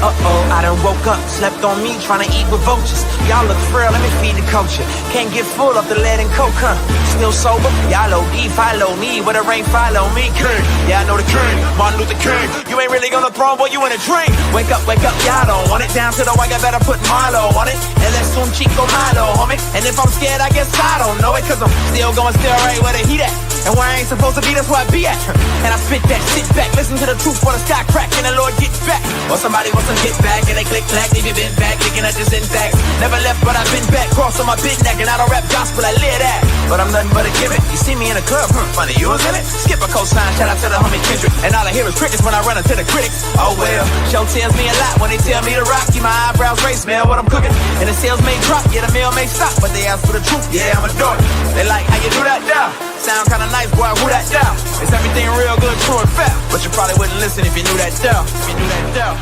I done woke up, slept on me, trying to eat with vultures. Y'all look frail, let me feed the culture. Can't get full of the lead and coke, huh? Still sober? Y'all OD, follow me. Where the rain follow me, king. Yeah, I know the king, Martin Luther King. You ain't really on the throne, boy, you in a dream. Wake up, y'all don't want it. Down to the white, I better put Marlo on it. And let's soon Chico Milo, homie. And if I'm scared, I guess I don't know it. Cause I'm still going still right where the heat at. And where I ain't supposed to be, that's where I be at. And I spit that, sit back, listen to the truth for the sky crack, and the Lord get back. Or somebody wants to get back, and they click clack, leave you been back, looking at this intact. Never left, but I've been back, cross on my big neck, and I don't rap gospel, I live that. But I'm nothing but a gimmick. You see me in the club, funny, you was in it? Skip a cosign, shout out to the homie Kendrick. And all I hear is crickets when I run into the critics. Oh well, show tells me a lot when they tell me to rock. Keep my eyebrows raised, smell what I'm cooking. And the sales may drop, yeah, the mail may stop, but they ask for the truth, yeah, I'm a dork. They like how you do that now. Sound kinda nice, boy, who that down? Is everything real good, true and fair? But you probably wouldn't listen if you knew that down. If you knew that down.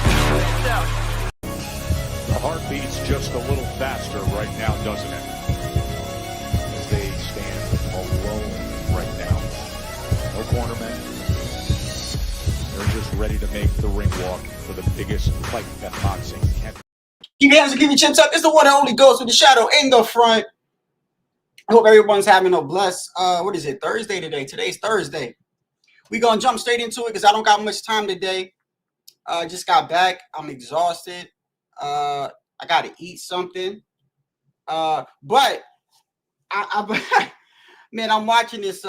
The heart beats just a little faster right now, doesn't it? As they stand alone right now. No cornermen. They're just ready to make the ring walk for the biggest fight that boxing can. Keep your hands and keep your chins up. It's the one and only Ghost with the shadow in the front. I hope everyone's having a blessed, what is it, Thursday today? Today's Thursday. We're going to jump straight into it because I don't got much time today. Just got back. I'm exhausted. I got to eat something. But man, I'm watching this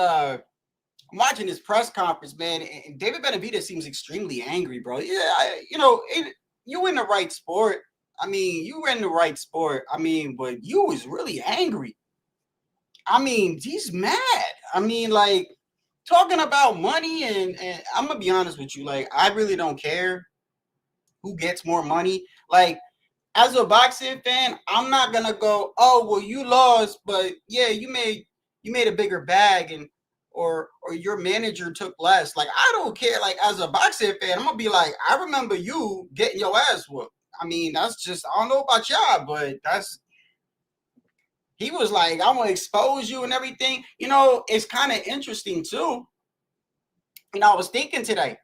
press conference, man, and David Benavidez seems extremely angry, bro. Yeah, you in the right sport. I mean, you were in the right sport. I mean, but you was really angry. I mean, he's mad. I mean, like, talking about money, and I'm going to be honest with you. Like, I really don't care who gets more money. Like, as a boxing fan, I'm not going to go, oh, well, you lost, but, yeah, you made a bigger bag, and or your manager took less. Like, I don't care. Like, as a boxing fan, I'm going to be like, I remember you getting your ass whooped. I mean, that's just, I don't know about y'all, but that's, he was like, I'm going to expose you and everything. You know, it's kind of interesting, too. And I was thinking today,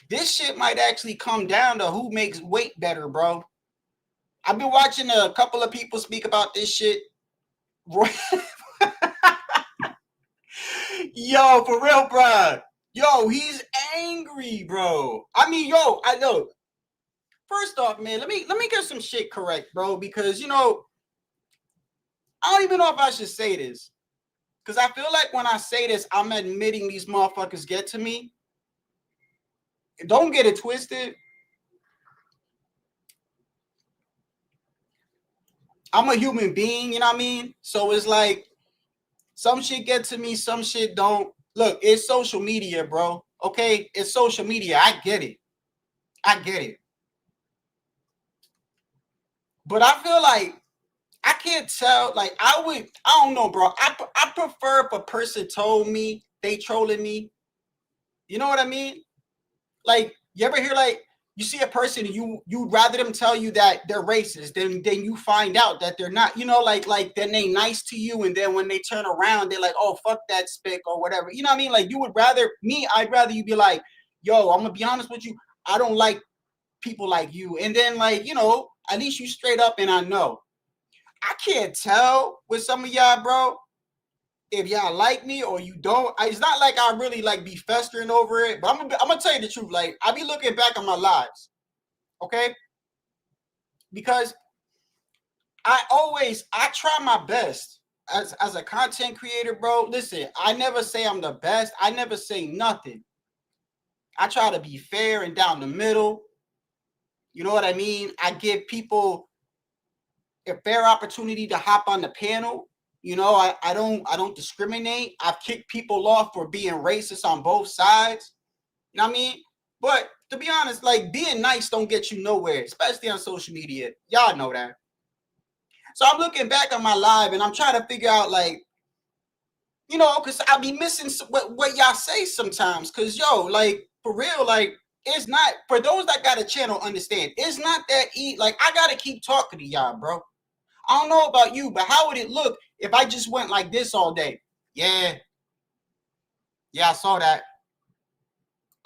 this shit might actually come down to who makes weight better, bro. I've been watching a couple of people speak about this shit. Yo, for real, bro. Yo, he's angry, bro. I mean, yo, I know. First off, man, let me get some shit correct, bro, because, you know, I don't even know if I should say this, because I feel like when I say this, I'm admitting these motherfuckers get to me. Don't get it twisted. I'm a human being, you know what I mean? So it's like some shit get to me, some shit don't. Look, it's social media, bro. Okay? It's social media. I get it. But I feel like I can't tell. Like, I don't know, bro. I prefer if a person told me they trolling me. You know what I mean? Like, you ever hear, like, you see a person and you'd rather them tell you that they're racist than you find out that they're not, you know, like then they nice to you, and then when they turn around, they're like, oh, fuck that spick or whatever. You know what I mean? Like, I'd rather you be like, yo, I'm gonna be honest with you, I don't like people like you. And then, like, you know, at least you straight up and I know. I can't tell with some of y'all, bro, if y'all like me or you don't. It's not like I really like be festering over it, but I'm gonna tell you the truth. Like, I be looking back on my lives, okay? Because I try my best as a content creator, bro. Listen, I never say I'm the best. I never say nothing. I try to be fair and down the middle. You know what I mean? I give people a fair opportunity to hop on the panel. You know, I don't discriminate. I've kicked people off for being racist on both sides. You know what I mean? But to be honest, like, being nice don't get you nowhere, especially on social media. Y'all know that. So I'm looking back on my live and I'm trying to figure out, like, you know, because I be missing what y'all say sometimes. Because, yo, like, for real, like, it's not, for those that got a channel, understand, it's not that easy. Like, I got to keep talking to y'all, bro. I don't know about you, but how would it look if I just went like this all day? Yeah, I saw that.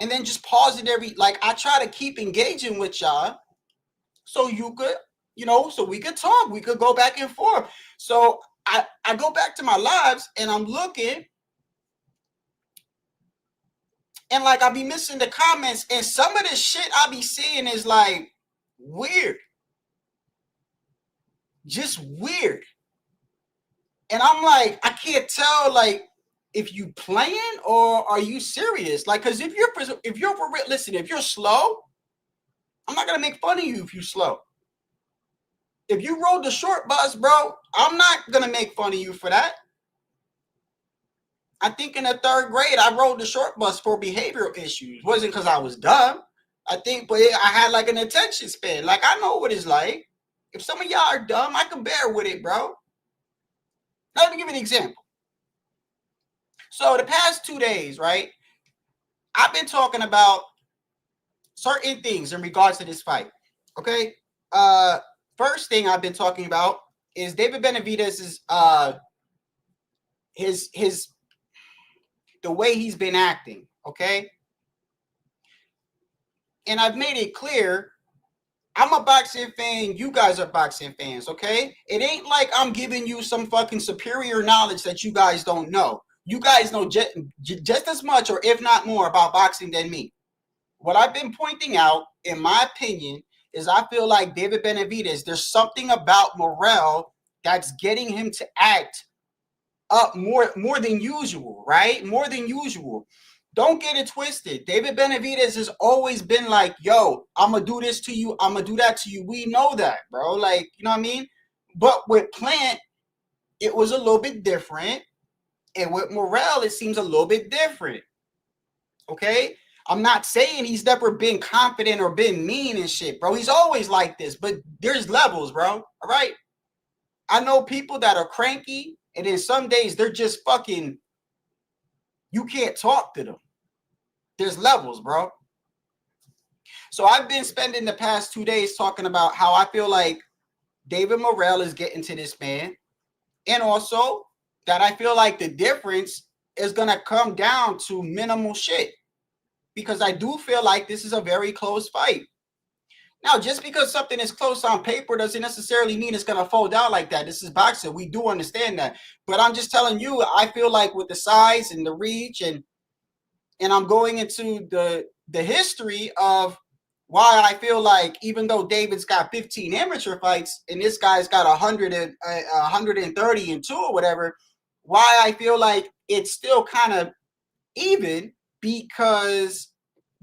and then just pause it like I try to keep engaging with y'all so you could, so we could talk, we could go back and forth. So I go back to my lives and I'm looking, and like I be missing the comments, and some of the shit I be seeing is like weird. Just weird. And I'm like, I can't tell like if you playing or are you serious? Like, cause if you're for real, listen, if you're slow, I'm not gonna make fun of you if you're slow. If you rode the short bus, bro, I'm not gonna make fun of you for that. I think in the 3rd grade, I rode the short bus for behavioral issues. It wasn't because I was dumb. I think, but I had like an attention span. Like, I know what it's like. If some of y'all are dumb, I can bear with it, bro. Now, let me give you an example. So the past 2 days, right, I've been talking about certain things in regards to this fight, okay? First thing I've been talking about is David Benavidez's the way he's been acting, okay? And I've made it clear, I'm a boxing fan, you guys are boxing fans, okay? It ain't like I'm giving you some fucking superior knowledge that you guys don't know. You guys know just as much, or if not more, about boxing than me. What I've been pointing out, in my opinion, is I feel like David Benavidez, there's something about Morrell that's getting him to act up more than usual, right? More than usual. Don't get it twisted. David Benavidez has always been like, yo, I'm going to do this to you. I'm going to do that to you. We know that, bro. Like, you know what I mean? But with Plant, it was a little bit different. And with Morrell, it seems a little bit different. Okay? I'm not saying he's never been confident or been mean and shit, bro. He's always like this. But there's levels, bro. All right? I know people that are cranky, and then some days they're just fucking, you can't talk to them. There's levels, bro. So I've been spending the past 2 days talking about how I feel like David Morrell is getting to this man. And also that I feel like the difference is going to come down to minimal shit. Because I do feel like this is a very close fight. Now, just because something is close on paper doesn't necessarily mean it's going to fold out like that. This is boxing. We do understand that. But I'm just telling you, I feel like with the size and the reach, and I'm going into the history of why I feel like even though David's got 15 amateur fights and this guy's got 130 and 2 or whatever, why I feel like it's still kind of even, because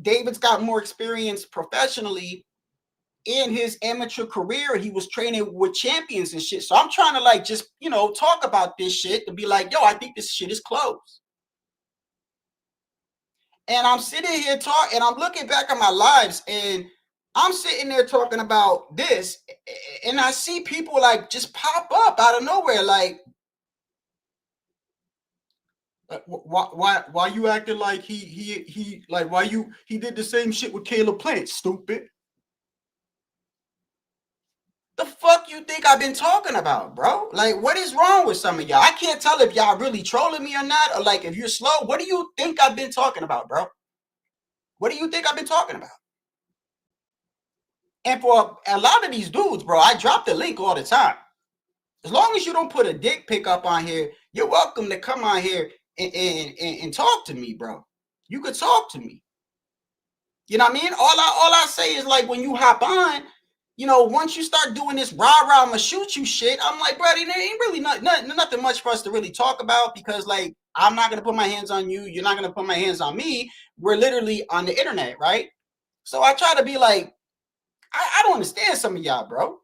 David's got more experience professionally. In his amateur career, he was training with champions and shit. So I'm trying to like just, talk about this shit to be like, yo, I think this shit is close. And I'm sitting here talking, and I'm looking back at my lives, and I'm sitting there talking about this, and I see people like just pop up out of nowhere, like, why you acting like he like he did the same shit with Caleb Plant, stupid? The fuck you think I've been talking about, bro? Like, what is wrong with some of y'all? I can't tell if y'all really trolling me or not, or like if you're slow. What do you think I've been talking about, bro? What do you think I've been talking about? And for a lot of these dudes, bro, I drop the link all the time. As long as you don't put a dick pic up on here, you're welcome to come on here and talk to me, bro. You could talk to me. You know what I mean? All I say is like when you hop on, once you start doing this rah-rah, I'm gonna shoot you shit, I'm like, bro, there ain't really nothing much for us to really talk about, because like I'm not gonna put my hands on you, you're not gonna put my hands on me. We're literally on the internet, right? So I try to be like, I don't understand some of y'all, bro.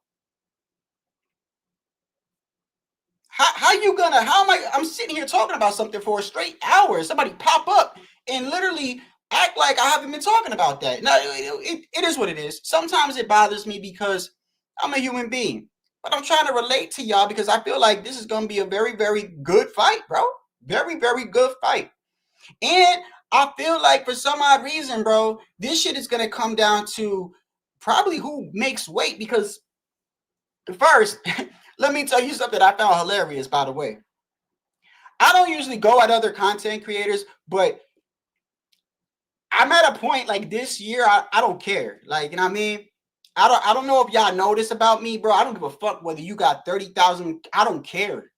I'm sitting here talking about something for a straight hour, somebody pop up and literally act like I haven't been talking about that. No, it is what it is. Sometimes it bothers me because I'm a human being, but I'm trying to relate to y'all because I feel like this is going to be a very, very good fight, bro. Very, very good fight. And I feel like for some odd reason, bro, this shit is going to come down to probably who makes weight, because first, let me tell you something I found hilarious, by the way. I don't usually go at other content creators, but I'm at a point like this year, I don't care. Like, you know what I mean? I don't know if y'all know this about me, bro. I don't give a fuck whether you got 30,000. I don't care.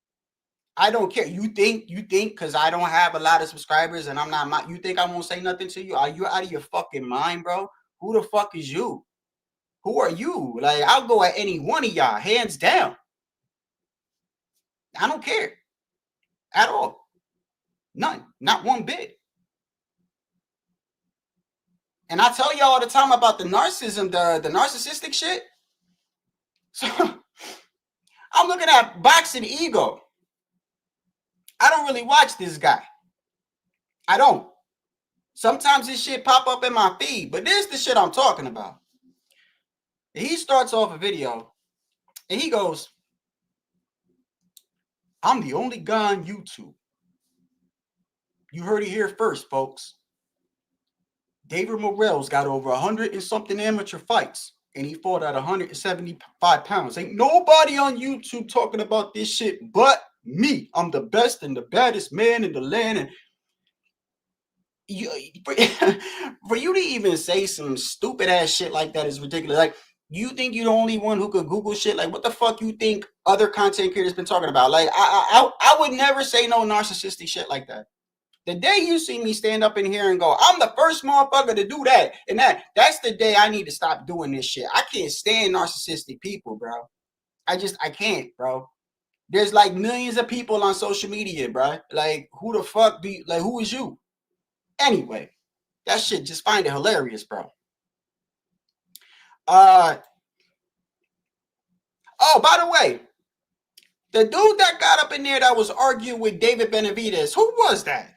I don't care. You think because I don't have a lot of subscribers and I'm not, you think I won't say nothing to you? Are you out of your fucking mind, bro? Who the fuck is you? Who are you? Like, I'll go at any one of y'all, hands down. I don't care at all. None. Not one bit. And I tell y'all all the time about the narcissism, the narcissistic shit. So I'm looking at Boxing Ego. I don't really watch this guy. I don't. Sometimes this shit pop up in my feed, but this is the shit I'm talking about. He starts off a video and he goes, I'm the only guy on YouTube. You heard it here first, folks. David Morrell's got over 100 and something amateur fights, and he fought at 175 pounds. Ain't nobody on YouTube talking about this shit but me. I'm the best and the baddest man in the land. And for you to even say some stupid ass shit like that is ridiculous. Like, you think you're the only one who could Google shit? Like, what the fuck you think other content creators been talking about? Like, I would never say no narcissistic shit like that. The day you see me stand up in here and go, I'm the first motherfucker to do that and that's the day I need to stop doing this shit. I can't stand narcissistic people, bro. I can't, bro. There's like millions of people on social media, bro. Like, who the fuck who is you? Anyway, that shit, just find it hilarious, bro. Oh, by the way, the dude that got up in there that was arguing with David Benavidez, who was that?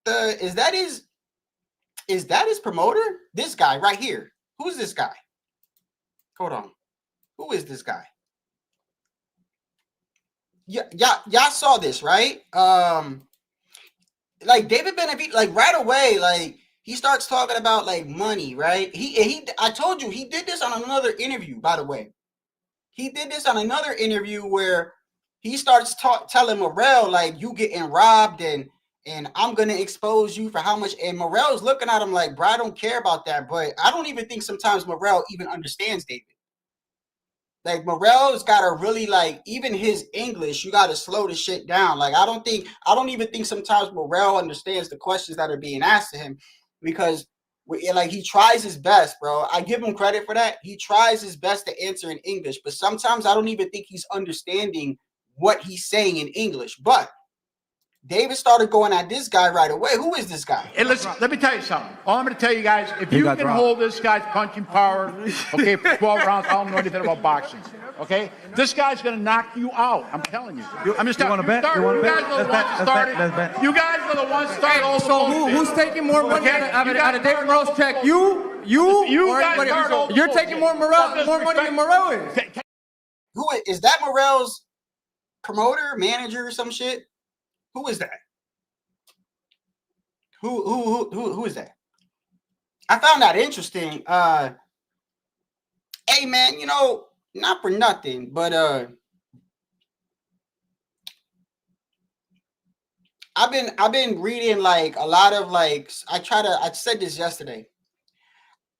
Is that his promoter? This guy right here. Who's this guy? Hold on. Who is this guy? Y'all saw this, right? Like David Benavidez, like right away, like he starts talking about like money, right? I told you he did this on another interview, by the way. He did this on another interview where he starts telling Morrell, like, you getting robbed and I'm going to expose you for how much. And Morrell's looking at him like, bro, I don't care about that. But I don't even think sometimes Morrell even understands David. Like, Morrell's got to really, like, even his English, you got to slow the shit down. Like, I don't even think sometimes Morrell understands the questions that are being asked to him because, like, he tries his best, bro. I give him credit for that. He tries his best to answer in English. But sometimes I don't even think he's understanding what he's saying in English. But David started going at this guy right away. Who is this guy? Hey, listen, let me tell you something. All I'm going to tell you guys, if you can hold this guy's punching power, okay, for 12 rounds, I don't know anything about boxing, okay? This guy's going to knock you out. I'm telling you. I'm just telling you. You guys are the ones who started. You guys are the ones who started. So who's taking more money out of David Morrell's check? You or everybody? You're taking more money than Morrell is. Who is that? Morrell's promoter, manager, or some shit? Who is that? Who is that? I found that interesting. Hey man, you know, not for nothing, but I've been reading like a lot of like I said this yesterday.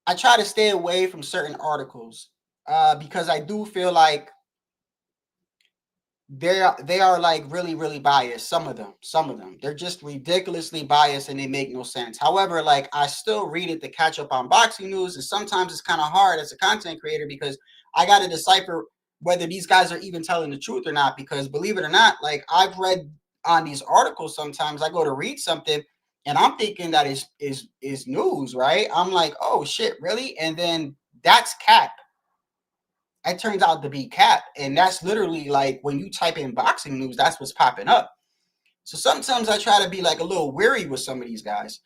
I try to stay away from certain articles because I do feel like they are like really biased. Some of them they're just ridiculously biased and they make no sense. However, like I still read it to catch up on boxing news, and sometimes it's kind of hard as a content creator because I got to decipher whether these guys are even telling the truth or not. Because believe it or not, like I've read on these articles, sometimes I go to read something and I'm thinking that is news, right? I'm like, oh shit, really? And then that's cap. It turns out to be cap. And that's literally like when you type in boxing news, that's what's popping up. So sometimes I try to be like a little weary with some of these guys.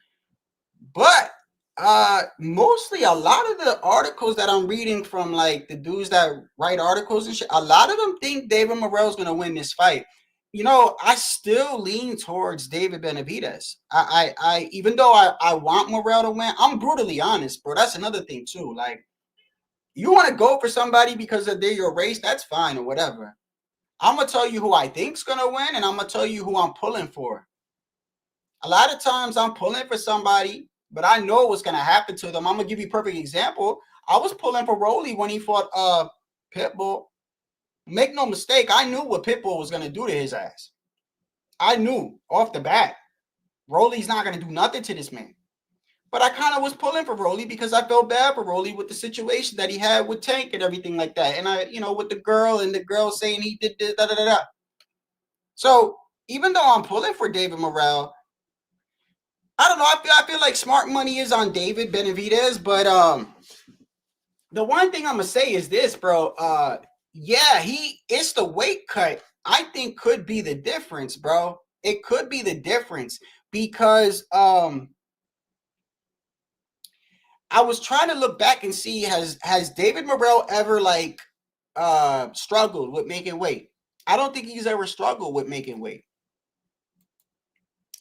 But mostly a lot of the articles that I'm reading from like the dudes that write articles and shit, a lot of them think David Morrell's going to win this fight. You know, I still lean towards David Benavidez. I even though I want Morrell to win, I'm brutally honest, bro. That's another thing too. Like, you want to go for somebody because they're your race, that's fine or whatever. I'm going to tell you who I think's going to win, and I'm going to tell you who I'm pulling for. A lot of times I'm pulling for somebody but I know what's gonna happen to them. I'm gonna give you a perfect example. I was pulling for Rolly when he fought Pitbull. Make no mistake, I knew what Pitbull was gonna do to his ass. I knew off the bat, Rolly's not gonna do nothing to this man. But I kind of was pulling for Rolly because I felt bad for Rolly with the situation that he had with Tank and everything like that. And I, with the girl and the girl saying he did this, da da da da. So even though I'm pulling for David Morrell, I don't know. I feel like smart money is on David Benavidez, but the one thing I'm gonna say is this, bro. Yeah, it's the weight cut. I think could be the difference, bro. It could be the difference because I was trying to look back and see has David Morrell ever like struggled with making weight? I don't think he's ever struggled with making weight.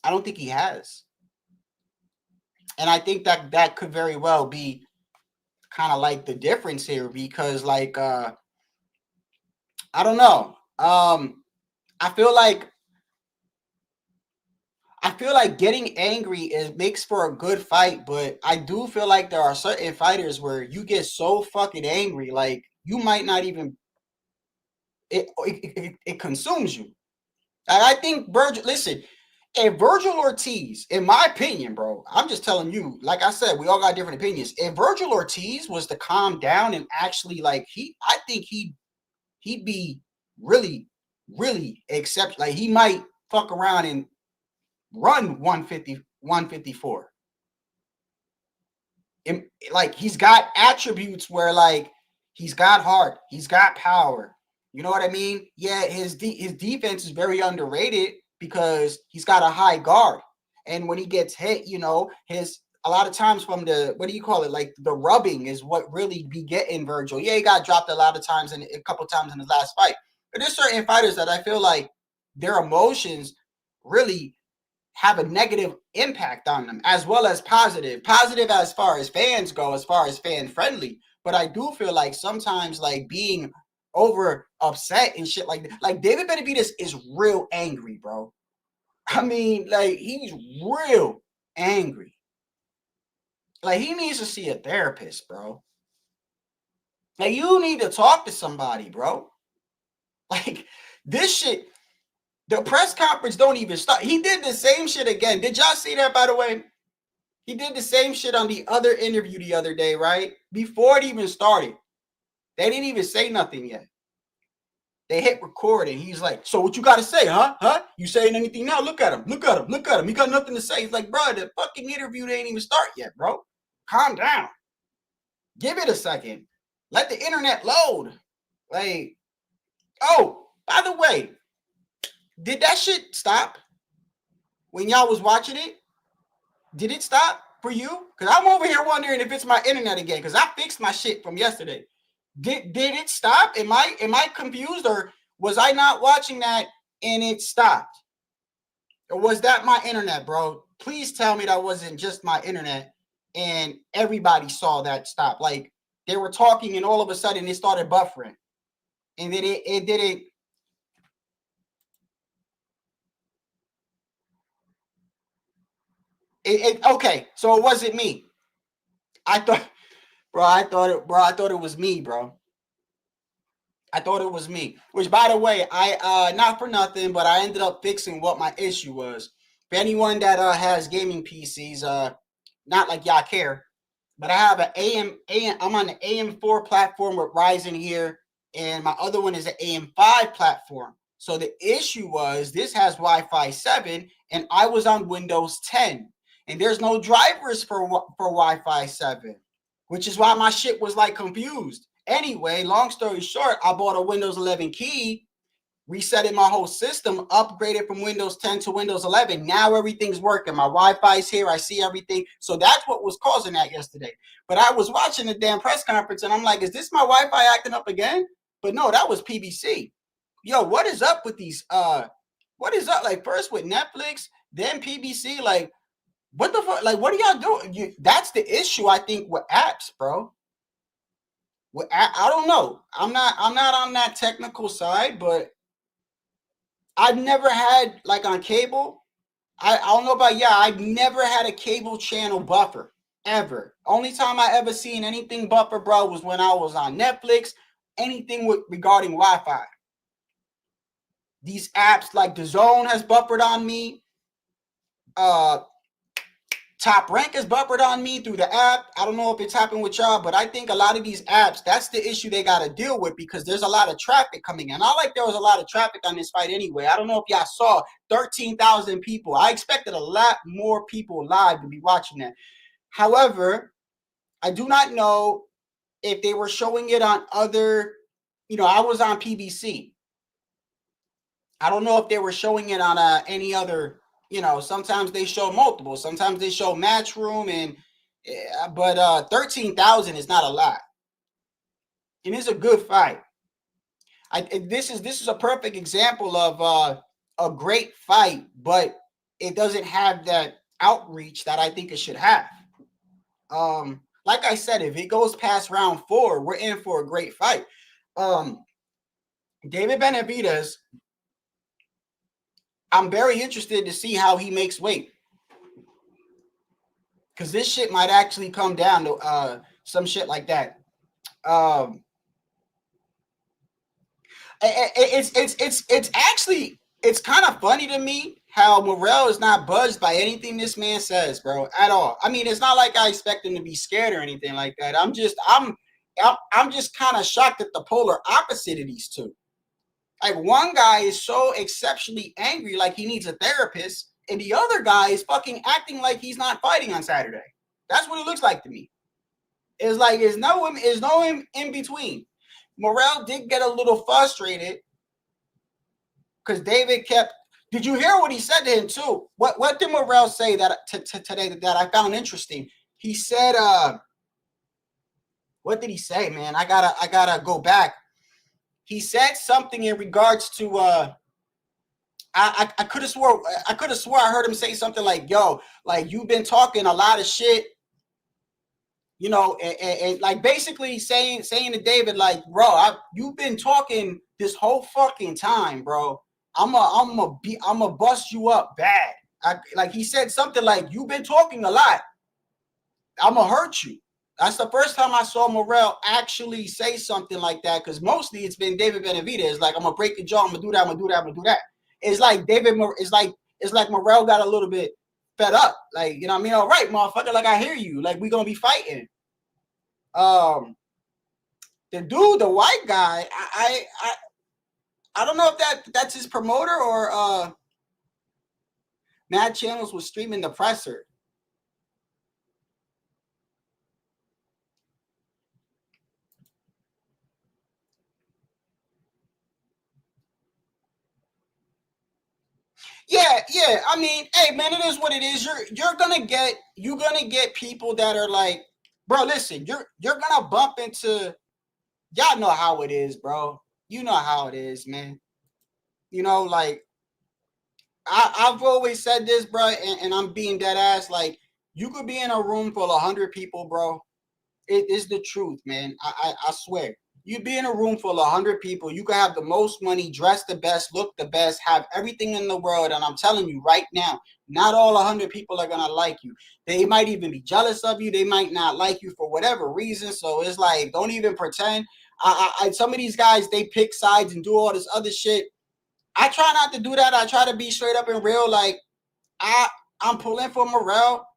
I don't think he has. And I think that could very well be kind of like the difference here because like I don't know. I feel like getting angry makes for a good fight, but I do feel like there are certain fighters where you get so fucking angry, like you might not even it consumes you. And I think listen, if Virgil Ortiz, in my opinion, bro, I'm just telling you, like I said, we all got different opinions. If Virgil Ortiz was to calm down and actually like I think he'd be really, really exceptional. Like he might fuck around and run 150, 154. And, like he's got attributes where like he's got heart, he's got power. You know what I mean? Yeah, his defense is very underrated because he's got a high guard. And when he gets hit, a lot of times from the, what do you call it? Like the rubbing is what really be getting Virgil. Yeah, he got dropped a lot of times and a couple times in his last fight. But there's certain fighters that I feel like their emotions really have a negative impact on them as well as positive. Positive as far as fans go, as far as fan friendly. But I do feel like sometimes like being over upset and shit like David Benavidez is real angry, bro. I mean, like he's real angry. Like he needs to see a therapist, bro. Like you need to talk to somebody, bro. Like this shit, the press conference don't even start. He did the same shit again. Did y'all see that, by the way? He did the same shit on the other interview the other day, right? Before it even started. They didn't even say nothing yet. They hit record and he's like, so what you got to say, huh? Huh? You saying anything now? Look at him. Look at him. Look at him. He got nothing to say. He's like, bro, the fucking interview ain't even start yet, bro. Calm down. Give it a second. Let the internet load. Like, oh, by the way, did that shit stop when y'all was watching it? Did it stop for you? Because I'm over here wondering if it's my internet again because I fixed my shit from yesterday. Did it stop? Am I confused or was I not watching that and it stopped? Or was that my internet, bro? Please tell me that wasn't just my internet and everybody saw that stop. Like they were talking and all of a sudden it started buffering. And then it didn't. Okay, so it wasn't me. I thought it was me, bro. I thought it was me. Which, by the way, I not for nothing, but I ended up fixing what my issue was. For anyone that has gaming PCs, not like y'all care, but I have an AM. I'm on the AM4 platform with Ryzen here, and my other one is an AM5 platform. So the issue was this has Wi-Fi 7, and I was on Windows 10, and there's no drivers for Wi-Fi 7. Which is why my shit was like confused. Anyway, long story short, I bought a Windows 11 key, resetted my whole system, upgraded from Windows 10 to Windows 11. Now everything's working. My Wi-Fi's here. I see everything. So that's what was causing that yesterday. But I was watching the damn press conference and I'm like, is this my Wi-Fi acting up again? But no, that was PBC. Yo, what is up with these? What is up? Like first with Netflix, then PBC, like, what the fuck? Like, what are y'all doing? That's the issue, I think, with apps, bro. I don't know. I'm not on that technical side, but I've never had, like on cable, I don't know about y'all. I've never had a cable channel buffer ever. Only time I ever seen anything buffer, bro, was when I was on Netflix. Anything regarding Wi-Fi. These apps like the Zone has buffered on me. Top Rank has buffered on me through the app. I don't know if it's happened with y'all, but I think a lot of these apps, that's the issue they got to deal with because there's a lot of traffic coming in. Not like there was a lot of traffic on this fight anyway. I don't know if y'all saw 13,000 people. I expected a lot more people live to be watching that. However, I do not know if they were showing it on other, I was on PBC. I don't know if they were showing it on any other. Sometimes they show multiple. Sometimes they show Matchroom, but 13,000 is not a lot, and it's a good fight. This is a perfect example of a great fight, but it doesn't have that outreach that I think it should have. Like I said, if it goes past round 4, we're in for a great fight. David Benavidez. I'm very interested to see how he makes weight. Because this shit might actually come down to some shit like that. It's kind of funny to me how Morrell is not buzzed by anything this man says, bro, at all. I mean, it's not like I expect him to be scared or anything like that. I'm just kind of shocked at the polar opposite of these two. Like one guy is so exceptionally angry, like he needs a therapist, and the other guy is fucking acting like he's not fighting on Saturday. That's what it looks like to me. It's like there's no in between. Morrell did get a little frustrated because David kept. Did you hear what he said to him too? What did Morrell say that today that I found interesting? He said, what did he say, man? I gotta go back. He said something in regards to I could have swore I heard him say something like, yo, like you've been talking a lot of shit, and like basically saying to David, like, bro, you've been talking this whole fucking time, bro. I'm a bust you up bad. Like he said something like, you've been talking a lot. I'm gonna hurt you. That's the first time I saw Morrell actually say something like that, because mostly it's been David Benavidez. Like, I'm gonna break your jaw, I'm gonna do that, I'm gonna do that. It's like it's like Morrell got a little bit fed up. Like, you know what I mean? All right, motherfucker, like I hear you. Like, we gonna be fighting. The dude, the white guy, I don't know if that's his promoter or Mad Channels was streaming the presser. Yeah. I mean, hey man, it is what it is. You're gonna get people that are like, bro, listen, you're gonna bump into, y'all know how it is, bro. You know how it is, man. Like I've always said this, bro, and I'm being dead ass. Like, you could be in a room full of 100 people, bro. It is the truth, man. I swear. You be in a room full of 100 people. You can have the most money, dress the best, look the best, have everything in the world. And I'm telling you right now, not all 100 people are going to like you. They might even be jealous of you. They might not like you for whatever reason. So it's like, don't even pretend. Some of these guys, they pick sides and do all this other shit. I try not to do that. I try to be straight up and real. Like, I'm pulling for Morrell,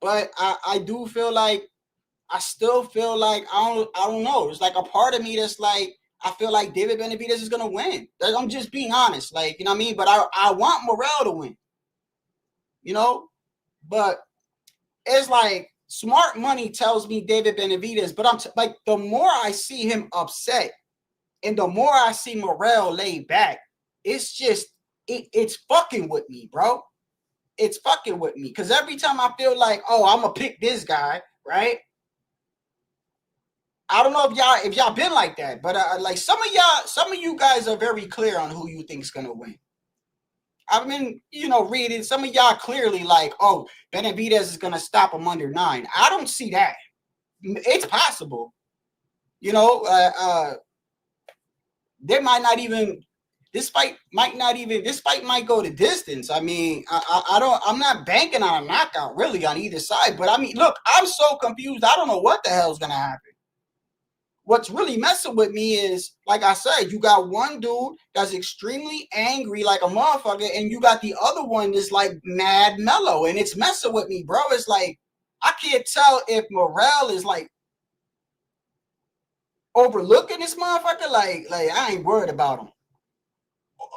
but I do feel like, I still feel like I don't know. It's like a part of me that's like, I feel like David Benavidez is gonna win. I'm just being honest, like, you know what I mean. But I want Morrell to win, But it's like smart money tells me David Benavidez. But I'm like, the more I see him upset, and the more I see Morrell laid back, it's just it's fucking with me, bro. It's fucking with me because every time I feel like, oh, I'm gonna pick this guy, right? I don't know if y'all been like that, but like some of you guys are very clear on who you think's gonna win. I've been, reading some of y'all clearly like, oh, Benavidez is gonna stop him under 9. I don't see that. It's possible, there might not even this fight might go the distance. I mean, I'm not banking on a knockout really on either side. But I mean, look, I'm so confused. I don't know what the hell's gonna happen. What's really messing with me is, like I said, you got one dude that's extremely angry like a motherfucker, and you got the other one that's like mad mellow, and it's messing with me, bro. It's like I can't tell if Morrell is like overlooking this motherfucker, like I ain't worried about him.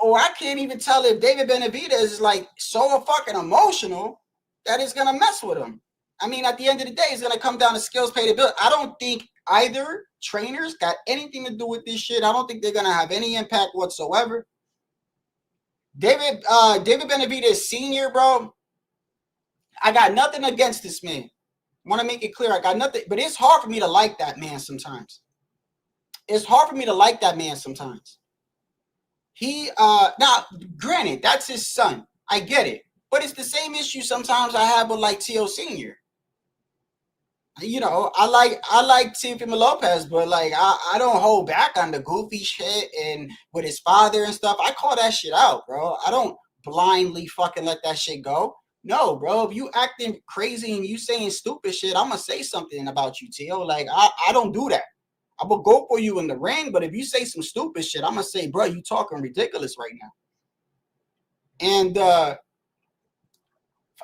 Or I can't even tell if David Benavidez is like so fucking emotional that it's gonna mess with him. I mean, at the end of the day, it's gonna come down to skills, pay the bill. I don't think either trainers got anything to do with this shit. I don't think they're gonna have any impact whatsoever. David Benavidez Sr., bro, I got nothing against this man. I want to make it clear, I got nothing, but it's hard for me to like that man sometimes. It's hard for me to like that man sometimes. He now, granted, that's his son. I get it, but it's the same issue sometimes I have with like T.O. Sr. You know, I like Teofimo Lopez, but like I don't hold back on the goofy shit and with his father and stuff. I call that shit out, bro. I don't blindly fucking let that shit go. No, bro. If you acting crazy and you saying stupid shit, I'm gonna say something about you, Tio. Like I don't do that. I will go for you in the ring, but if you say some stupid shit, I'm gonna say, bro, you talking ridiculous right now. And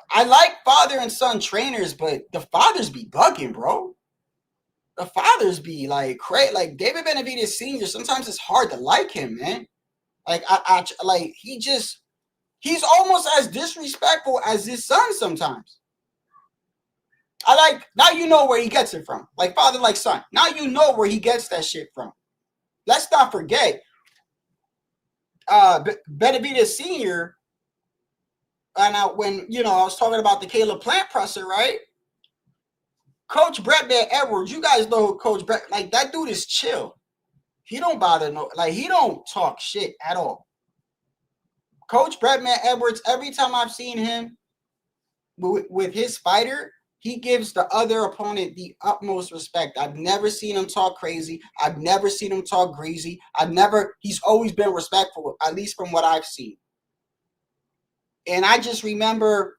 I like father and son trainers, but the fathers be bugging, bro. The fathers be like crazy. Like David Benavidez Sr., sometimes it's hard to like him, man. Like I like he's almost as disrespectful as his son sometimes. I like, now you know where he gets it from. Like father, like son. Now you know where he gets that shit from. Let's not forget, Benavidez Sr., and when, you know, I was talking about the Caleb Plant presser, right? Coach Brett Van Edwards, you guys know Coach Brett, like that dude is chill. He don't bother, he don't talk shit at all. Coach Brett Van Edwards, every time I've seen him with his fighter, he gives the other opponent the utmost respect. I've never seen him talk crazy. I've never seen him talk greasy. He's always been respectful, at least from what I've seen. And I just remember,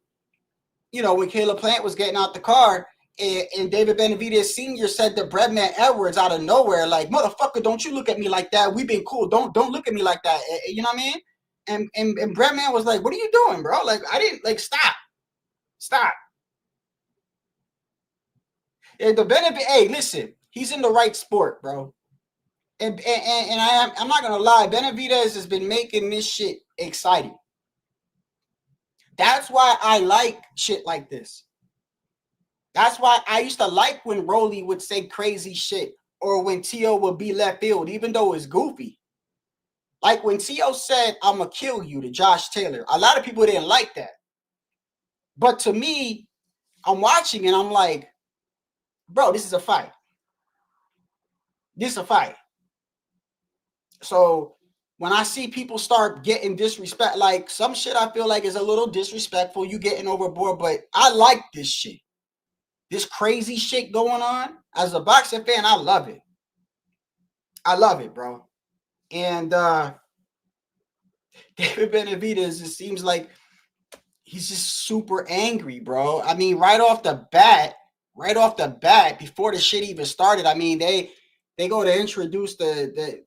you know, when Caleb Plant was getting out the car and David Benavidez Sr. said to Brett Van Edwards out of nowhere, like, motherfucker, don't you look at me like that. We've been cool. Don't look at me like that. You know what I mean? And Brett Man was like, what are you doing, bro? Like, I didn't, like, stop. And hey, listen, he's in the right sport, bro. And I'm not gonna lie, Benavidez has been making this shit exciting. That's why I like shit like this. That's why I used to like when Rolly would say crazy shit or when T.O. would be left field, even though it's goofy. Like when T.O. said, I'm going to kill you to Josh Taylor. A lot of people didn't like that. But to me, I'm watching and I'm like, bro, this is a fight. This is a fight. So when I see people start getting disrespect, like some shit I feel like is a little disrespectful, you getting overboard, but I like this shit. This crazy shit going on. As a boxing fan, I love it. I love it, bro. And David Benavidez, it seems like he's just super angry, bro. I mean, right off the bat, before the shit even started, I mean, they go to introduce the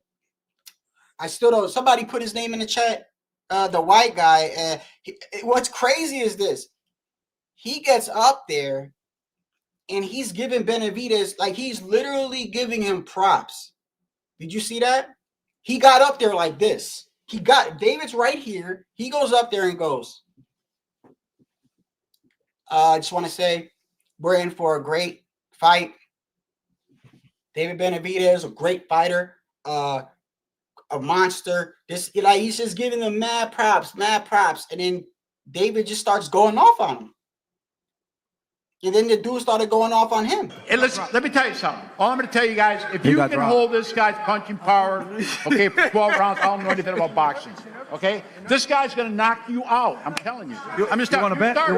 I still don't, somebody put his name in the chat, the white guy. What's crazy is this. He gets up there and he's giving Benavidez, like he's literally giving him props. Did you see that? He got up there like this. David's right here. He goes up there and goes, I just want to say we're in for a great fight. David Benavidez, a great fighter. A monster. This, like, he's just giving them mad props, and then David just starts going off on him. And then the dude started going off on him. Hey, listen, let me tell you something. All I'm going to tell you guys, if you can hold this guy's punching power, okay, for 12 rounds, I don't know anything about boxing, okay? This guy's going to knock you out. I'm telling you. I'm just telling you. You guys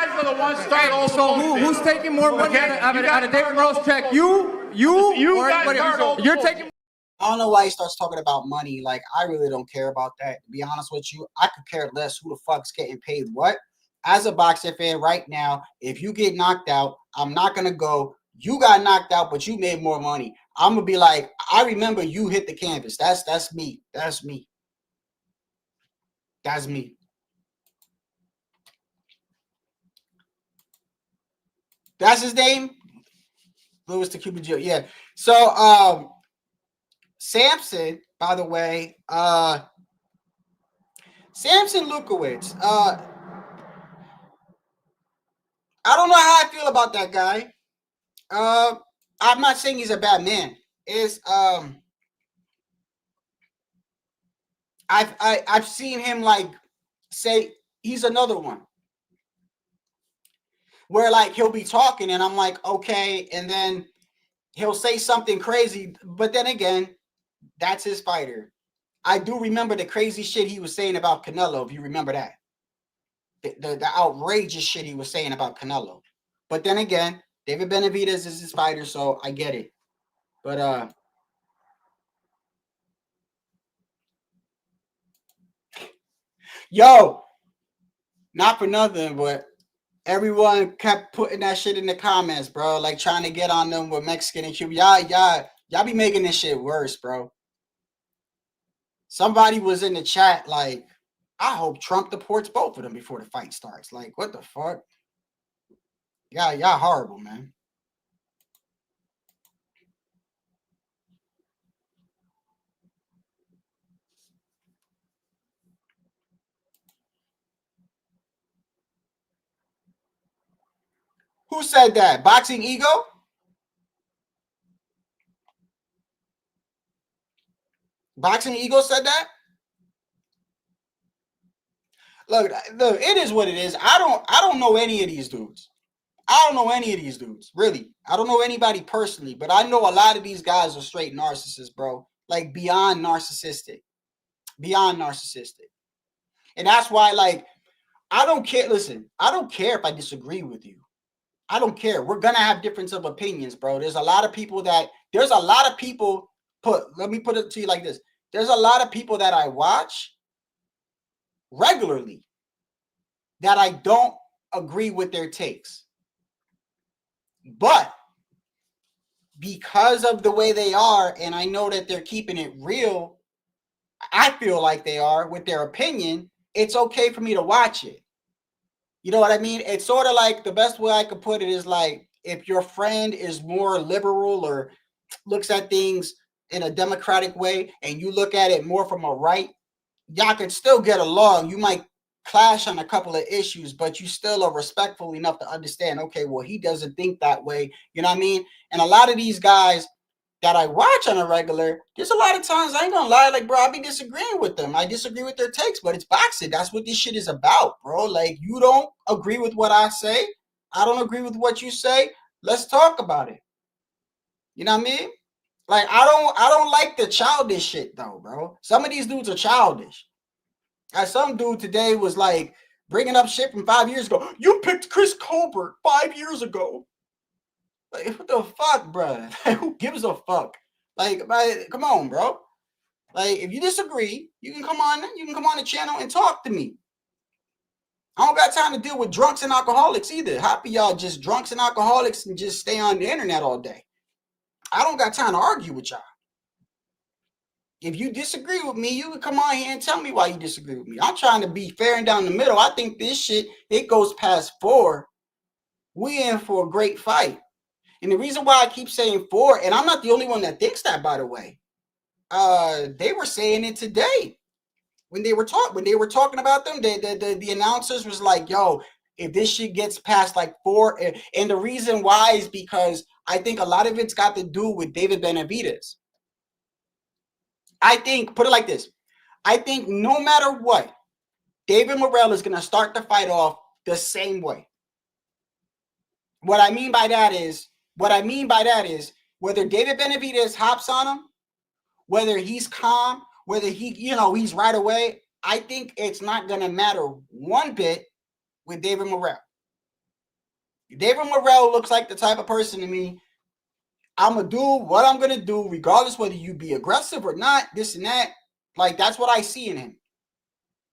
are the ones started. So who's taking more money out of David Morrell's check? You guys started. You're taking I don't know why he starts talking about money. Like, I really don't care about that. To be honest with you, I could care less who the fuck's getting paid what. As a boxing fan right now, if you get knocked out, I'm not going to go, you got knocked out, but you made more money. I'm going to be like, I remember you hit the canvas. That's me. That's me. That's me. That's his name? Louis the Cuban Jill. Yeah. So, Samson, by the way, Samson Lukowicz. I don't know how I feel about that guy. I'm not saying he's a bad man. I've seen him like say he's another one where like he'll be talking and I'm like, okay, and then he'll say something crazy, but then again, that's his fighter. I do remember the crazy shit he was saying about Canelo, if you remember that. The outrageous shit he was saying about Canelo. But then again, David Benavidez is his fighter, so I get it. But yo, not for nothing, but everyone kept putting that shit in the comments, bro. Like trying to get on them with Mexican and Cuban. Y'all be making this shit worse, bro. Somebody was in the chat like, I hope Trump deports both of them before the fight starts. Like, what the fuck? Y'all horrible, man. Who said that? Boxing Ego? Boxing Ego said that? Look, it is what it is. I don't know any of these dudes. I don't know any of these dudes, really. I don't know anybody personally, but I know a lot of these guys are straight narcissists, bro. Like beyond narcissistic. Beyond narcissistic. And that's why, like, I don't care. Listen, I don't care if I disagree with you. I don't care. We're going to have difference of opinions, bro. Let me put it to you like this. There's a lot of people that I watch regularly that I don't agree with their takes. But because of the way they are, and I know that they're keeping it real, I feel like they are with their opinion, it's okay for me to watch it. You know what I mean? It's sort of like, the best way I could put it is like, if your friend is more liberal or looks at things in a democratic way and you look at it more from a right, y'all can still get along. You might clash on a couple of issues, but you still are respectful enough to understand, okay, well, he doesn't think that way. You know what I mean? And a lot of these guys that I watch on a regular, there's a lot of times, I ain't gonna lie, like, bro, I be disagreeing with them. I disagree with their takes, but it's boxing. That's what this shit is about, bro. Like, you don't agree with what I say. I don't agree with what you say. Let's talk about it. You know what I mean? Like, I don't like the childish shit though, bro. Some of these dudes are childish. Some dude today was like bringing up shit from 5 years ago. You picked Chris Colbert 5 years ago. Like, what the fuck, bro? Who gives a fuck? Like, come on, bro. Like, if you disagree, you can come on the channel and talk to me. I don't got time to deal with drunks and alcoholics either. Happy y'all just drunks and alcoholics and just stay on the internet all day. I don't got time to argue with y'all. If you disagree with me, you can come on here and tell me why you disagree with me. I'm trying to be fair and down the middle. I think this shit, it goes past 4. We in for a great fight. And the reason why I keep saying 4, and I'm not the only one that thinks that, by the way. They were saying it today when they were talking about them. The announcers was like, "Yo, if this shit gets past like 4," and the reason why is because I think a lot of it's got to do with David Benavidez. I think, put it like this, I think no matter what, David Morrell is going to start the fight off the same way. What I mean by that is whether David Benavidez hops on him, whether he's calm, whether he's right away, I think it's not going to matter one bit with David Morrell. David Morrell looks like the type of person to me, I'm going to do what I'm going to do, regardless whether you be aggressive or not, this and that. Like, that's what I see in him.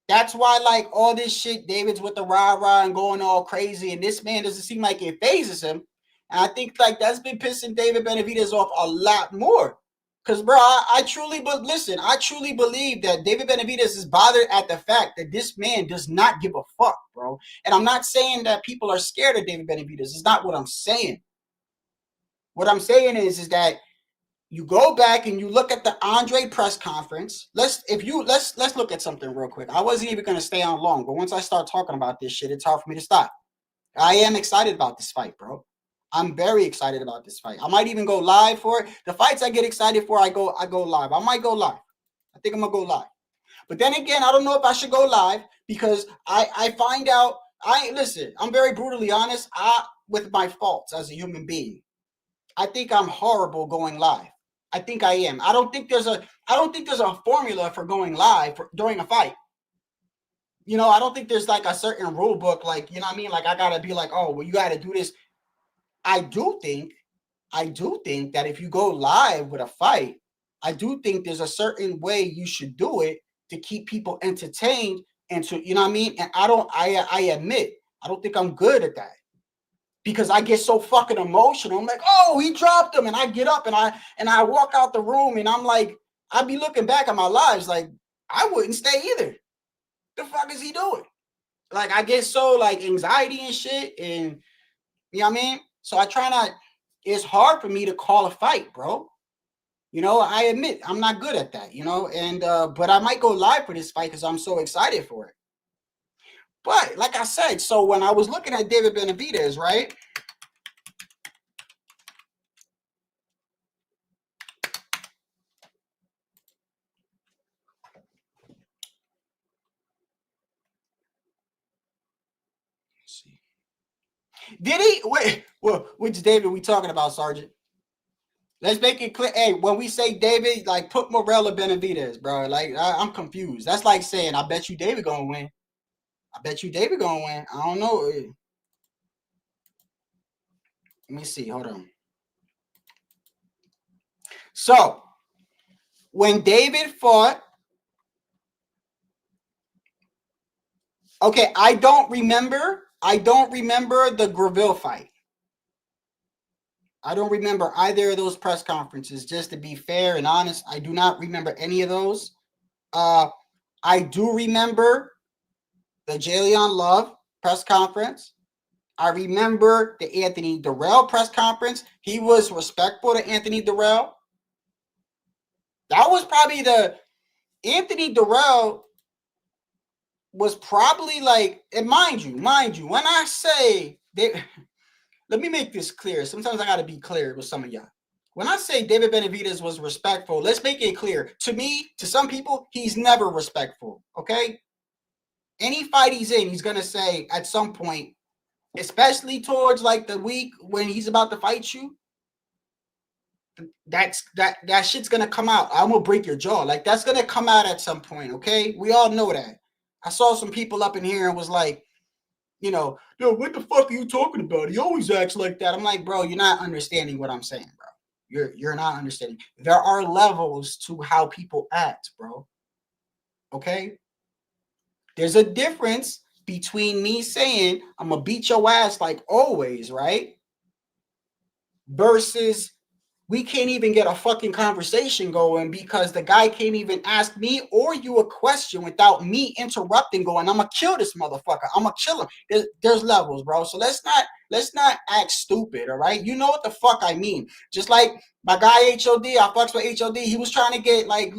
That's why, like, all this shit, David's with the rah-rah and going all crazy, and this man doesn't seem like it phases him. And I think, like, that's been pissing David Benavidez off a lot more. Because, bro, I truly believe that David Benavidez is bothered at the fact that this man does not give a fuck, bro. And I'm not saying that people are scared of David Benavidez. It's not what I'm saying. What I'm saying is that you go back and you look at the Andre press conference. Let's look at something real quick. I wasn't even going to stay on long, but once I start talking about this shit, it's hard for me to stop. I am excited about this fight, bro. I'm very excited about this fight. I might even go live for it. The fights I get excited for, I go live. I might go live. I think I'm gonna go live. But then again, I don't know if I should go live because I find out. Listen, I'm very brutally honest. With my faults as a human being, I think I'm horrible going live. I think I am. I don't think there's a formula for going live during a fight. You know, I don't think there's like a certain rule book, like, you know what I mean? Like, I gotta be like, oh, well, you gotta do this. I do think that if you go live with a fight, I do think there's a certain way you should do it to keep people entertained and to, you know what I mean? And I admit, I don't think I'm good at that because I get so fucking emotional. I'm like, oh, he dropped him. And I get up and I walk out the room and I'm like, I'd be looking back at my lives like, I wouldn't stay either. The fuck is he doing? Like, I get so like anxiety and shit, and you know what I mean? So I try not, it's hard for me to call a fight, bro. You know, I admit I'm not good at that, you know, and but I might go live for this fight because I'm so excited for it. But like I said, so when I was looking at David Benavidez, right? Did he? Wait, well, which David we talking about, Sergeant? Let's make it clear. Hey, when we say David, like, put Morrell or Benavidez, bro. Like, I'm confused. That's like saying, I bet you David gonna win. I bet you David gonna win. I don't know. Let me see. Hold on. So, when David fought, okay, I don't remember the Graville fight. I don't remember either of those press conferences. Just to be fair and honest, I do not remember any of those. I do remember the Jeison Love press conference. I remember the Anthony Durrell press conference. He was respectful to Anthony Durrell. That was probably Anthony Durrell was probably like, and mind you, when I say let me make this clear. Sometimes I got to be clear with some of y'all. When I say David Benavidez was respectful, let's make it clear. To me, to some people, he's never respectful, okay? Any fight he's in, he's going to say at some point, especially towards like the week when he's about to fight you, that shit's going to come out. I'm going to break your jaw. Like, that's going to come out at some point, okay? We all know that. I saw some people up in here and was like, you know, yo, what the fuck are you talking about? He always acts like that. I'm like, bro, you're not understanding what I'm saying, bro. You're not understanding. There are levels to how people act, bro. Okay? There's a difference between me saying I'm gonna beat your ass like always, right? Versus we can't even get a fucking conversation going because the guy can't even ask me or you a question without me interrupting, going, I'm gonna kill this motherfucker. I'm gonna kill him. There's levels, bro. So let's not act stupid, all right? You know what the fuck I mean. Just like my guy HOD, I fucks with HOD. He was trying to get like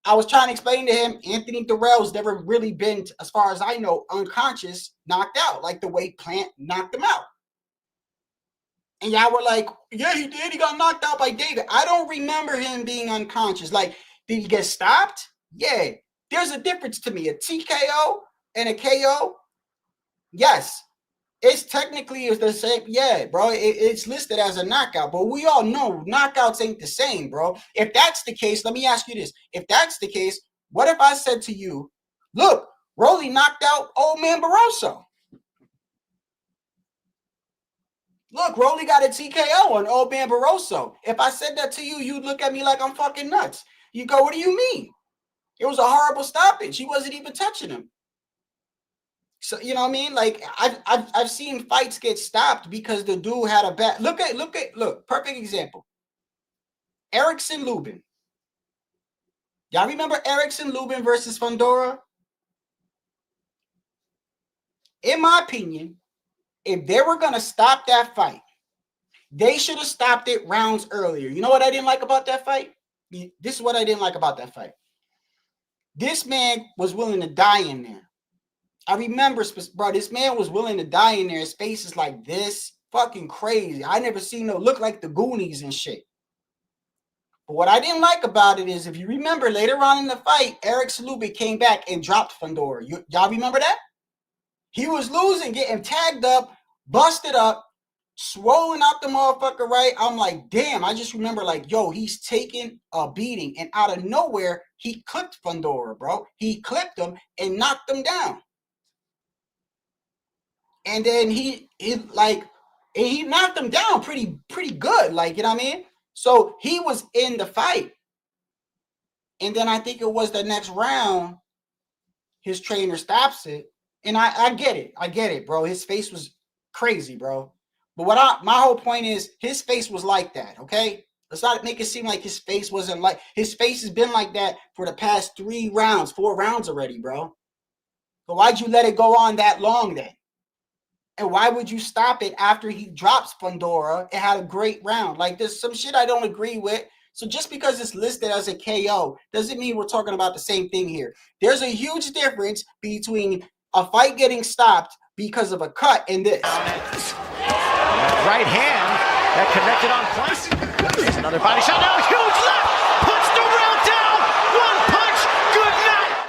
I was trying to explain to him, Anthony Durrell's never really been, as far as I know, unconscious, knocked out, like the way Plant knocked him out. And y'all were like, yeah, he did. He got knocked out by David. I don't remember him being unconscious. Like, did he get stopped? Yeah. There's a difference to me. A TKO and a KO, yes. It's technically the same. Yeah, bro. It's listed as a knockout. But we all know knockouts ain't the same, bro. If that's the case, let me ask you this. If that's the case, what if I said to you, look, Rolly knocked out old man Barroso? Look, Rolly got a TKO on Old Man Barroso. If I said that to you, you'd look at me like I'm fucking nuts. You go, what do you mean? It was a horrible stoppage. He wasn't even touching him. So, you know what I mean? Like, I've seen fights get stopped because the dude had a bad... Look, perfect example. Erickson Lubin. Y'all remember Erickson Lubin versus Fundora? In my opinion, if they were going to stop that fight, they should have stopped it rounds earlier. You know what I didn't like about that fight? This is what I didn't like about that fight. This man was willing to die in there. I remember, bro, this man was willing to die in there. His face is like this. Fucking crazy. I never seen no look like the Goonies and shit. But what I didn't like about it is, if you remember, later on in the fight, Erickson Lubin came back and dropped Fundora. Y'all remember that? He was losing, getting tagged up, busted up, swollen out the motherfucker, right? I'm like, damn, I just remember like, yo, he's taking a beating. And out of nowhere, he clipped Fundora, bro. He clipped him and knocked him down. And then he knocked him down pretty good. Like, you know what I mean? So he was in the fight. And then I think it was the next round, his trainer stops it. And I get it. I get it, bro. His face was crazy, bro. But my whole point is, his face was like that, okay? Let's not make it seem like his face wasn't like... His face has been like that for the past 4 rounds already, bro. But why'd you let it go on that long then? And why would you stop it after he drops Fundora? It had a great round. Like, there's some shit I don't agree with. So just because it's listed as a KO doesn't mean we're talking about the same thing here. There's a huge difference between a fight getting stopped because of a cut and this. Right hand that connected on point. There's another body shot now. Huge left. Puts the rail down. One punch. Good night.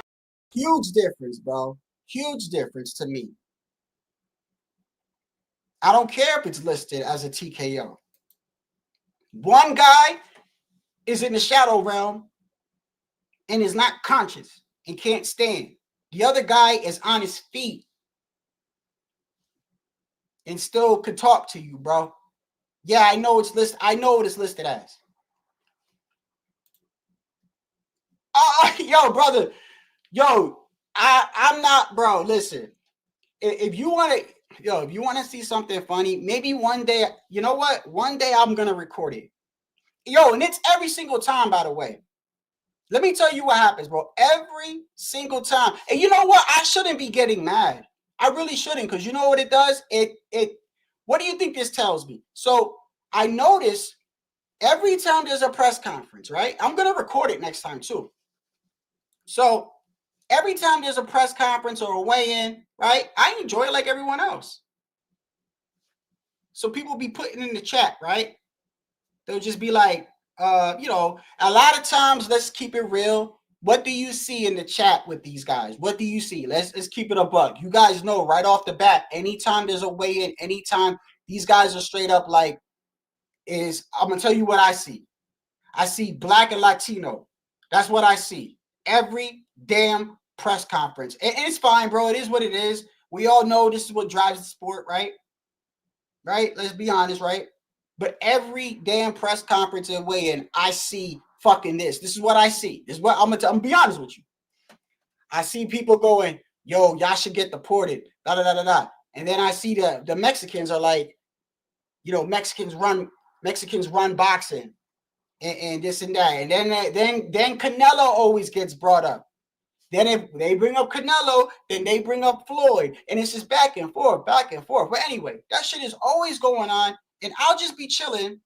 Huge difference, bro. Huge difference to me. I don't care if it's listed as a TKO. One guy is in the shadow realm and is not conscious and can't stand. The other guy is on his feet and still could talk to you, bro. Yeah, I know it's listed. I know what it's listed as. Yo, brother. Yo, I'm not, bro. Listen, if you want to see something funny, maybe one day, you know what? One day I'm going to record it. Yo, and it's every single time, by the way. Let me tell you what happens, bro. Every single time. And you know what? I shouldn't be getting mad. I really shouldn't, because you know what it does? What do you think this tells me? So I notice every time there's a press conference, right? I'm going to record it next time too. So every time there's a press conference or a weigh-in, right? I enjoy it like everyone else. So people be putting in the chat, right? They'll just be like, a lot of times, let's keep it real. What do you see in the chat with these guys? What do you see? Let's keep it a buck. You guys know right off the bat, anytime there's a weigh-in, anytime these guys are straight up like, I'm going to tell you what I see. I see black and Latino. That's what I see. Every damn press conference. And it's fine, bro. It is what it is. We all know this is what drives the sport, right? Right? Let's be honest, right? But every damn press conference and weigh-in, I see fucking this. This is what I see. This is what I'm gonna be honest with you. I see people going, yo, y'all should get deported. Da da da da da. And then I see the Mexicans are like, Mexicans run boxing and this and that. And then Canelo always gets brought up. Then if they bring up Canelo, then they bring up Floyd. And it's just back and forth, back and forth. But anyway, that shit is always going on. And I'll just be chilling,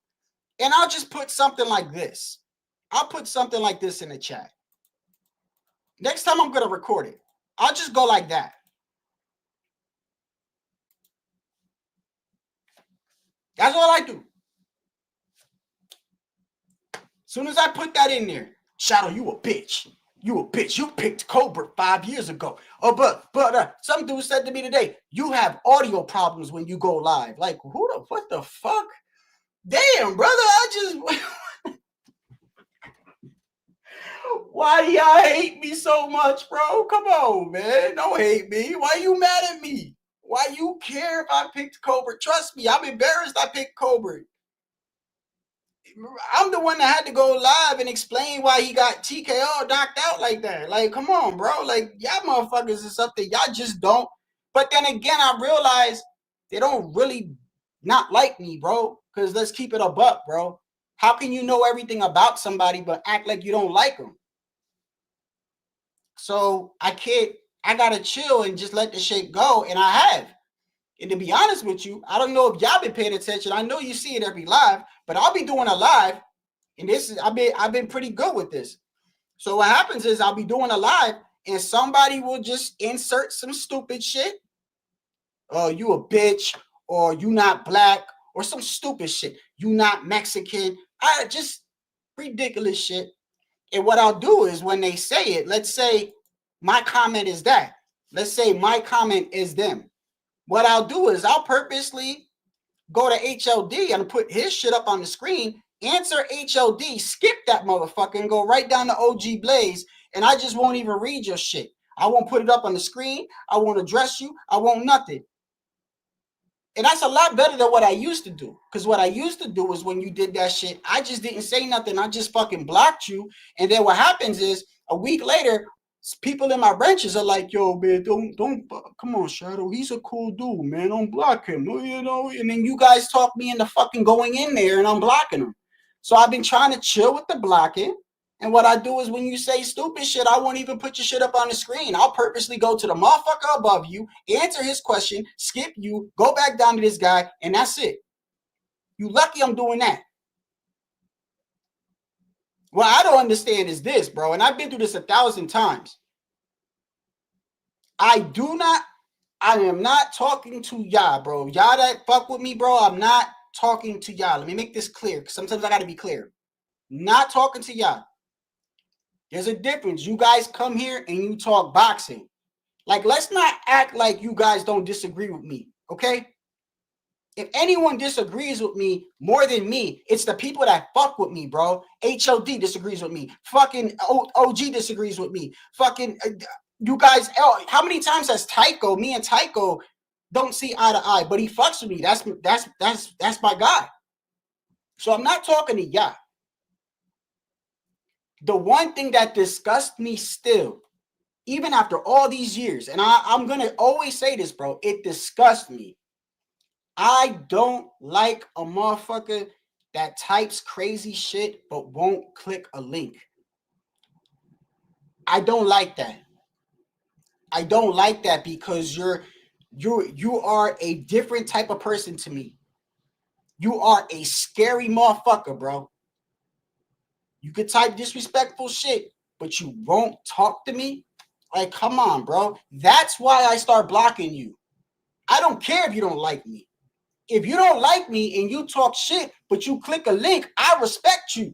and I'll just put something like this. I'll put something like this in the chat. Next time I'm going to record it, I'll just go like that. That's all I do. As soon as I put that in there, Shadow, you a bitch. You a bitch. You picked Cobra 5 years ago. Oh, but some dude said to me today, you have audio problems when you go live. Like, what the fuck? Damn, brother, why do y'all hate me so much, bro? Come on, man. Don't hate me. Why you mad at me? Why you care if I picked Colbert? Trust me, I'm embarrassed I picked Colbert. I'm the one that had to go live and explain why he got TKO knocked out like that. Like, come on, bro. Like, y'all motherfuckers is something y'all just don't. But then again, I realize they don't really not like me, bro. Because let's keep it a buck, bro. How can you know everything about somebody but act like you don't like them? So I gotta chill and just let the shit go. And I have. And to be honest with you, I don't know if y'all been paying attention. I know you see it every live, but I'll be doing a live. And I've been pretty good with this. So what happens is I'll be doing a live and somebody will just insert some stupid shit. Oh, you a bitch, or you not black, or some stupid shit. You not Mexican. Just ridiculous shit. And what I'll do is when they say it, let's say my comment is that. Let's say my comment is them. What I'll do is I'll purposely go to HLD and put his shit up on the screen, answer HLD, skip that motherfucker, and go right down to OG Blaze, and I just won't even read your shit. I won't put it up on the screen. I won't address you. I won't nothing. And that's a lot better than what I used to do. Because what I used to do is when you did that shit, I just didn't say nothing. I just fucking blocked you. And then what happens is a week later, people in my branches are like, yo, man, don't, come on, Shadow. He's a cool dude, man. Don't block him. You know, and then you guys talk me into fucking going in there and I'm blocking him. So I've been trying to chill with the blocking. And what I do is when you say stupid shit, I won't even put your shit up on the screen. I'll purposely go to the motherfucker above you, answer his question, skip you, go back down to this guy, and that's it. You lucky I'm doing that. What I don't understand is this, bro, and I've been through this 1,000 times. I am not talking to y'all, bro. Y'all that fuck with me, bro, I'm not talking to y'all. Let me make this clear, because sometimes I got to be clear. Not talking to y'all. There's a difference. You guys come here and you talk boxing. Like, let's not act like you guys don't disagree with me, okay? If anyone disagrees with me more than me, it's the people that fuck with me, bro. HOD disagrees with me. Fucking OG disagrees with me. Fucking you guys, how many times has me and Tycho don't see eye to eye, but he fucks with me. That's my guy. So I'm not talking to y'all. The one thing that disgusts me still, even after all these years, and I'm going to always say this, bro, it disgusts me. I don't like a motherfucker that types crazy shit but won't click a link. I don't like that. I don't like that because you are a different type of person to me. You are a scary motherfucker, bro. You could type disrespectful shit, but you won't talk to me? Like, come on, bro. That's why I start blocking you. I don't care if you don't like me. If you don't like me and you talk shit, but you click a link, I respect you.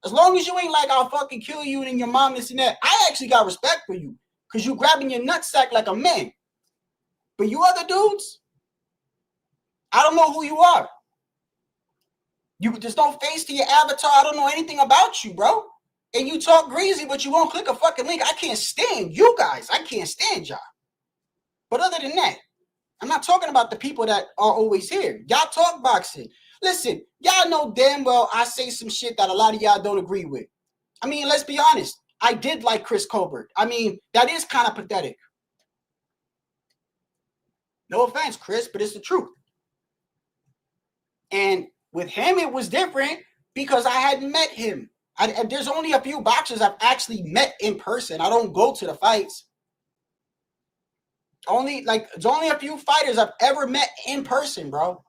As long as you ain't like, I'll fucking kill you and your mom, this and that. I actually got respect for you because you grabbing your nutsack like a man. But you other dudes, I don't know who you are. You just don't face to your avatar. I don't know anything about you, bro. And you talk greasy, but you won't click a fucking link. I can't stand you guys. I can't stand y'all. But other than that, I'm not talking about the people that are always here. Y'all talk boxing. Listen, y'all know damn well I say some shit that a lot of y'all don't agree with. I mean, let's be honest. I did like Chris Colbert. I mean, that is kind of pathetic. No offense, Chris, but it's the truth. And with him, it was different because I hadn't met him. There's only a few boxers I've actually met in person. I don't go to the fights. There's only a few fighters I've ever met in person, bro.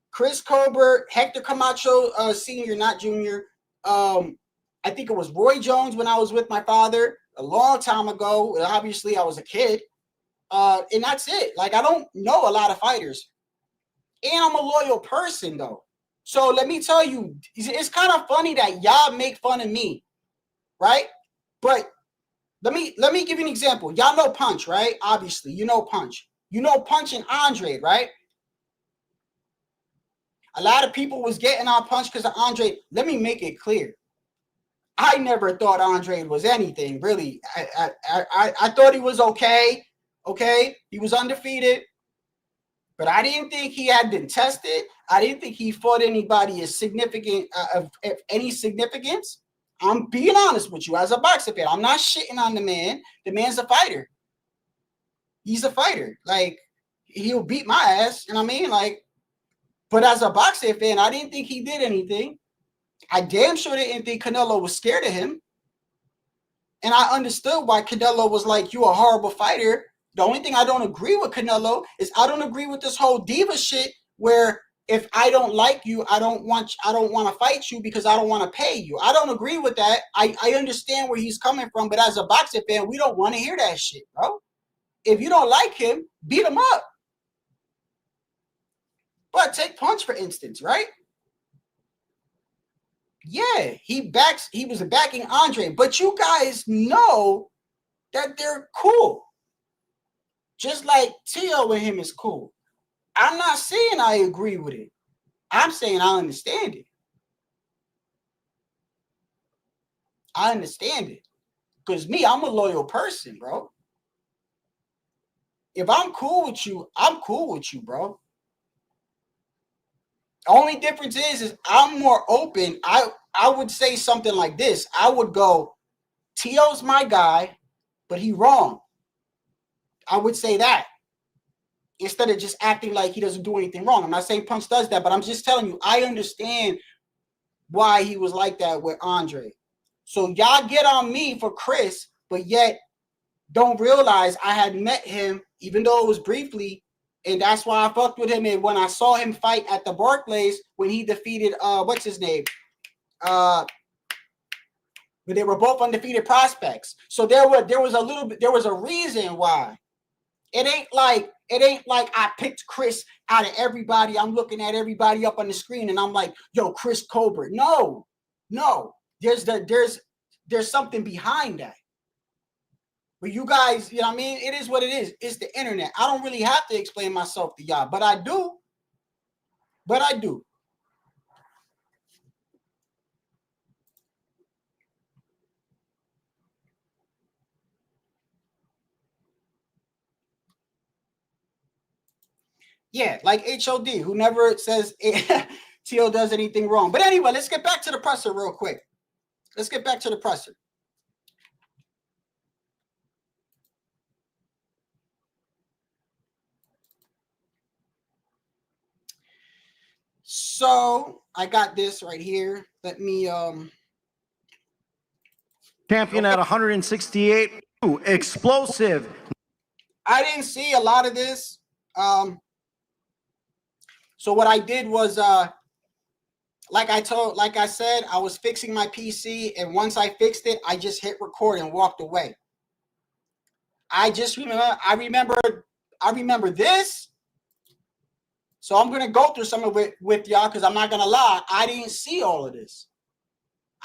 Chris Colbert, Hector Camacho, senior, not junior. I think it was Roy Jones when I was with my father a long time ago. Obviously, I was a kid. And that's it. Like, I don't know a lot of fighters. And I'm a loyal person, though. So let me tell you, it's kind of funny that y'all make fun of me, right? But let me give you an example. Y'all know Punch, right? Obviously, you know Punch. You know Punch and Andre, right? A lot of people was getting on Punch because of Andre. Let me make it clear. I never thought Andre was anything, really. I thought he was okay. Okay? He was undefeated. But I didn't think he had been tested. I didn't think he fought anybody as significant, of any significance. I'm being honest with you as a boxing fan. I'm not shitting on the man. The man's a fighter. He's a fighter. Like, he'll beat my ass. You know what I mean? Like, but as a boxing fan, I didn't think he did anything. I damn sure didn't think Canelo was scared of him. And I understood why Canelo was like, you a horrible fighter. The only thing I don't agree with Canelo is I don't agree with this whole diva shit where if I don't like you, I don't want to fight you because I don't want to pay you. I don't agree with that. I understand where he's coming from, but as a boxing fan, we don't want to hear that shit, bro. If you don't like him, beat him up. But take Punch, for instance, right? Yeah, he was backing Andre, but you guys know that they're cool. Just like Tio and him is cool. I'm not saying I agree with it. I'm saying I understand it. I understand it. Because me, I'm a loyal person, bro. If I'm cool with you, I'm cool with you, bro. Only difference is I'm more open. I would say something like this. I would go, Tio's my guy, but he wrong. I would say that. Instead of just acting like he doesn't do anything wrong. I'm not saying Punch does that, but I'm just telling you, I understand why he was like that with Andre. So y'all get on me for Chris, but yet don't realize I had met him, even though it was briefly, and that's why I fucked with him. And when I saw him fight at the Barclays, when he defeated, what's his name? But they were both undefeated prospects. So there was a reason why. It ain't like I picked Chris out of everybody. I'm looking at everybody up on the screen and I'm like, yo, Chris Colbert. No. There's something behind that. But you guys, you know what I mean? It is what it is. It's the internet. I don't really have to explain myself to y'all, but I do. Yeah, like HOD, who never says Tio does anything wrong. But anyway, let's get back to the presser real quick. Let's get back to the presser. So I got this right here. Let me champion at 168, explosive. I didn't see a lot of this. So what I did was like I said, I was fixing my PC, and once I fixed it, I just hit record and walked away. I remember this. So I'm gonna go through some of it with y'all because I'm not gonna lie, I didn't see all of this.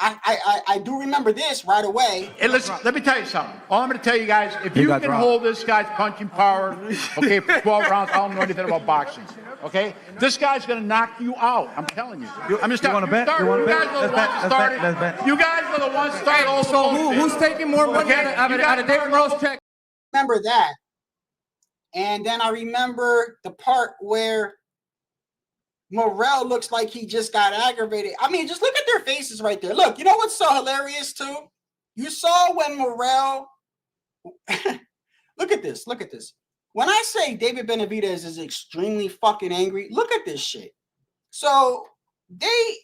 I do remember this right away. Hey, listen, let me tell you something. All I'm going to tell you guys, if you can hold this guy's punching power, okay, for 12 rounds, I don't know anything about boxing, okay? This guy's going to knock you out. I'm telling you. I'm just telling you. You guys are the ones who started. You guys are the ones who started. So who's taking more money out of David Rose check? Remember that. And then I remember the part where Morrell looks like he just got aggravated. I mean, just look at their faces right there. Look, you know what's so hilarious too? You saw when Morrell, look at this. When I say David Benavidez is extremely fucking angry, look at this shit. So they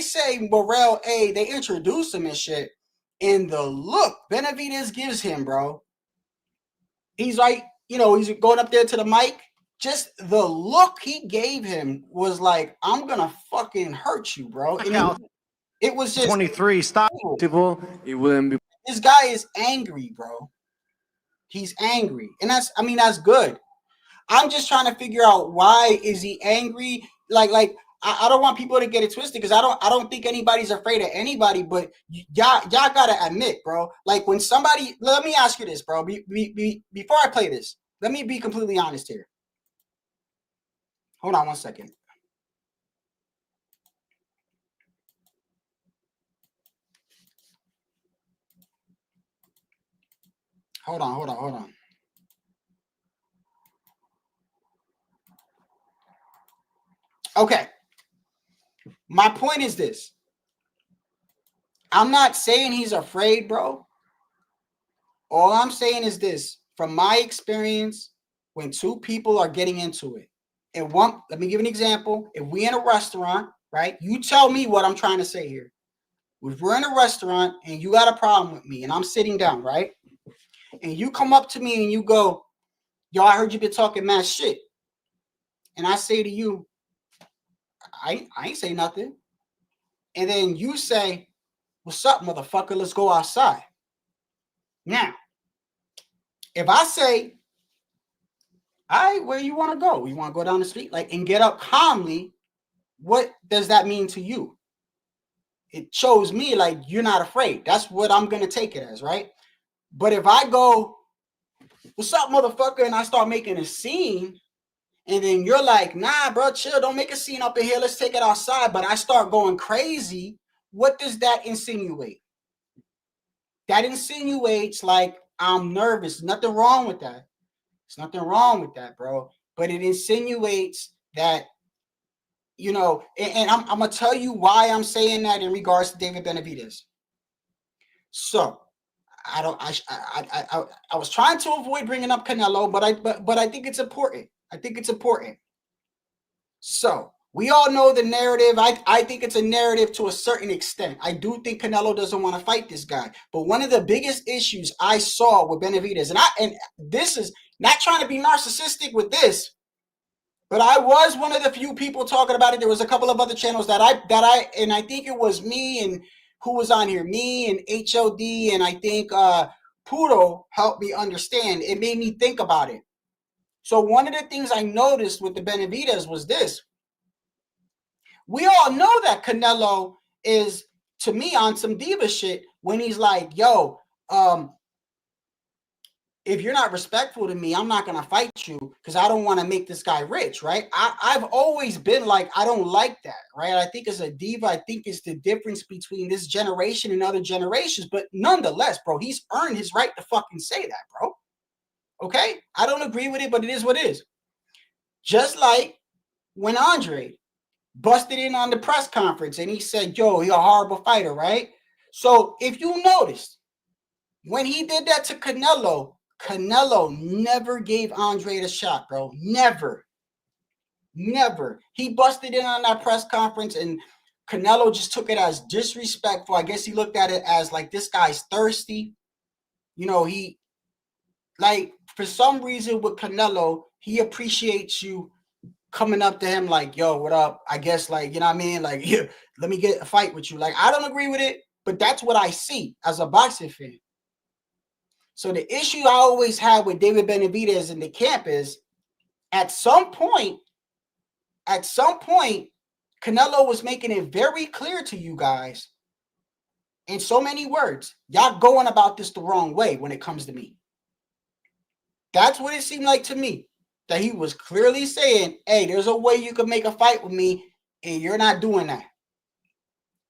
say Morrell, they introduce him and shit. And the look Benavidez gives him, bro. He's like, he's going up there to the mic. Just the look he gave him was like, I'm gonna fucking hurt you, bro. And it was just 23 stop. This guy is angry, bro. He's angry, and that's good. I'm just trying to figure out why is he angry. Like I don't want people to get it twisted because I don't think anybody's afraid of anybody. But y'all gotta admit, bro. Like when somebody, let me ask you this, bro. Before I play this, let me be completely honest here. Hold on 1 second. Hold on. Okay. My point is this. I'm not saying he's afraid, bro. All I'm saying is this. From my experience, when two people are getting into it, and let me give an example. If we in a restaurant, right? You tell me what I'm trying to say here. If we're in a restaurant and you got a problem with me and I'm sitting down, right? And you come up to me and you go, yo, I heard you been talking mad shit. And I say to you, I ain't say nothing. And then you say, what's up, motherfucker? Let's go outside. Now, if I say, all right, where you want to go? You want to go down the street? Like, and get up calmly, what does that mean to you? It shows me like you're not afraid. That's what I'm going to take it as, right? But if I go, what's up, motherfucker? And I start making a scene, and then you're like, nah, bro, chill. Don't make a scene up in here. Let's take it outside. But I start going crazy. What does that insinuate? That insinuates like I'm nervous. Nothing wrong with that. There's nothing wrong with that, bro. But it insinuates that, you know, and I'm going to tell you why I'm saying that in regards to David Benavidez. So I was trying to avoid bringing up Canelo, but I think it's important. I think it's important. So we all know the narrative. I think it's a narrative to a certain extent. I do think Canelo doesn't want to fight this guy. But one of the biggest issues I saw with Benavidez, and this is not trying to be narcissistic with this, but I was one of the few people talking about it. There was a couple of other channels and I think it was me and who was on here, me and HOD, and I think Pudo helped me understand. It made me think about it. So one of the things I noticed with the Benavidez was this. We all know that Canelo is, to me, on some diva shit when he's like, yo, if you're not respectful to me, I'm not going to fight you because I don't want to make this guy rich, right? I've always been like, I don't like that, right? I think as a diva, I think it's the difference between this generation and other generations. But nonetheless, bro, he's earned his right to fucking say that, bro. Okay? I don't agree with it, but it is what it is. Just like when Andre busted in on the press conference and he said, yo, he's a horrible fighter, right? So if you noticed, when he did that to Canelo never gave Andre the shot, bro. Never. He busted in on that press conference and Canelo just took it as disrespectful. I guess he looked at it as like, this guy's thirsty. You know, he, like, for some reason with Canelo, he appreciates you coming up to him like, yo, what up? I guess, like, you know what I mean? Like, here, let me get a fight with you. Like, I don't agree with it, but that's what I see as a boxing fan. So the issue I always had with David Benavidez in the camp is at some point, Canelo was making it very clear to you guys in so many words, y'all going about this the wrong way when it comes to me. That's what it seemed like to me, that he was clearly saying, hey, there's a way you can make a fight with me and you're not doing that.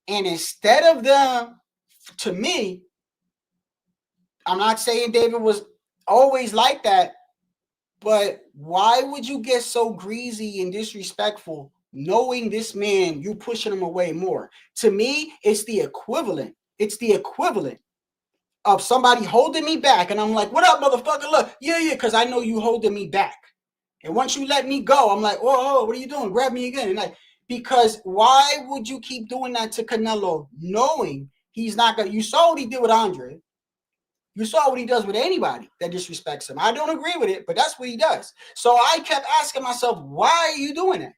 And instead of them, to me, I'm not saying David was always like that, but why would you get so greasy and disrespectful knowing this man, you pushing him away more? To me, it's the equivalent. It's the equivalent of somebody holding me back. And I'm like, what up, motherfucker? Look, yeah, because I know you holding me back. And once you let me go, I'm like, whoa, what are you doing? Grab me again. And like, because why would you keep doing that to Canelo knowing he's not going to? You saw what he did with Andre. You saw what he does with anybody that disrespects him. I don't agree with it, but that's what he does. So I kept asking myself, why are you doing that?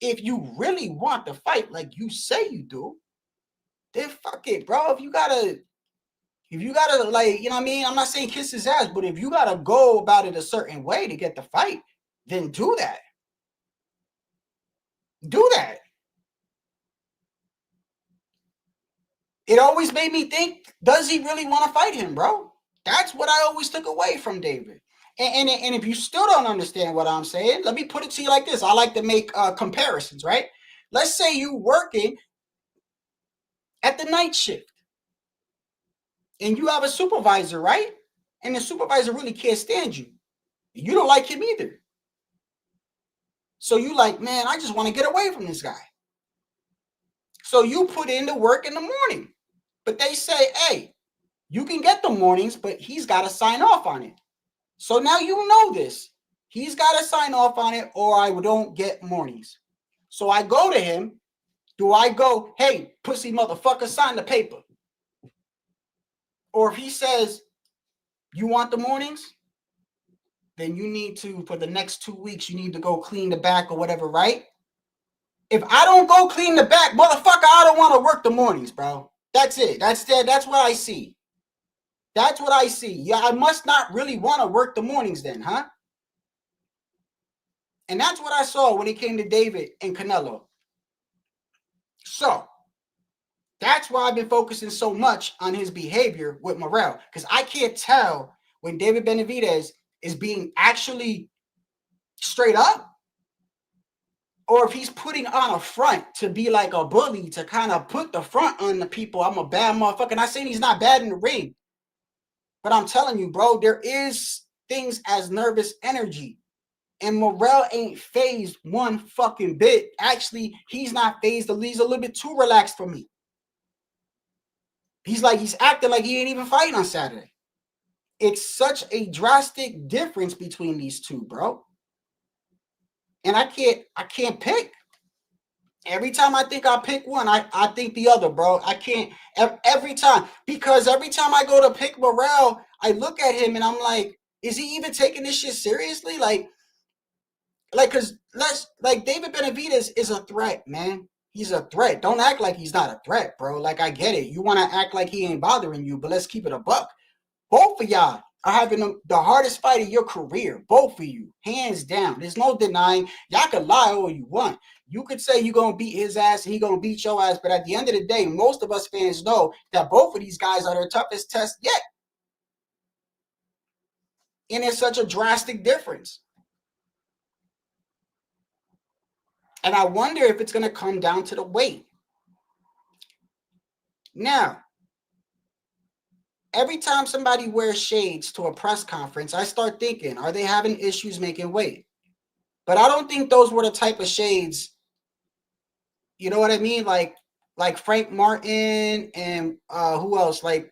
If you really want to fight like you say you do, then fuck it, bro. If you gotta, like, you know what I mean? I'm not saying kiss his ass, but if you gotta go about it a certain way to get the fight, then do that. Do that. It always made me think, does he really want to fight him, bro? That's what I always took away from David. And if you still don't understand what I'm saying, let me put it to you like this. I like to make comparisons, right? Let's say you working at the night shift and you have a supervisor, right? And the supervisor really can't stand you. You don't like him either. So you like, man, I just want to get away from this guy. So you put in the work in the morning. But they say, hey, you can get the mornings, but he's got to sign off on it. So now you know this. He's got to sign off on it or I don't get mornings. So I go to him. Do I go, hey, pussy motherfucker, sign the paper? Or if he says, you want the mornings? Then you need to, for the next 2 weeks, you need to go clean the back or whatever, right? If I don't go clean the back, motherfucker, I don't want to work the mornings, bro. That's it. That's what I see. That's what I see. Yeah, I must not really want to work the mornings then, huh? And that's what I saw when it came to David and Canelo. So that's why I've been focusing so much on his behavior with Morrell, because I can't tell when David Benavidez is being actually straight up or if he's putting on a front to be like a bully, to kind of put the front on the people. I'm a bad motherfucker. I'm not saying he's not bad in the ring, but I'm telling you, bro, there is things as nervous energy. And Morrell ain't phased one fucking bit. Actually, he's not phased. He's a little bit too relaxed for me. He's acting like he ain't even fighting on Saturday. It's such a drastic difference between these two, bro. And I can't pick. Every time I think I pick one, I think the other, bro. I can't every time. Because every time I go to pick Morrell, I look at him and I'm like, is he even taking this shit seriously? Because David Benavidez is a threat, man. He's a threat. Don't act like he's not a threat, bro. Like, I get it. You want to act like he ain't bothering you, but let's keep it a buck. Both of y'all are having the hardest fight of your career. Both of you, hands down. There's no denying. Y'all can lie all you want. You could say you're going to beat his ass and he's going to beat your ass, but at the end of the day, most of us fans know that both of these guys are their toughest test yet. And it's such a drastic difference. And I wonder if it's going to come down to the weight. Now, every time somebody wears shades to a press conference, I start thinking, are they having issues making weight? But I don't think those were the type of shades, you know what I mean? Like Frank Martin and who else? Like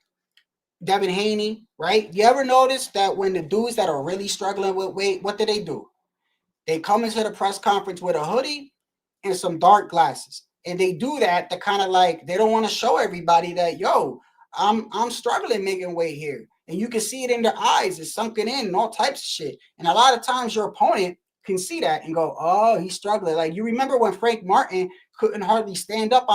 Devin Haney, right? You ever notice that when the dudes that are really struggling with weight, what do? They come into the press conference with a hoodie and some dark glasses. And they do that to kind of like, they don't want to show everybody that, yo, I'm struggling making weight here. And you can see it in their eyes. It's sunken in and all types of shit. And a lot of times your opponent can see that and go, oh, he's struggling. Like, you remember when Frank Martin couldn't hardly stand up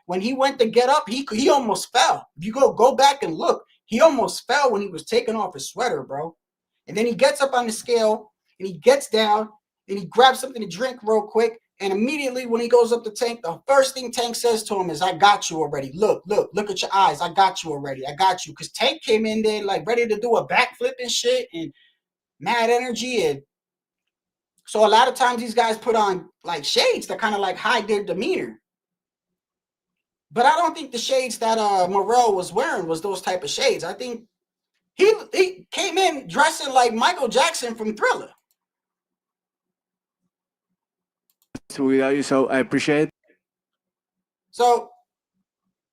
when he went to get up, he almost fell. If you go back and look, he almost fell when he was taking off his sweater, bro. And then he gets up on the scale and he gets down and he grabs something to drink real quick. And immediately when he goes up to Tank, the first thing Tank says to him is, I got you already. Look at your eyes. I got you already. I got you. Because Tank came in there like ready to do a backflip and shit and mad energy. And so a lot of times these guys put on like shades to kind of like hide their demeanor. But I don't think the shades that Morrell was wearing was those type of shades. I think he came in dressing like Michael Jackson from Thriller. So I appreciate it. So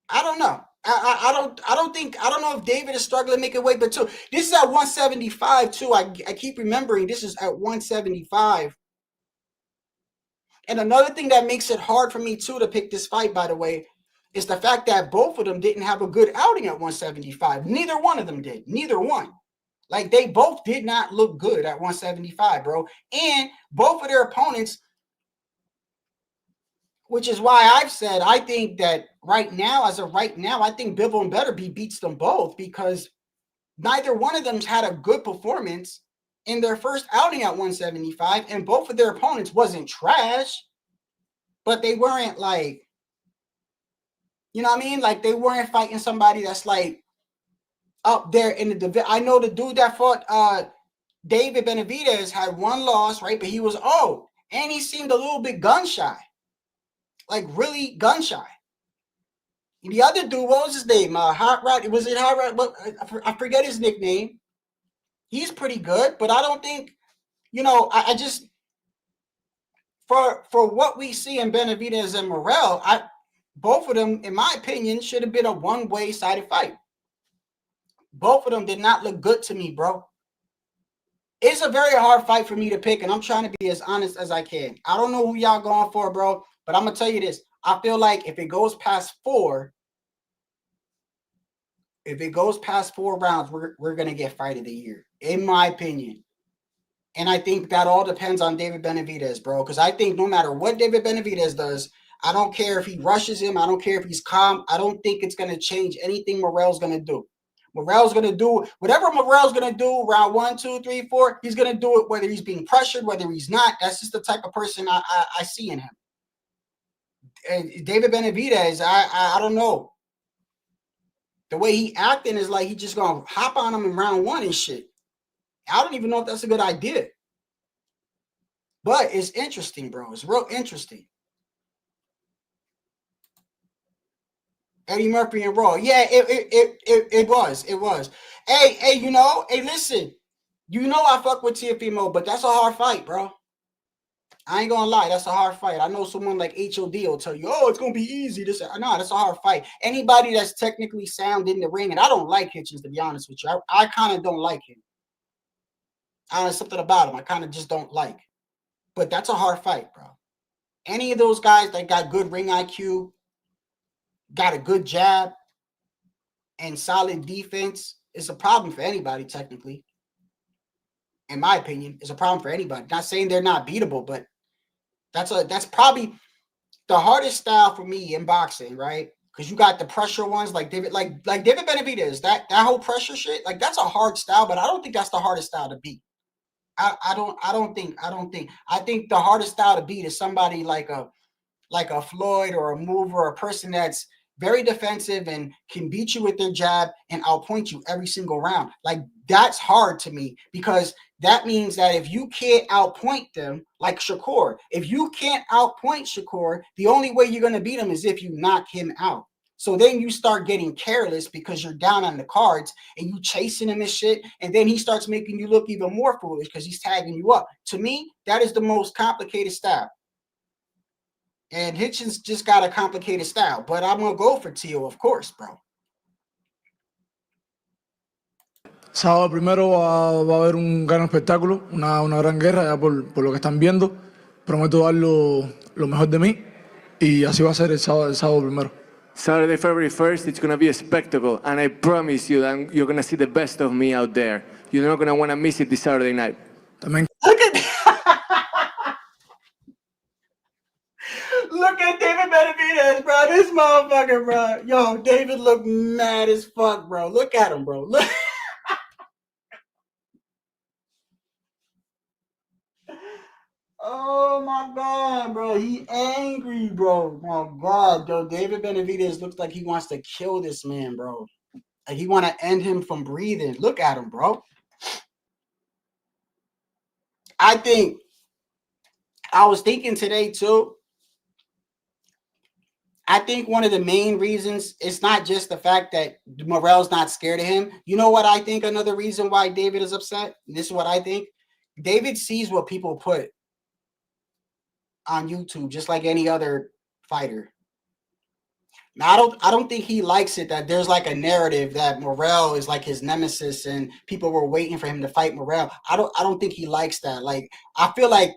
I don't know. I don't know if David is struggling making weight, but too, this is at 175 too. I keep remembering this is at 175. And another thing that makes it hard for me too to pick this fight, by the way, is the fact that both of them didn't have a good outing at 175. Neither one of them did. Neither one. Like, they both did not look good at 175, bro. And both of their opponents, which is why I've said I think that right now, I think Bivol and Beterbiev beats them both, because neither one of them's had a good performance in their first outing at 175, and both of their opponents wasn't trash, but they weren't like, you know what I mean? Like, they weren't fighting somebody that's like up there in the division. I know the dude that fought David Benavidez had one loss, right? But he was and he seemed a little bit gun shy. Like, really gun shy. And the other dude, what was his name? Hot Rod. Was it Hot Rod? I forget his nickname. He's pretty good, but I don't think, I just, for what we see in Benavidez and Morrell, both of them, in my opinion, should have been a one-way sided fight. Both of them did not look good to me, bro. It's a very hard fight for me to pick, and I'm trying to be as honest as I can. I don't know who y'all going for, bro, but I'm going to tell you this. I feel like if it goes past 4 rounds, we're going to get fight of the year, in my opinion. And I think that all depends on David Benavidez, bro, because I think no matter what David Benavidez does, I don't care if he rushes him. I don't care if he's calm. I don't think it's going to change anything Morrell's going to do. Morrell's going to do whatever Morrell's going to do round 1, 2, 3, 4. He's going to do it whether he's being pressured, whether he's not. That's just the type of person I see in him. And David Benavidez, I don't know. The way he acting is like he just going to hop on him in round 1 and shit. I don't even know if that's a good idea. But it's interesting, bro. It's real interesting. Eddie Murphy and Raw. Yeah, it was. Hey, listen. I fuck with Teofimo, but that's a hard fight, bro. I ain't gonna lie, that's a hard fight. I know someone like HOD will tell you, oh, it's gonna be easy. No, that's a hard fight. Anybody that's technically sound in the ring, and I don't like Hitchens, to be honest with you. I kind of don't like him. There's something about him I kind of just don't like. But that's a hard fight, bro. Any of those guys that got good ring IQ, got a good jab, and solid defense, is a problem for anybody, technically. In my opinion, it's a problem for anybody. Not saying they're not beatable, but that's probably the hardest style for me in boxing, right? Because you got the pressure ones like David Benavidez. That whole pressure shit, like that's a hard style, but I don't think that's the hardest style to beat. I think the hardest style to beat is somebody like a Floyd or a Mover, or a person that's very defensive and can beat you with their jab and outpoint you every single round. Like that's hard to me, because that means that if you can't outpoint them, like Shakur, if you can't outpoint Shakur, the only way you're going to beat him is if you knock him out. So then you start getting careless because you're down on the cards and you chasing him and shit. And then he starts making you look even more foolish because he's tagging you up. To me, that is the most complicated style. And Hitchens just got a complicated style. But I'm going to go for Tio, of course, bro. Sábado primero va a haber un gran espectáculo, una gran guerra, ya por lo que están viendo. Prometo dar lo mejor de mí y así va a ser el sábado primero. Saturday, February 1st, it's going to be a spectacle, and I promise you that you're going to see the best of me out there. You're not going to want to miss it this Saturday night. También. Look at David Benavidez, bro. This motherfucker, bro. Yo, David look mad as fuck, bro. Look at him, bro. Look. Oh my God, bro. He angry, bro. My God, yo. David Benavidez looks like he wants to kill this man, bro. Like he want to end him from breathing. Look at him, bro. I was thinking today too. I think one of the main reasons, it's not just the fact that Morrell's not scared of him. You know what I think another reason why David is upset? This is what I think. David sees what people put on YouTube, just like any other fighter. Now, I don't think he likes it that there's like a narrative that Morrell is like his nemesis and people were waiting for him to fight Morrell. I don't think he likes that. Like, I feel like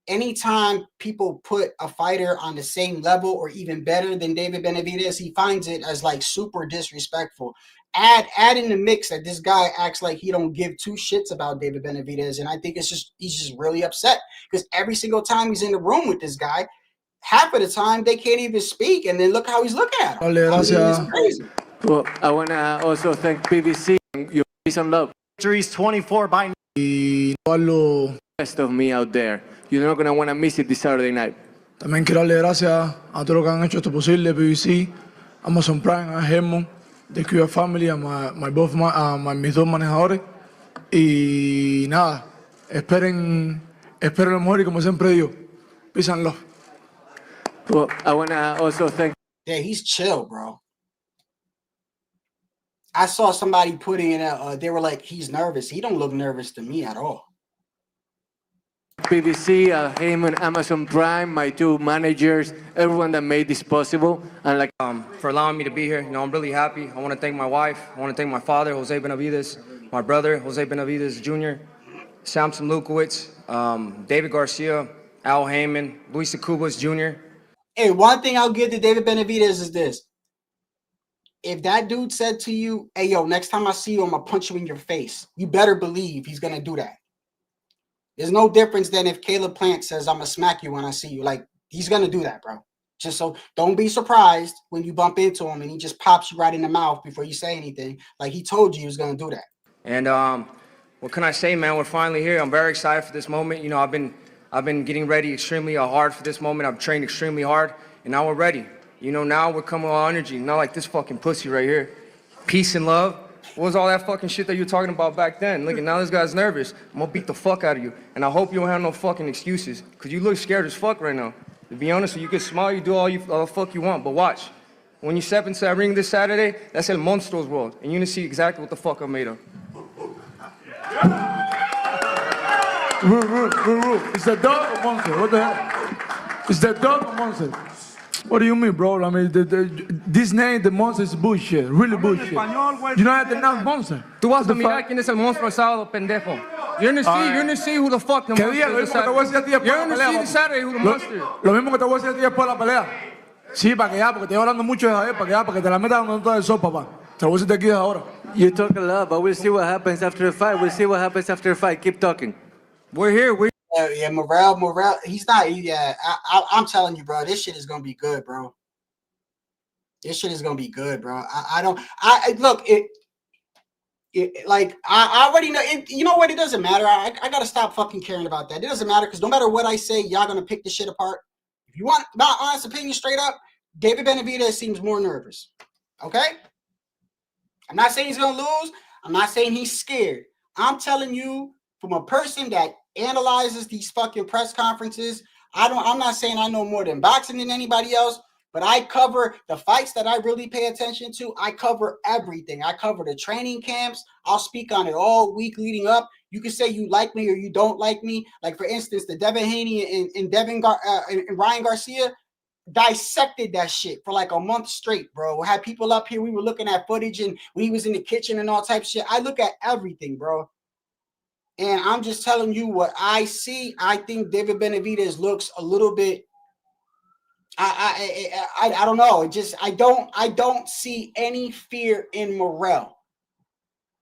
anytime people put a fighter on the same level or even better than David Benavidez, he finds it as like super disrespectful. Add in the mix that this guy acts like he don't give two shits about David Benavidez, and I think he's just really upset because every single time he's in the room with this guy, half of the time they can't even speak, and then look how he's looking at him. It's crazy. Well, I want to also thank PBC and your peace and love. Victories 24 by Best of me out there. You're not going to want to miss it this Saturday night. También quiero darle gracias a todos los que han hecho esto posible, PBC, Amazon Prime, a Hermon, The QF Family, a mis dos manejadores. Y nada, esperen lo mejor y como siempre digo, peace and love. Well, I want to also thank... Yeah, he's chill, bro. I saw somebody putting in they were like, he's nervous. He don't look nervous to me at all. BBC, Heyman, Amazon Prime, my two managers, everyone that made this possible, and like For allowing me to be here. You know, I'm really happy. I want to thank my wife. I want to thank my father, Jose Benavidez, my brother, Jose Benavidez Jr., Samson Lukowicz, David Garcia, Al Heyman, Luis Cubas Jr. Hey, one thing I'll give to David Benavidez is this. If that dude said to you, hey, yo, next time I see you, I'm going to punch you in your face, you better believe he's going to do that. There's no difference than if Caleb Plant says, I'm going to smack you when I see you. Like, he's going to do that, bro. Just so don't be surprised when you bump into him and he just pops you right in the mouth before you say anything. Like he told you he was going to do that. And what can I say, man? We're finally here. I'm very excited for this moment. You know, I've been getting ready extremely hard for this moment. I've trained extremely hard, and now we're ready. You know, now we're coming with all energy, not like this fucking pussy right here. Peace and love. What was all that fucking shit that you were talking about back then? Look, now this guy's nervous. I'm gonna beat the fuck out of you, and I hope you don't have no fucking excuses, because you look scared as fuck right now. To be honest, you can smile, you do all the fuck you want, but watch. When you step into that ring this Saturday, that's El Monstruo's world, and you're gonna see exactly what the fuck I'm made of. Is that dog or monster? What the hell? Is that dog or monster? What do you mean, bro? I mean, this name, the monster, is bullshit. Really bullshit. You don't have to announce monster. Tú vas a mirar quién es el monstruo el sábado, pendejo. You're gonna see who the fuck the monster is. You're gonna see the Saturday who the monster is. Lo mismo que te voy a decir a ti después de la pelea. Sí, para que ya, porque estoy hablando mucho de Javier, para que te la metas donde todo el sol, papá. Te lo voy a decir aquí desde ahora. you talk a lot, but we'll see what happens after the fight. We'll see what happens after the fight. Keep talking. We're here. Yeah, Morrell, he's not. Yeah, I'm telling you, bro, this shit is gonna be good, bro. This shit is gonna be good, bro. I look it. Like I already know. You know what? It doesn't matter. I gotta stop fucking caring about that. It doesn't matter because no matter what I say, y'all gonna pick this shit apart. If you want my honest opinion, straight up, David Benavidez seems more nervous. Okay. I'm not saying he's gonna lose. I'm not saying he's scared. I'm telling you from a person that analyzes these fucking press conferences. I'm not saying I know more than boxing than anybody else, but I cover the fights that I really pay attention to. I cover everything. I cover the training camps. I'll speak on it all week leading up. You can say you like me or you don't like me. Like, for instance, the Devin Haney and Ryan Garcia dissected that shit for like a month straight, bro. We had people up here. We were looking at footage and when he was in the kitchen and all types of shit. I look at everything, bro. And I'm just telling you what I see. I think David Benavidez looks a little bit. I don't know. I don't see any fear in Morrell.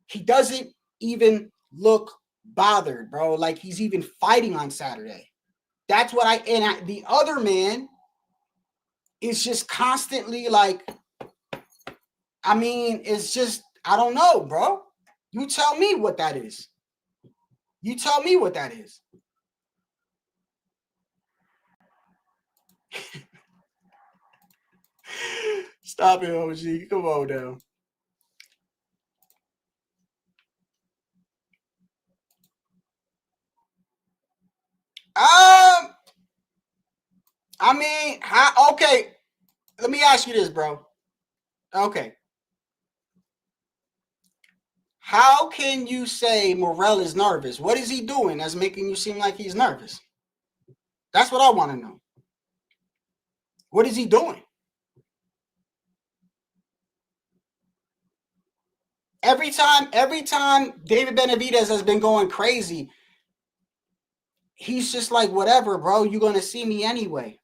He doesn't even look bothered, bro. Like he's even fighting on Saturday. That's what the other man is just constantly like, I mean, it's just, I don't know, bro. You tell me what that is. You tell me what that is. Stop it, OG. Come on now. I mean, okay. Let me ask you this, bro. Okay. How can you say Morrell is nervous? What is he doing that's making you seem like he's nervous? That's what I want to know. What is he doing? Every time David Benavidez has been going crazy, he's just like, whatever, bro, you're going to see me anyway.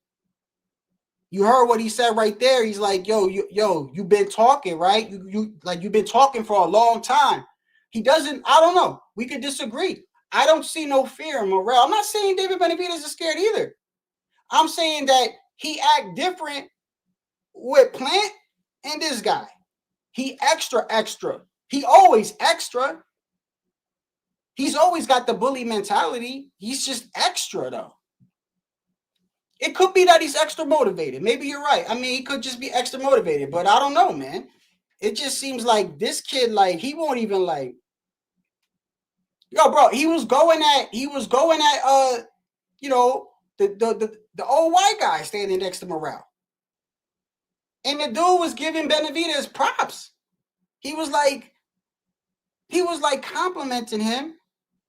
You heard what he said right there. He's like, yo, you've been talking, right? You've been talking for a long time. He doesn't, I don't know. We could disagree. I don't see no fear in Morrell. I'm not saying David Benavidez is scared either. I'm saying that he act different with Plant and this guy. He extra. He always extra. He's always got the bully mentality. He's just extra, though. It could be that he's extra motivated. Maybe you're right. I mean, he could just be extra motivated, but I don't know, man. It just seems like this kid, like, he won't even, like, yo, bro, he was going at, you know, the old white guy standing next to Morrell. And the dude was giving Benavidez props. He was like complimenting him.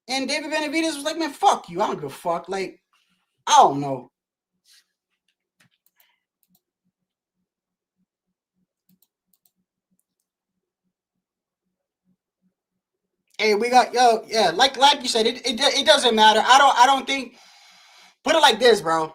And David Benavidez was like, man, fuck you. I don't give a fuck. Like, I don't know. Hey, we got yeah, like you said, it doesn't matter. I don't think. Put it like this, bro.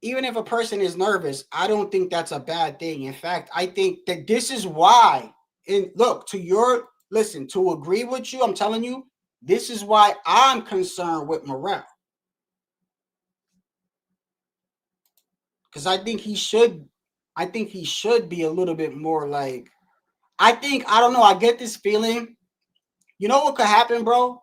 Even if a person is nervous, I don't think that's a bad thing. In fact, I think that this is why. And look, to agree with you, I'm telling you, this is why I'm concerned with Morrell. Because I think he should be a little bit more like, I don't know, I get this feeling. You know what could happen, bro?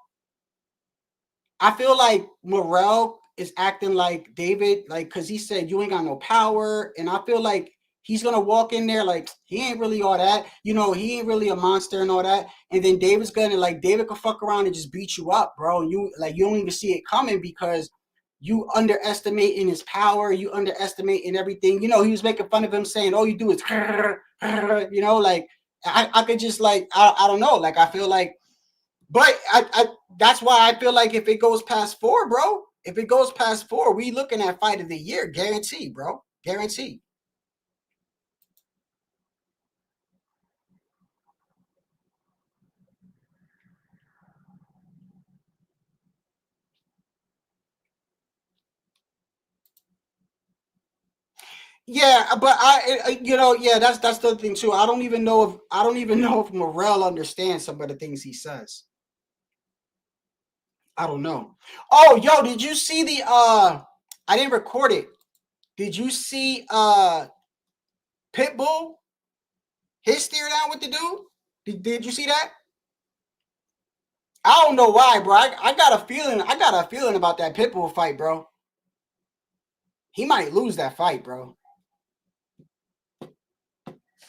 I feel like Morrell is acting like David, like, because he said you ain't got no power. And I feel like he's going to walk in there like he ain't really all that. You know, he ain't really a monster and all that. And then David could fuck around and just beat you up, bro. You don't even see it coming because you underestimating his power. You underestimating everything. You know, he was making fun of him saying, all you do is, you know, like, I could just like, I don't know. Like, I feel like, but that's why I feel like if it goes past 4, bro, we looking at fight of the year, guaranteed, bro, guaranteed. Yeah, but that's the thing too. I don't even know if Morrell understands some of the things he says. I don't know. Oh, yo, did you see the I didn't record it. Did you see Pitbull? His stare down with the dude? Did you see that? I don't know why, bro. I got a feeling about that Pitbull fight, bro. He might lose that fight, bro.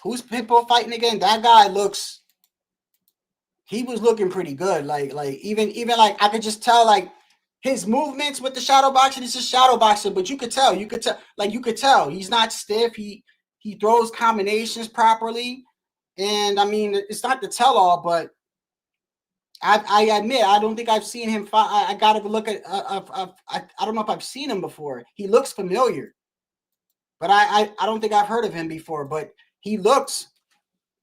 Who's Pitbull fighting again? That guy he was looking pretty good. Like even like I could just tell like his movements with the shadow boxing. It's just shadow boxing, but you could tell he's not stiff. He throws combinations properly, and I mean it's not the tell all, but I admit I don't think I've seen him fight. I gotta look at. I don't know if I've seen him before. He looks familiar, but I don't think I've heard of him before. But he looks.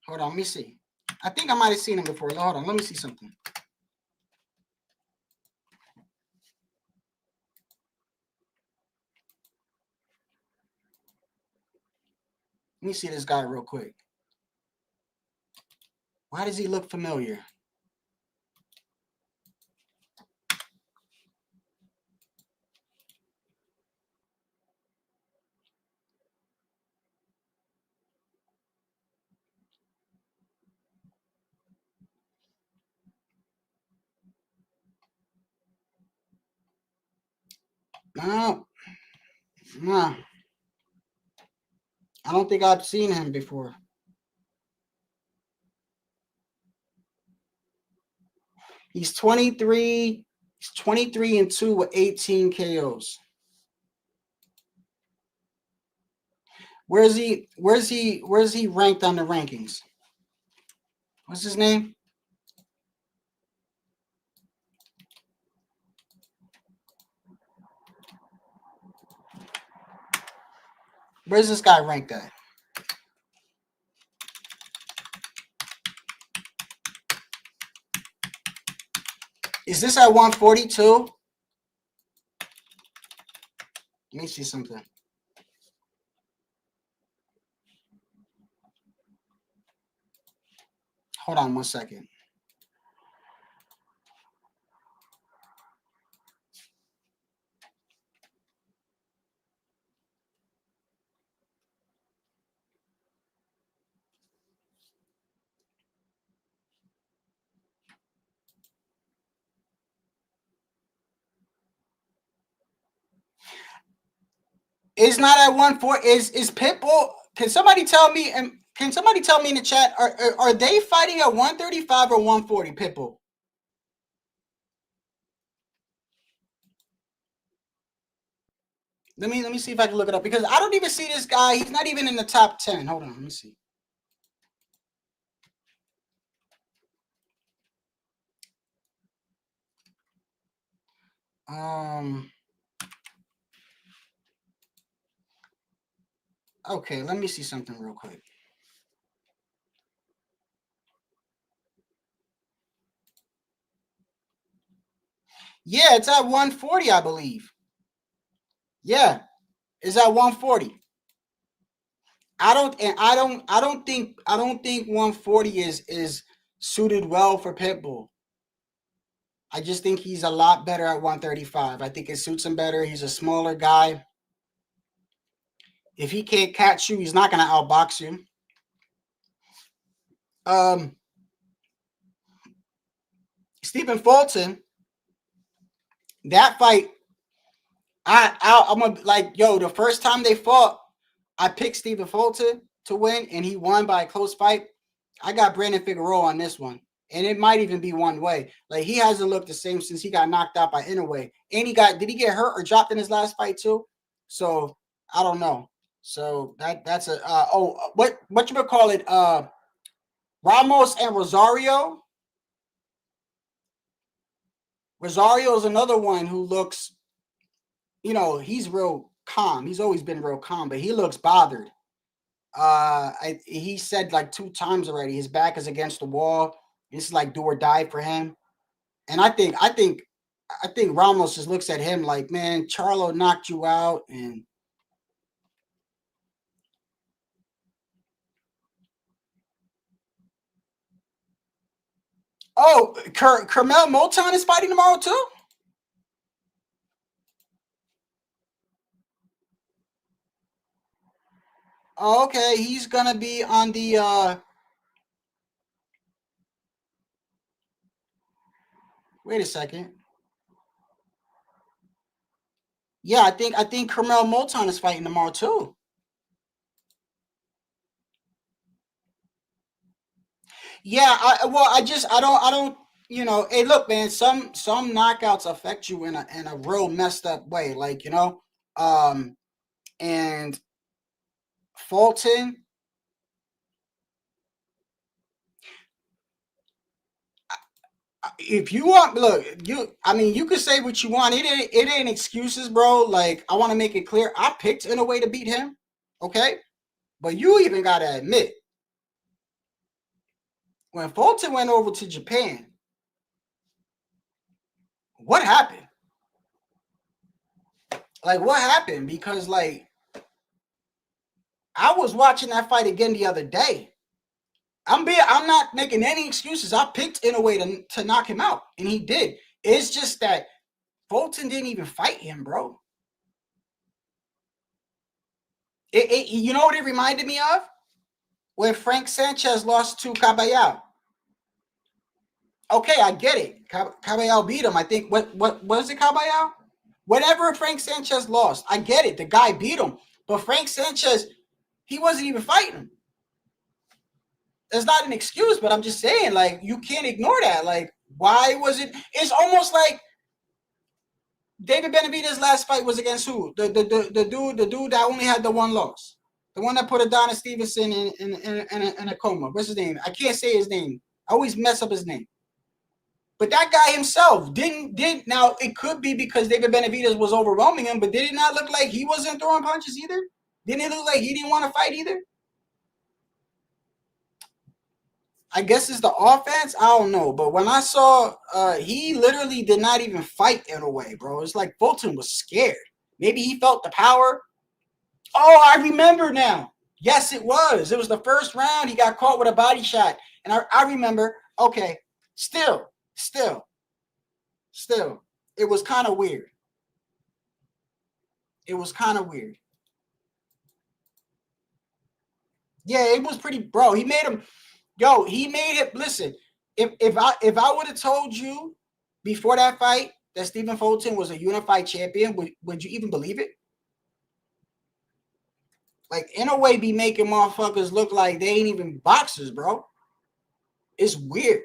Hold on, let me see. I think I might have seen him before. Hold on, let me see something. Let me see this guy real quick. Why does he look familiar? No. I don't think I've seen him before. He's 23. He's 23-2 with 18 KOs. Where's he ranked on the rankings? What's his name? Where's this guy ranked at? Is this at 142? Let me see something. Hold on 1 second. It's not at 140. Is Pitbull? Can somebody tell me? And can somebody tell me in the chat? Are they fighting at 135 or 140? Pitbull. Let me see if I can look it up because I don't even see this guy. He's not even in the top 10. Hold on, let me see. Okay, let me see something real quick. Yeah, it's at 140, I believe. Yeah, it's at 140. I don't think 140 is suited well for Pitbull. I just think he's a lot better at 135. I think it suits him better. He's a smaller guy. If he can't catch you, he's not gonna outbox you. Stephen Fulton, that fight, I'm gonna like, yo, the first time they fought, I picked Stephen Fulton to win, and he won by a close fight. I got Brandon Figueroa on this one, and it might even be one way. Like, he hasn't looked the same since he got knocked out by Inoue. And did he get hurt or dropped in his last fight too? So I don't know. So that's a what you would call it? Ramos and Rosario. Rosario is another one who looks, he's real calm. He's always been real calm, but he looks bothered. He said like 2 times already, his back is against the wall. It's like do or die for him. And I think Ramos just looks at him like, man, Charlo knocked you out. And Carmel Moton is fighting tomorrow too? Oh, okay, he's gonna be on the wait a second. Yeah, I think Carmel Moton is fighting tomorrow too. Yeah, I don't, hey, look, man, some knockouts affect you in a real messed up way, like, and Fulton, if you want, look, you could say what you want. It ain't excuses, bro. Like, I want to make it clear, I picked Inoue to beat him, okay? But you even got to admit, when Fulton went over to Japan, what happened? Like, what happened? Because, like, I was watching that fight again the other day. I'm not making any excuses. I picked Inoue to knock him out, and he did. It's just that Fulton didn't even fight him, bro. You know what it reminded me of? When Frank Sanchez lost to Caballero. Okay, I get it. Caballero beat him. I think, what was it, Caballero? Whenever Frank Sanchez lost, I get it. The guy beat him. But Frank Sanchez, he wasn't even fighting him. It's not an excuse, but I'm just saying, like, you can't ignore that. Like, why was it? It's almost like David Benavidez' last fight was against who? The dude that only had the one loss. The one that put Adonis Stevenson in a coma. What's his name? I can't say his name. I always mess up his name. But that guy himself didn't. Now, it could be because David Benavidez was overwhelming him, but did it not look like he wasn't throwing punches either? Didn't it look like he didn't want to fight either? I guess it's the offense. I don't know. But when I saw, he literally did not even fight in a way, bro. It's like Fulton was scared. Maybe he felt the power. Oh, I remember now. Yes, it was. It was the first round. He got caught with a body shot. And I remember, okay, still. It was kind of weird. Yeah, it was pretty, bro. He made him. Yo, he made it. Listen, if I would have told you before that fight that Stephen Fulton was a unified champion, would you even believe it? Like, in a way, be making motherfuckers look like they ain't even boxers, bro. It's weird.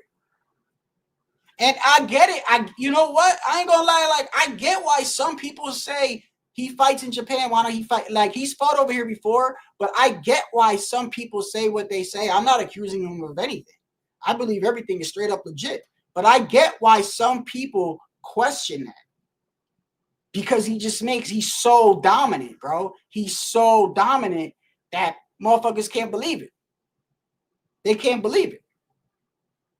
And I get it. You know what? I ain't gonna lie. Like, I get why some people say he fights in Japan. Why don't he fight? Like, he's fought over here before, but I get why some people say what they say. I'm not accusing him of anything. I believe everything is straight up legit. But I get why some people question that. because he's so dominant, bro. He's so dominant that motherfuckers can't believe it. They can't believe it.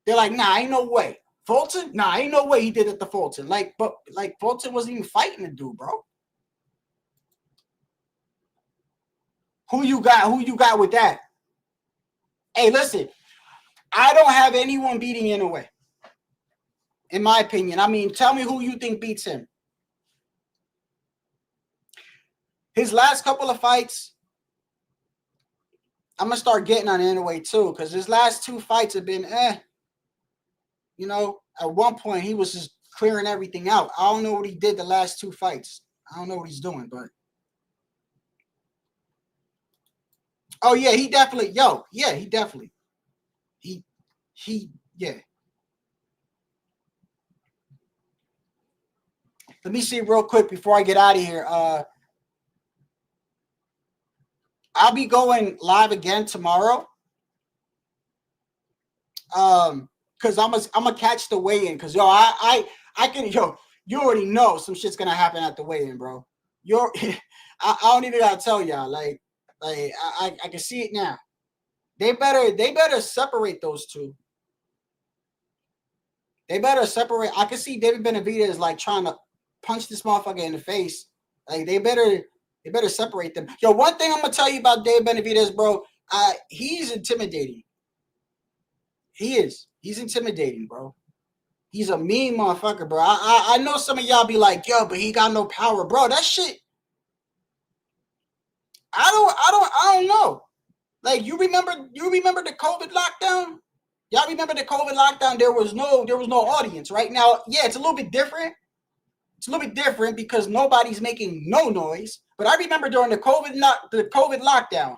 They're like, nah, ain't no way. Fulton? Nah, ain't no way he did it to Fulton. But Fulton wasn't even fighting the dude, bro. Who you got with that? Hey, listen, I don't have anyone beating Inoue. In my opinion. I mean, tell me who you think beats him. His last couple of fights, I'm going to start getting on Inoue too, because his last 2 fights have been You know, at one point he was just clearing everything out. I don't know what he did the last 2 fights. I don't know what he's doing, but oh yeah, he definitely, yeah. Let me see real quick before I get out of here. I'll be going live again tomorrow. Because I'm gonna catch the weigh-in. Because I can you already know some shit's gonna happen at the weigh-in, bro. I don't even gotta tell y'all. Like I can see it now. They better separate those two. They better separate. I can see David Benavidez like trying to punch this motherfucker in the face. Like they better separate them. Yo, one thing I'm gonna tell you about David Benavidez, bro. He's intimidating. He is. He's intimidating, bro. He's a mean motherfucker, bro. I know some of y'all be like, yo, but he got no power, bro. That shit. I don't know. Like you remember the COVID lockdown? Y'all remember the COVID lockdown? There was no audience. Right now, yeah, it's a little bit different. It's a little bit different because nobody's making no noise. But I remember during the COVID lockdown,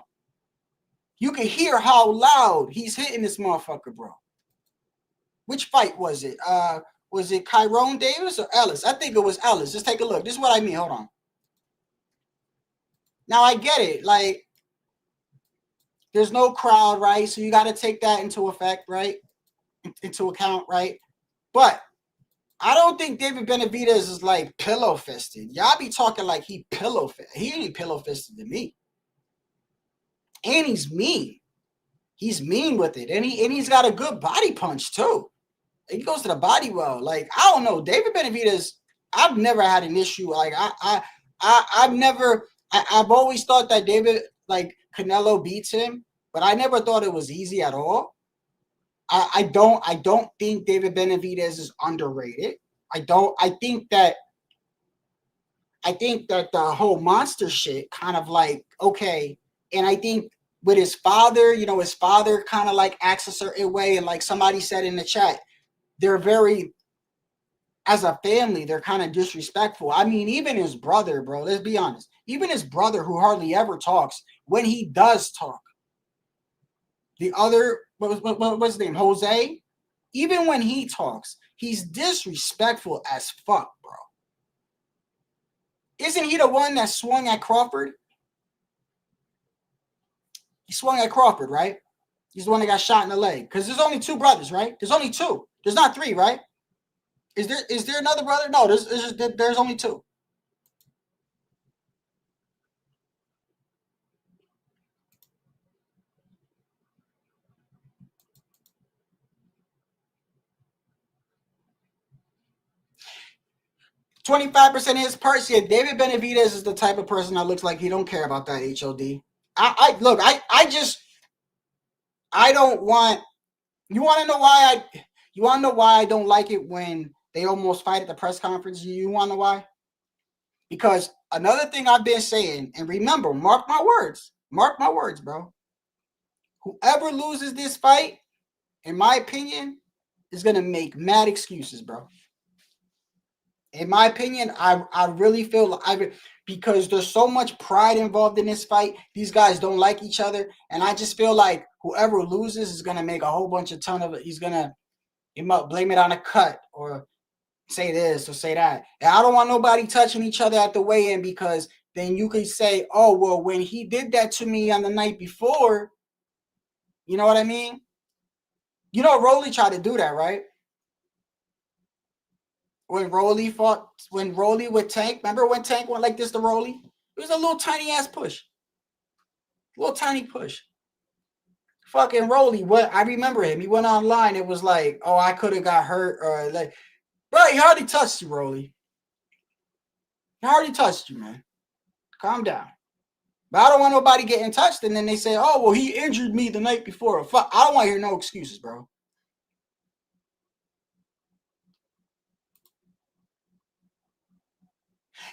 you could hear how loud he's hitting this motherfucker, bro. Which fight was it? Was it Kyrone Davis or Ellis? I think it was Ellis. Just take a look. This is what I mean. Hold on. Now I get it. Like, there's no crowd, right? So you got to take that into effect, right? Into account, right? But I don't think David Benavidez is like pillow fisted. Y'all be talking like he pillow fisted. He ain't pillow fisted to me. And he's mean. He's mean with it. And he's got a good body punch too. He goes to the body well. Like, I don't know. David Benavidez, I've never had an issue. Like I've always thought that David, like Canelo beats him, but I never thought it was easy at all. I don't think David Benavidez is underrated. I think that the whole monster shit kind of like, okay. And I think with his father, his father kind of like acts a certain way. And like somebody said in the chat, they're very, as a family, they're kind of disrespectful. I mean, even his brother, bro, let's be honest. Even his brother, who hardly ever talks, when he does talk, the other, what's his name, Jose? Even when he talks, he's disrespectful as fuck, bro. Isn't he the one that swung at Crawford? He swung at Crawford, right? He's the one that got shot in the leg. Because there's only 2 brothers, right? There's only 2. There's not 3, right? Is there another brother? No, there's only 2. $25% of his purse. Yeah, David Benavidez is the type of person that looks like he don't care about that HOD. I don't want. You want to know why I don't like it when they almost fight at the press conference? You want to know why? Because another thing I've been saying, and remember, mark my words, bro. Whoever loses this fight, in my opinion, is gonna make mad excuses, bro. In my opinion, I really feel because there's so much pride involved in this fight. These guys don't like each other, and I just feel like whoever loses is gonna make a whole bunch of ton of it. He might blame it on a cut or say this or say that. And I don't want nobody touching each other at the weigh-in, because then you could say, oh, well, when he did that to me on the night before, you know what I mean? Rolly tried to do that, right? when Rolly fought, when Rolly with Tank. Remember when Tank went like this to Rolly? It was a little tiny ass push. Little tiny push. Fucking Rolly, what I remember him. He went online. It was like, oh, I could have got hurt, or like, bro, he hardly touched you, Rolly. He hardly touched you, man. Calm down. But I don't want nobody getting touched, and then they say, oh, well, he injured me the night before. Fuck, I don't want to hear no excuses, bro.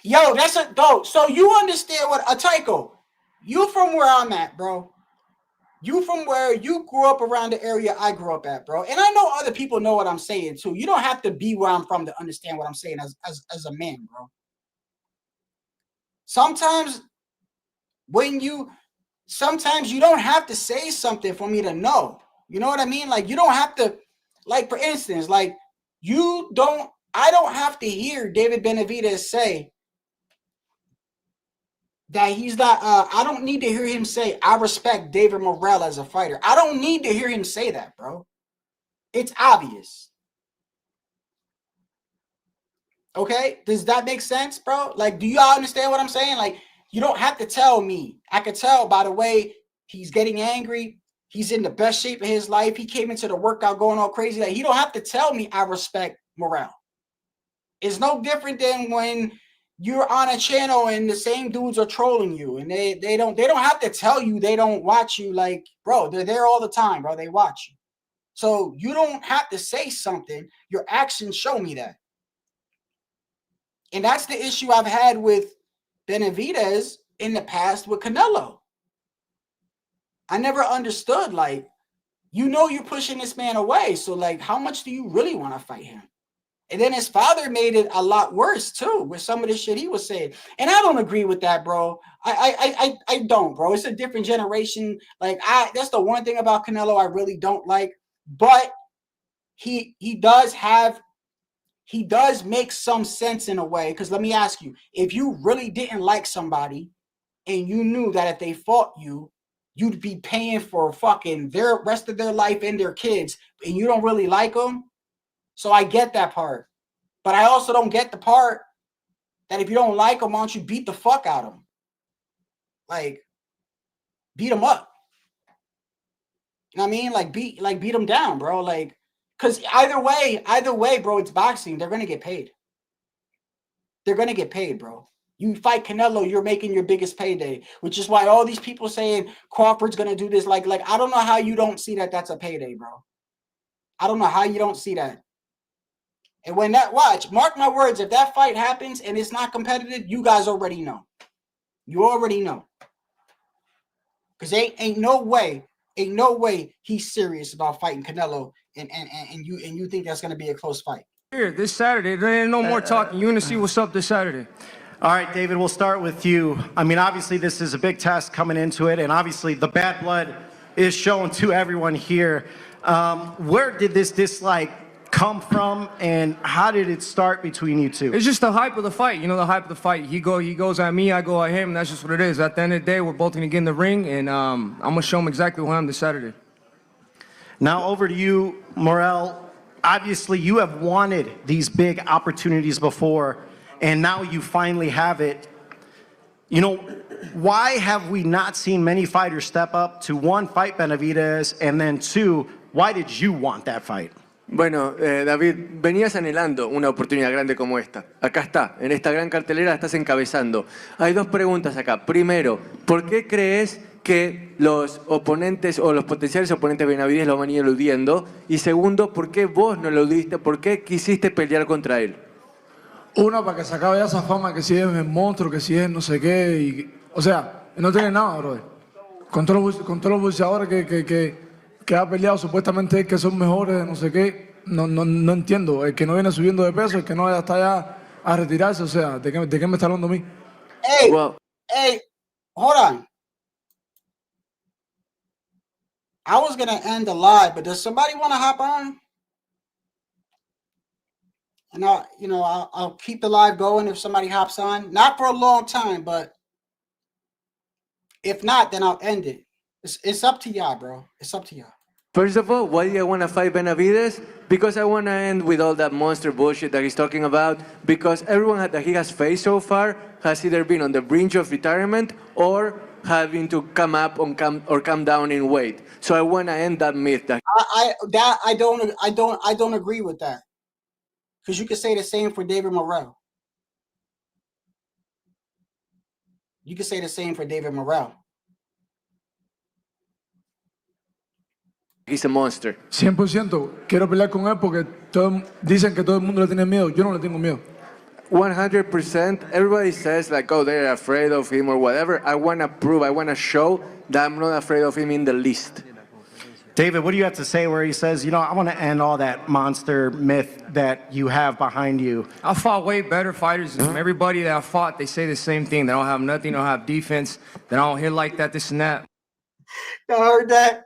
Yo, that's a dope. So you understand what a Tycho? You from where I'm at, bro. You from where you grew up around the area I grew up at, bro. And I know other people know what I'm saying too. You don't have to be where I'm from to understand what I'm saying as a man, bro. Sometimes you don't have to say something for me to know. You know what I mean? Like you don't have to, like for instance, like I don't have to hear David Benavidez say that he's not, I don't need to hear him say, I respect David Morrell as a fighter. I don't need to hear him say that, bro. It's obvious. Okay? Does that make sense, bro? Like, do y'all understand what I'm saying? Like, you don't have to tell me. I could tell by the way he's getting angry. He's in the best shape of his life. He came into the workout going all crazy. Like, he don't have to tell me I respect Morrell. It's no different than when you're on a channel and the same dudes are trolling you, and they don't have to tell you they don't watch you. Like, bro, they're there all the time, bro. They watch you. So you don't have to say something. Your actions show me that. And that's the issue I've had with Benavidez in the past with Canelo. I never understood, like, you're pushing this man away. So like, how much do you really want to fight him? And then his father made it a lot worse too with some of the shit he was saying. And I don't agree with that, bro. I don't, bro. It's a different generation. Like that's the one thing about Canelo I really don't like. But he does make some sense in a way. Because let me ask you, if you really didn't like somebody and you knew that if they fought you, you'd be paying for fucking their rest of their life and their kids, and you don't really like them. So I get that part. But I also don't get the part that if you don't like them, why don't you beat the fuck out of them? Like, beat them up. You know what I mean? Like beat them down, bro. Like, because either way, bro, it's boxing. They're gonna get paid. They're gonna get paid, bro. You fight Canelo, you're making your biggest payday, which is why all these people saying Crawford's gonna do this. Like I don't know how you don't see that that's a payday, bro. I don't know how you don't see that. And when mark my words, if that fight happens and it's not competitive, you guys already know. You already know. Because ain't no way he's serious about fighting Canelo, and you think that's gonna be a close fight. Here, this Saturday, there ain't no more talking. You want to see what's up this Saturday. All right, David, we'll start with you. I mean, obviously this is a big test coming into it, and obviously the bad blood is shown to everyone here. Where did this dislike come from, and how did it start between you two? It's just the hype of the fight. You know, the hype of the fight. He goes at me, I go at him, and that's just what it is. At the end of the day, we're both going to get in the ring, and I'm going to show him exactly who I am this Saturday. Now over to you, Morrell. Obviously, you have wanted these big opportunities before, and now you finally have it. You know, why have we not seen many fighters step up to, one, fight Benavidez, and then two, why did you want that fight? Bueno, David, venías anhelando una oportunidad grande como esta. Acá está, en esta gran cartelera estás encabezando. Hay dos preguntas acá. Primero, ¿por qué crees que los oponentes o los potenciales oponentes de Benavidez lo van a ir eludiendo? Y segundo, ¿por qué vos no lo eludiste? ¿Por qué quisiste pelear contra él? Uno, para que se acabe esa fama que si es el monstruo, que si es no sé qué. O sea, no tiene nada, brother. Con todos los boxeadores que ha peleado supuestamente que son mejores, no sé qué, no entiendo. El que no viene subiendo de peso, el que no está allá a retirarse, o sea, ¿de qué me está hablando a mí? Hey, hold on. I was going to end the live, but does somebody want to hop on? And I'll keep the live going if somebody hops on. Not for a long time, but if not, then I'll end it. It's up to y'all, bro. It's up to y'all. First of all, why do I want to fight Benavidez? Because I want to end with all that monster bullshit that he's talking about. Because everyone that he has faced so far has either been on the brink of retirement or having to come up or come down in weight. So I want to end that myth. I don't agree with that. Because you could say the same for David Morrell. You could say the same for David Morrell. He's a monster. 100%. Quiero pelear con él porque dicen que todo el mundo le tiene miedo. Yo no le tengo miedo. 100%. Everybody says like, oh, they're afraid of him or whatever. I want to prove, I want to show that I'm not afraid of him in the least. David, what do you have to say where he says, you know, I want to end all that monster myth that you have behind you? I fought way better fighters than him. Everybody that I fought, they say the same thing. They don't have nothing, they don't have defense. They don't hit like that, this and that. You heard that?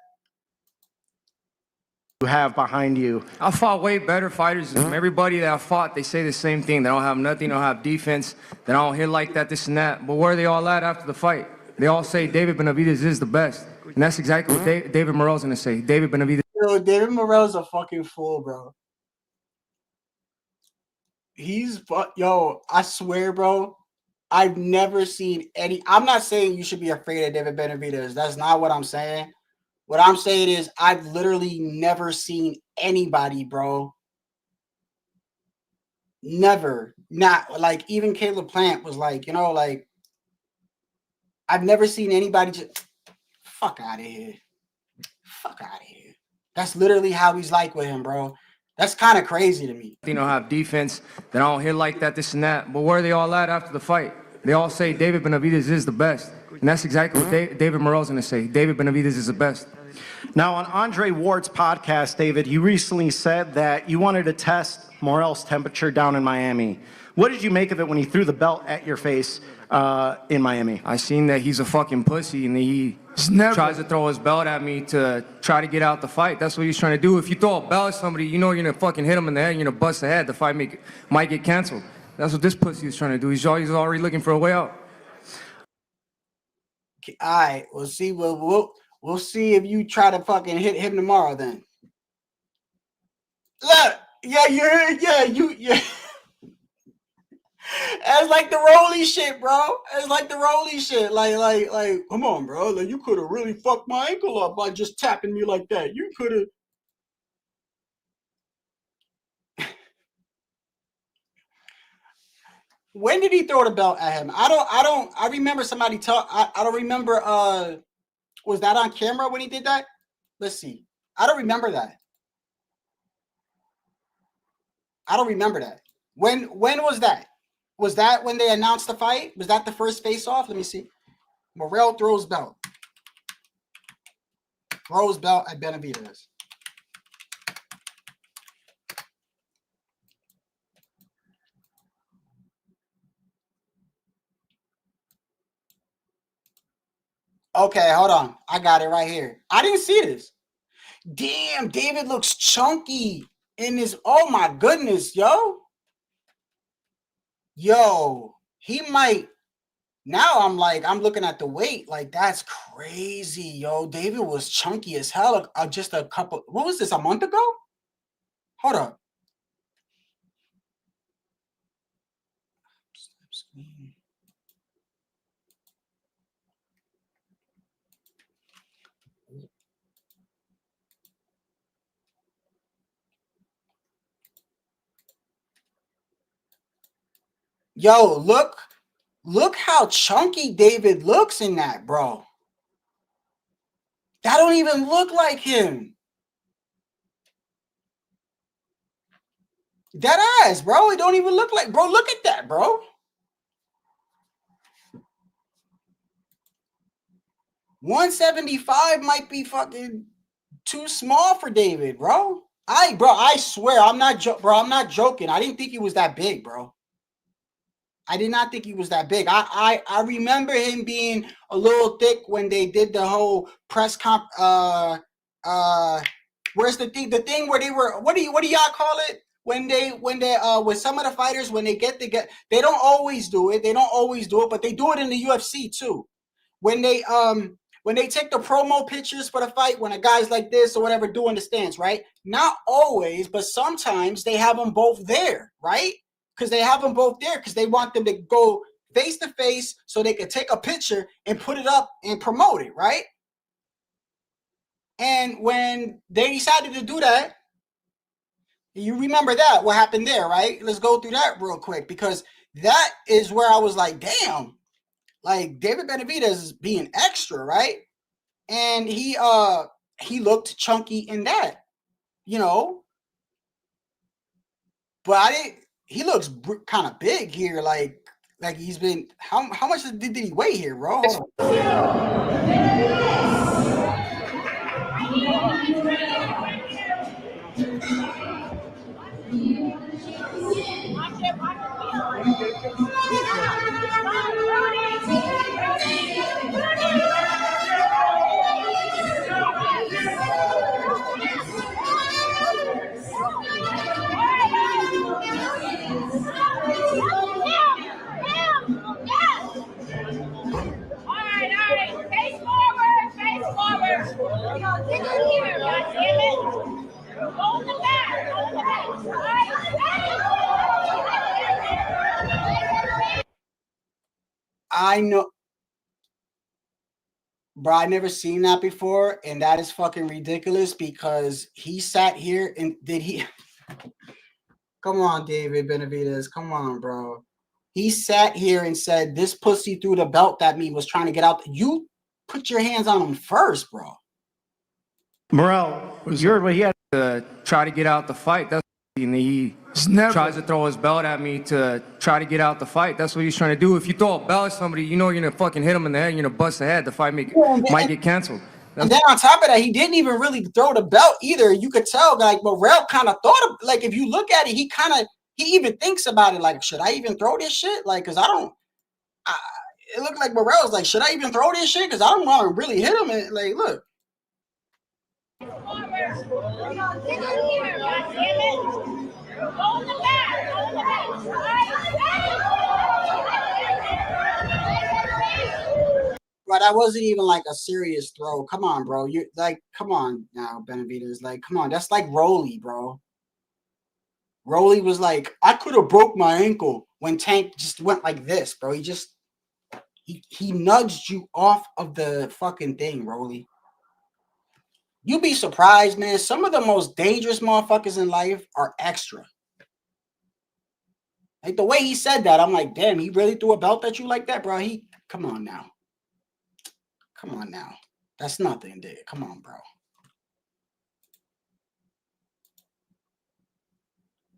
You have behind you. I fought way better fighters than him. Everybody that I fought, they say the same thing. They don't have nothing, they don't have defense. They don't hit like that, this and that. But where are they all at after the fight? They all say David Benavidez is the best. And that's exactly what David Morrell's going to say. David Benavidez. Yo, David Morrell's a fucking fool, bro. Yo, I swear, bro, I've never seen any. I'm not saying you should be afraid of David Benavidez. That's not what I'm saying. What I'm saying is I've literally never seen anybody, bro. Never. Not like even Caleb Plant was like, you know, like I've never seen anybody just fuck out of here. Fuck out of here. That's literally how he's like with him, bro. That's kind of crazy to me. They don't have defense. They don't hit like that, this and that. But where are they all at after the fight? They all say David Benavidez is the best. And that's exactly what David Morrell's going to say. David Benavidez is the best. Now, on Andre Ward's podcast, David, you recently said that you wanted to test Morrell's temperature down in Miami. What did you make of it when he threw the belt at your face in Miami? I seen that he's a fucking pussy and he tries to throw his belt at me to try to get out the fight. That's what he's trying to do. If you throw a belt at somebody, you know you're going to fucking hit him in the head and you're going to bust the head. The fight might get canceled. That's what this pussy is trying to do. He's already looking for a way out. All right, we'll see. We'll see if you try to fucking hit him tomorrow then. Look, yeah. It's like the Rolly shit, bro. It's like the Rolly shit. Like, come on, bro. Like, you could have really fucked my ankle up by just tapping me like that. You could have. When did he throw the belt at him? I remember somebody I don't remember. Was that on camera when he did that? Let's see. I don't remember that. I don't remember that. When was that? Was that when they announced the fight? Was that the first face-off? Let me see. Morrell throws belt. Throws belt at Benavidez. Okay, hold on. I got it right here. I didn't see this. Damn, David looks chunky in his. Oh my goodness, yo. Yo, he might. Now I'm looking at the weight. Like, that's crazy, yo. David was chunky as hell just a couple. What was this, a month ago? Hold up. Yo, look how chunky David looks in that, bro. That don't even look like him. That ass, bro. It don't even look like, bro. Look at that, bro. 175 might be fucking too small for David, bro. I swear, I'm not joking. I didn't think he was that big, bro. I did not think he was that big. I remember him being a little thick when they did the whole press comp. Where's the thing where they were? What do y'all call it? When they with some of the fighters when they they don't always do it. They don't always do it, but they do it in the UFC too. When they when they take the promo pictures for the fight, when a guy's like this or whatever doing the stance, right? Not always, but sometimes they have them both there, right? Because they have them both there because they want them to go face to face so they can take a picture and put it up and promote it, right? And when they decided to do that, you remember that, what happened there, right? Let's go through that real quick because that is where I was like, damn, like David Benavidez is being extra, right? And he looked chunky in that, you know. But he looks kind of big here, like he's been, how much did he weigh here, bro? I know, bro, I never seen that before, and that is fucking ridiculous because he sat here and come on, David Benavidez, come on, bro. He sat here and said, this pussy threw the belt at me, was trying to get out. You put your hands on him first, bro. Morrell, you heard what he had to try to get out the fight. That's and he tries to throw his belt at me to try to get out the fight. That's what he's trying to do. If you throw a belt at somebody, you know you're gonna fucking hit him in the head, you're gonna bust the head. The fight might get canceled. And then on top of that, he didn't even really throw the belt either. You could tell, like, Morrell kind of thought of, like, if you look at it, he even thinks about it, like, should I even throw this shit? Like, because it looked like Morrell's like, should I even throw this shit? Because I don't want to really hit him. And, like, look. But that wasn't even like a serious throw. Come on, bro. You like, come on now, Benavidez. Like, come on. That's like Rolly, bro. Rolly was like, I could have broke my ankle when Tank just went like this, bro. He nudged you off of the fucking thing, Rolly. You'd be surprised, man. Some of the most dangerous motherfuckers in life are extra. Like the way he said that, I'm like, damn, he really threw a belt at you like that, bro. Come on now. Come on now. That's nothing, dude. Come on, bro.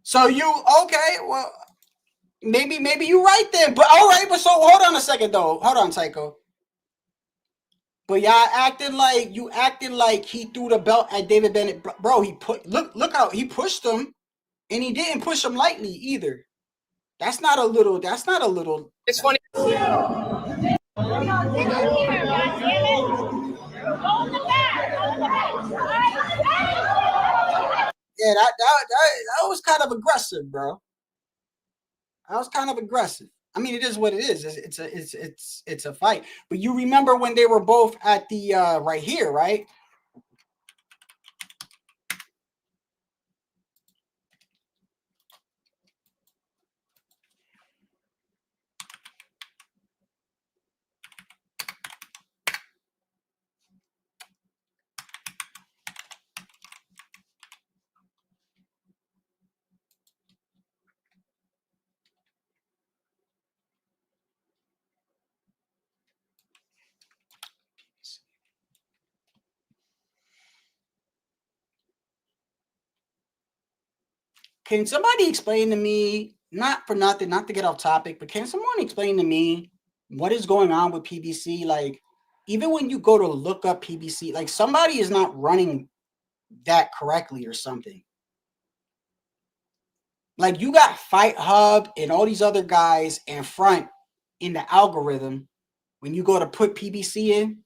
So okay, well, maybe you're right then. But all right, but so hold on a second though. Hold on, Tycho. But y'all acting like he threw the belt at David Bennett. Bro, look how he pushed him, and he didn't push him lightly either. That's not a little. It's funny. Yeah, that was kind of aggressive, bro. That was kind of aggressive. I mean, it is what it is. It's a fight. But you remember when they were both at the right here, right? Can somebody explain to me, not for nothing, not to get off topic, but can someone explain to me what is going on with PBC? Like, even when you go to look up PBC, like somebody is not running that correctly or something. Like you got Fight Hub and all these other guys in front in the algorithm. When you go to put PBC in,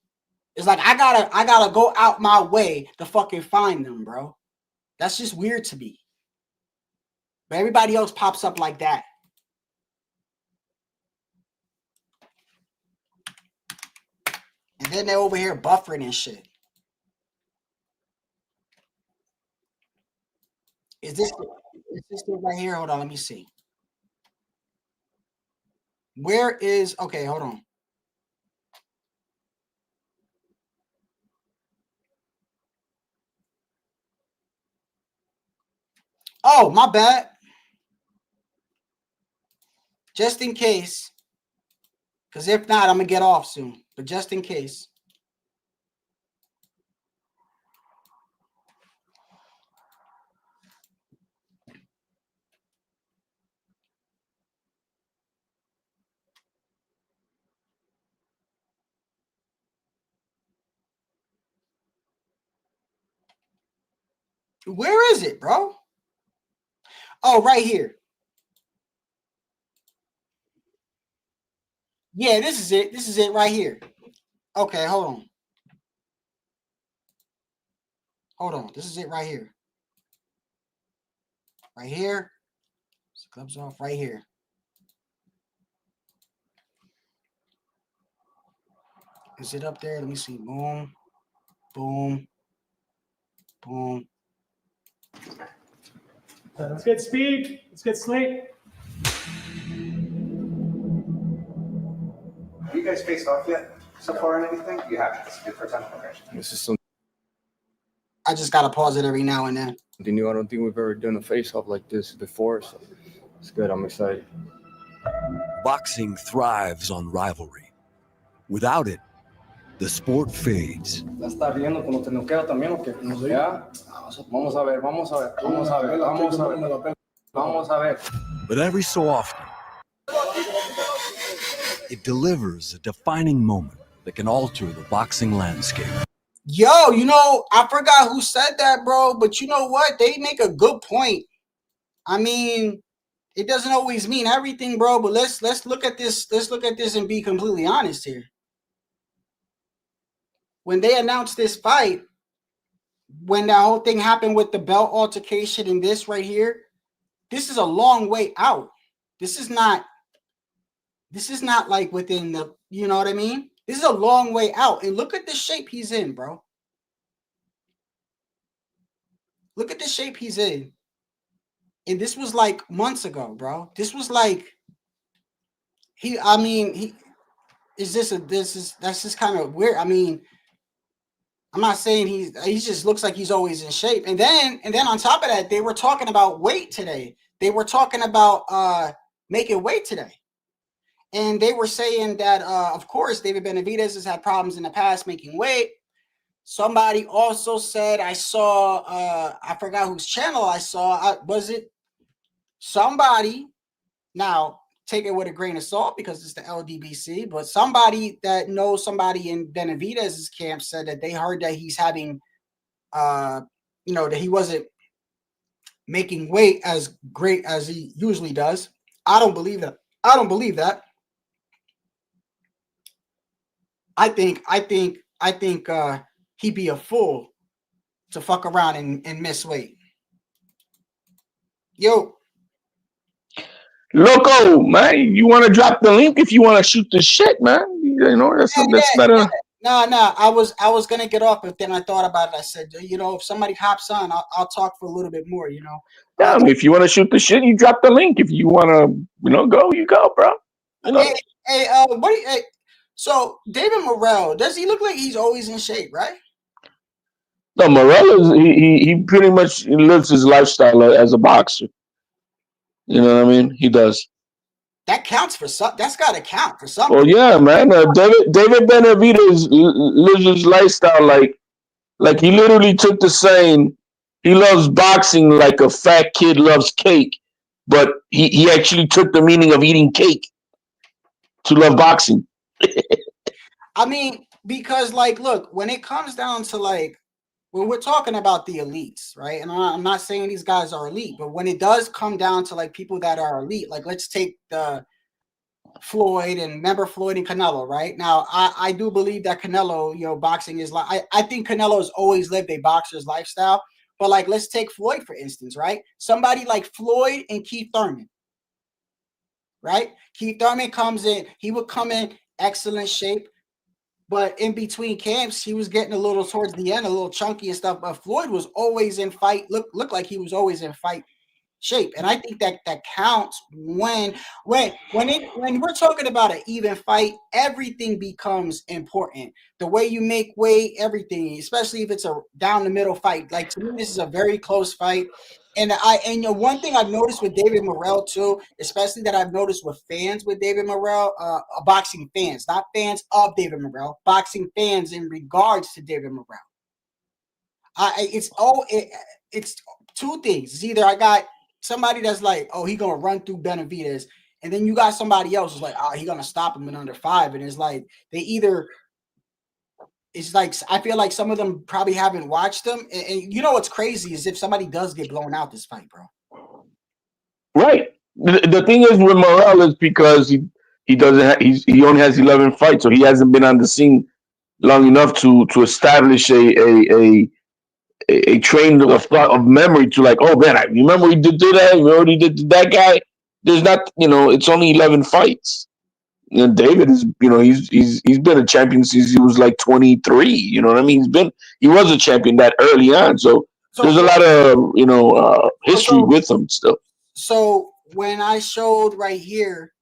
it's like I gotta go out my way to fucking find them, bro. That's just weird to me. But everybody else pops up like that. And Then they're over here buffering and shit. Is this it right here? Hold on, let me see. Where is, okay, hold on. Oh, my bad. Just in case. Because if not, I'm going to get off soon. But just in case. Where is it, bro? Oh, right here. Yeah, this is it. This is it right here. Okay, hold on. Hold on. This is it right here. Right here. Gloves off right here. Is it up there? Let me see. Boom. Boom. Boom. Let's get speed. Let's get slate. Have you guys faced off yet so far on anything? You haven't. This is your first time. Okay. This is something I just got to pause it every now and then. new. I don't think we've ever done a face-off like this before, so it's good. I'm excited. Boxing thrives on rivalry. Without it, the sport fades. ¿La estás viendo cuando te noqueo también o qué? ¿Ya? Vamos a ver, vamos a ver, vamos a ver, vamos a ver, vamos a ver. But every so often, it delivers a defining moment that can alter the boxing landscape. Yo, you know, I forgot who said that, bro, but you know what? They make a good point. I mean, it doesn't always mean everything, bro, but let's look at this. Let's look at this and be completely honest here. When they announced this fight, when that whole thing happened with the belt altercation and this right here, this is a long way out. This is not like within the, you know what I mean? This is a long way out. And look at the shape he's in, bro. Look at the shape he's in. And this was like months ago, bro. This was like, that's just kind of weird. I mean, I'm not saying he just looks like he's always in shape. And then on top of that, they were talking about weight today. They were talking about making weight today. And they were saying that, of course, David Benavidez has had problems in the past making weight. Somebody also said, I saw, I forgot whose channel I saw. Was it somebody? Now, take it with a grain of salt because it's the LWBC. But somebody that knows somebody in Benavidez's camp said that they heard that he's having, that he wasn't making weight as great as he usually does. I don't believe that. I don't believe that. I think he'd be a fool to fuck around and miss weight. Yo. Loco, man, you want to drop the link if you want to shoot the shit, man. You know, that's better. Yeah. No, I was gonna get off, but then I thought about it. I said, if somebody hops on, I'll talk for a little bit more, Yeah, if you want to shoot the shit, you drop the link. If you want to, go, you go, bro. So David Morrell, does he look like he's always in shape, right? No, Morrell he pretty much lives his lifestyle as a boxer. You know what I mean? He does. That counts for some. That's got to count for something. Well, yeah, man. David Benavidez lives his lifestyle like he literally took the saying, he loves boxing like a fat kid loves cake, but he actually took the meaning of eating cake to love boxing. I mean, because look, when it comes down to when we're talking about the elites, right? And I'm not saying these guys are elite, but when it does come down to people that are elite, let's take the Floyd and Canelo, right? Now, I do believe that Canelo, boxing is I think Canelo has always lived a boxer's lifestyle. But let's take Floyd, for instance, right? Somebody like Floyd and Keith Thurman, right? Keith Thurman comes in, he would come in excellent shape. But in between camps, he was getting a little towards the end, a little chunky and stuff. But Floyd was always in fight. Looked like he was always in fight shape, and I think that counts when we're talking about an even fight. Everything becomes important. The way you make weight, everything, especially if it's a down the middle fight. Like, to me, this is a very close fight. And one thing I've noticed with David Morrell too, especially that I've noticed with fans with David Morrell, boxing fans, not fans of David Morrell, boxing fans in regards to David Morrell. It's two things. It's either I got somebody that's like, oh, he gonna run through Benavidez, and then you got somebody else who's like, oh, he gonna stop him in under 5. And it's like it's like I feel like some of them probably haven't watched them. And you know what's crazy is if somebody does get blown out this fight, bro. Right. The thing is with Morrell is because he doesn't he only has 11 fights, so he hasn't been on the scene long enough to establish a train of memory to like, oh man, I remember he did that. You already did that guy. There's not, it's only 11 fights. David is, he's been a champion since he was like 23. You know what I mean? He was a champion that early on. So there's a lot of history with him still. So when I showed right here,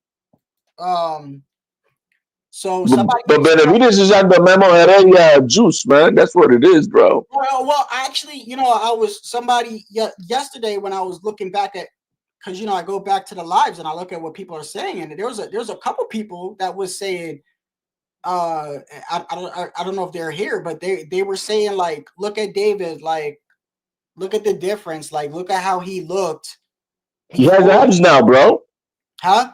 so somebody, but Benavidez is on the Memo Heredia juice, man. That's what it is, bro. Well, actually, I was somebody yesterday when I was looking back at, because I go back to the lives and I look at what people are saying, and there's a couple people that was saying, I don't know if they're here, but they were saying like, look at David, like, look at the difference, like, look at how he looked. He has abs now, bro. Huh?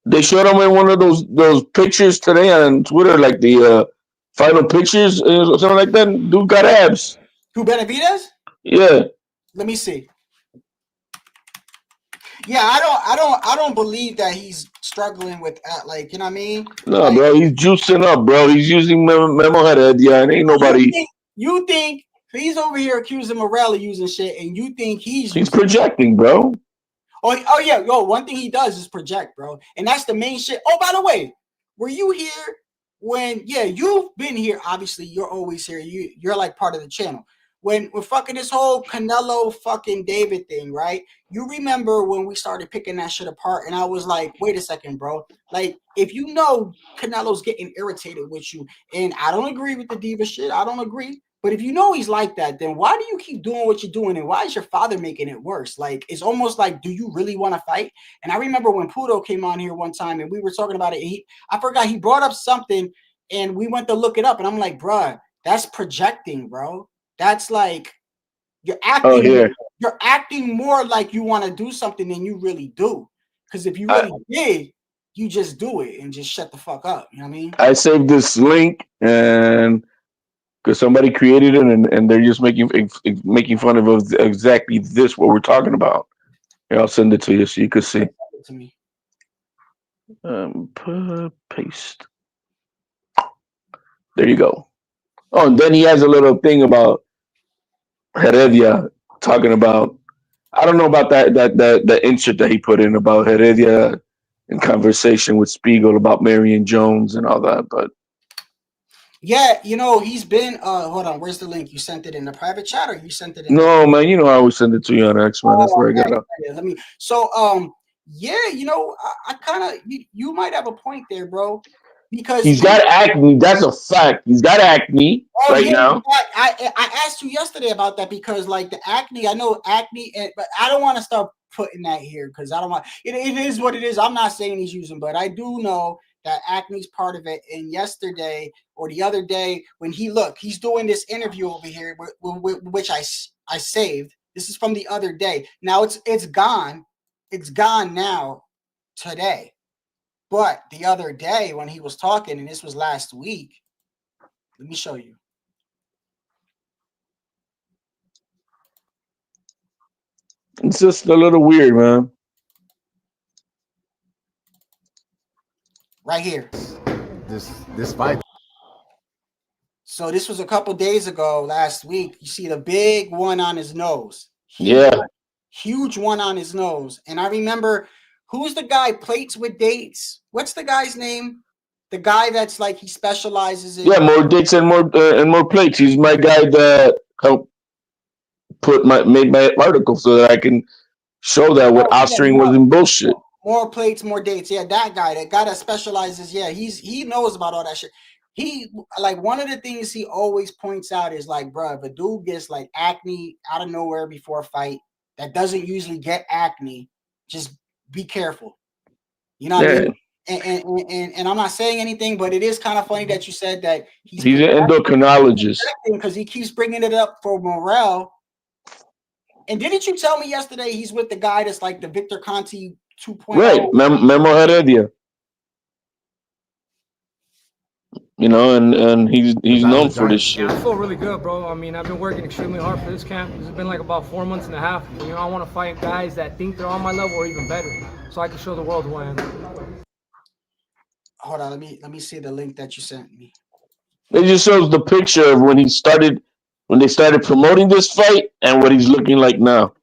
They showed him in one of those pictures today on Twitter, like the final pictures or something like that. Dude got abs. Who, Benavidez? Yeah. Let me see. Yeah, I don't believe that he's struggling with like, you know what I mean? No, like, bro, he's juicing up, bro. He's using Memo Heredia, and ain't nobody. You think he's over here accusing Morrell of using shit, and you think he's projecting, bro. Oh yeah, one thing he does is project, bro, and that's the main shit. Oh, by the way, were you here when? Yeah, you've been here. Obviously, you're always here. You're like part of the channel. When we're fucking this whole Canelo fucking David thing, right? You remember when we started picking that shit apart, and I was like, wait a second, bro. Like, if you know Canelo's getting irritated with you, and I don't agree with the diva shit, I don't agree. But if you know he's like that, then why do you keep doing what you're doing? And why is your father making it worse? Like, it's almost like, do you really want to fight? And I remember when Pudo came on here one time and we were talking about it. I forgot he brought up something and we went to look it up. And I'm like, bruh, that's projecting, bro. That's like you're acting. You're acting more like you want to do something than you really do. Because if you really did, you just do it and just shut the fuck up. You know what I mean? I saved this link and. Because somebody created it and they're just making fun of exactly this what we're talking about. Here, I'll send it to you so you can see. To me. Paste. There you go. Oh, and then he has a little thing about Heredia talking about. I don't know about that insert that he put in about Heredia in conversation with Spiegel about Marion Jones and all that, but. Yeah, he's been hold on, where's the link? You sent it in the private chat or you sent it in No, man, I always send it to you on X, man. That's where I got it. Let me I kind of you might have a point there, bro. Because he's got acne, that's a fact. He's got acne now. I asked you yesterday about that because like the acne, I know acne, but I don't want to start putting that here because I don't want it is what it is. I'm not saying he's using, but I do know that acne is part of it. And yesterday or the other day when he's doing this interview over here, which I saved. This is from the other day. Now it's gone. It's gone now today. But the other day when he was talking, and this was last week, let me show you. It's just a little weird, man. Right here. This fight. So this was a couple days ago, last week. You see the big one on his nose. Huge one on his nose. And I remember, who's the guy, Plates with Dates? What's the guy's name? The guy that's like he specializes in. Yeah, more dates and more plates. He's my guy that helped made my article so that I can show that what Ostring was in bullshit. More plates, more dates. Yeah, that guy that specializes. Yeah, he knows about all that shit. He like one of the things he always points out is like, bro, if a dude gets like acne out of nowhere before a fight that doesn't usually get acne, just be careful. You know what I mean? And I'm not saying anything, but it is kind of funny that you said that he's an endocrinologist because he keeps bringing it up for Morrell. And didn't you tell me yesterday he's with the guy that's like the Victor Conti 2.0? Right, Memo Heredia. You know, and he's known for this shit. Yeah, I feel really good, bro. I mean, I've been working extremely hard for this camp. It's been like about 4 months and a half. You know, I want to fight guys that think they're on my level or even better, so I can show the world who I am. Hold on, let me see the link that you sent me. It just shows the picture of when they started promoting this fight and what he's looking like now.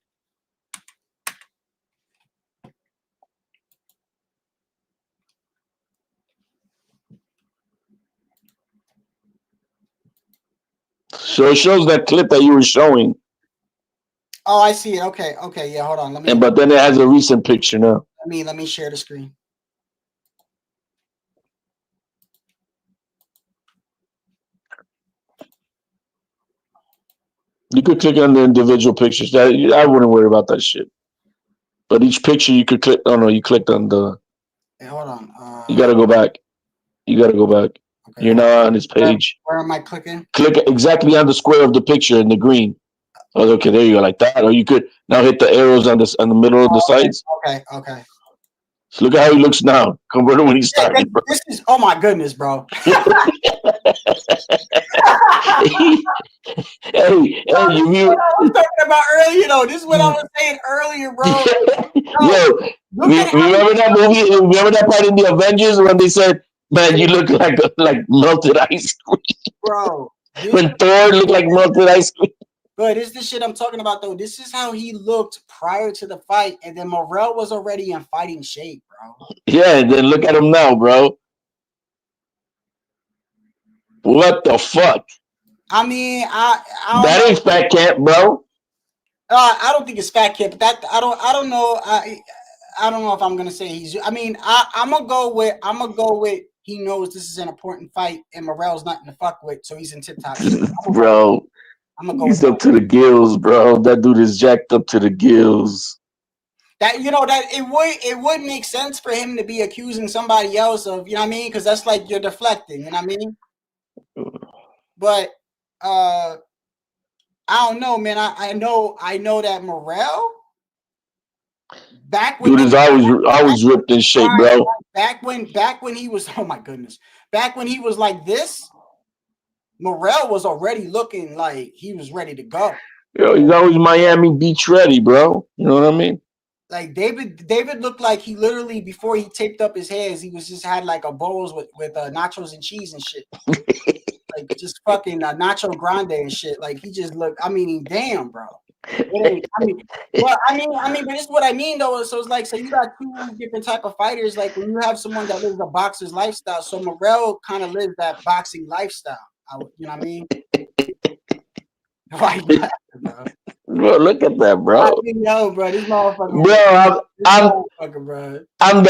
So it shows that clip that you were showing. Oh, I see it. Okay, yeah. Hold on. But then it has a recent picture now. Let me share the screen. You could click on the individual pictures. I wouldn't worry about that shit. But each picture you could click. Oh no, you clicked on the. Hey, hold on. You gotta go back. Okay. You're now on his page. Where am I clicking? Click exactly on the square of the picture in the green. Oh, okay, there you go, like that. Or you could now hit the arrows on the middle of the sides. Okay. So look at how he looks now compared to when he started, bro. This is my goodness, bro. Hey, you what I was talking about earlier, though. This is what I was saying earlier, bro. Yo, remember that movie? Remember that part in the Avengers when they said, "Man, you look like melted ice cream," bro? When Thor looked like melted ice cream. But this is the shit I'm talking about, though. This is how he looked prior to the fight, and then Morrell was already in fighting shape, bro. Yeah, and then look at him now, bro. What the fuck? I mean, that ain't fat camp, bro. I don't think it's fat camp, but that I don't know. I don't know if I'm gonna say he's. I mean, I'm gonna go with. He knows this is an important fight, and Morrell's nothing to fuck with, so he's in tip top shape. Bro. He's up to the gills, bro. That dude is jacked up to the gills. That that it would make sense for him to be accusing somebody else of, you know what I mean? Because that's like you're deflecting, you know what I mean? But I don't know, man. I know that Morrell back when dude is always ripped in shape, bro. Back when he was, oh my goodness, back when he was like this. Morrell was already looking like he was ready to go. Yo, he's always Miami Beach ready, bro. You know what I mean? Like David looked like he literally before he taped up his hairs, he was just had like a bowls with nachos and cheese and shit, like just fucking nacho grande and shit. Like he just looked. I mean, damn, bro. But this is what I mean though. So it's like, so you got two different type of fighters. Like when you have someone that lives a boxer's lifestyle, so Morrell kind of lives that boxing lifestyle. You know what I mean? Like that, bro, look at that, bro. I didn't know, bro. This motherfucker. Bro, I'm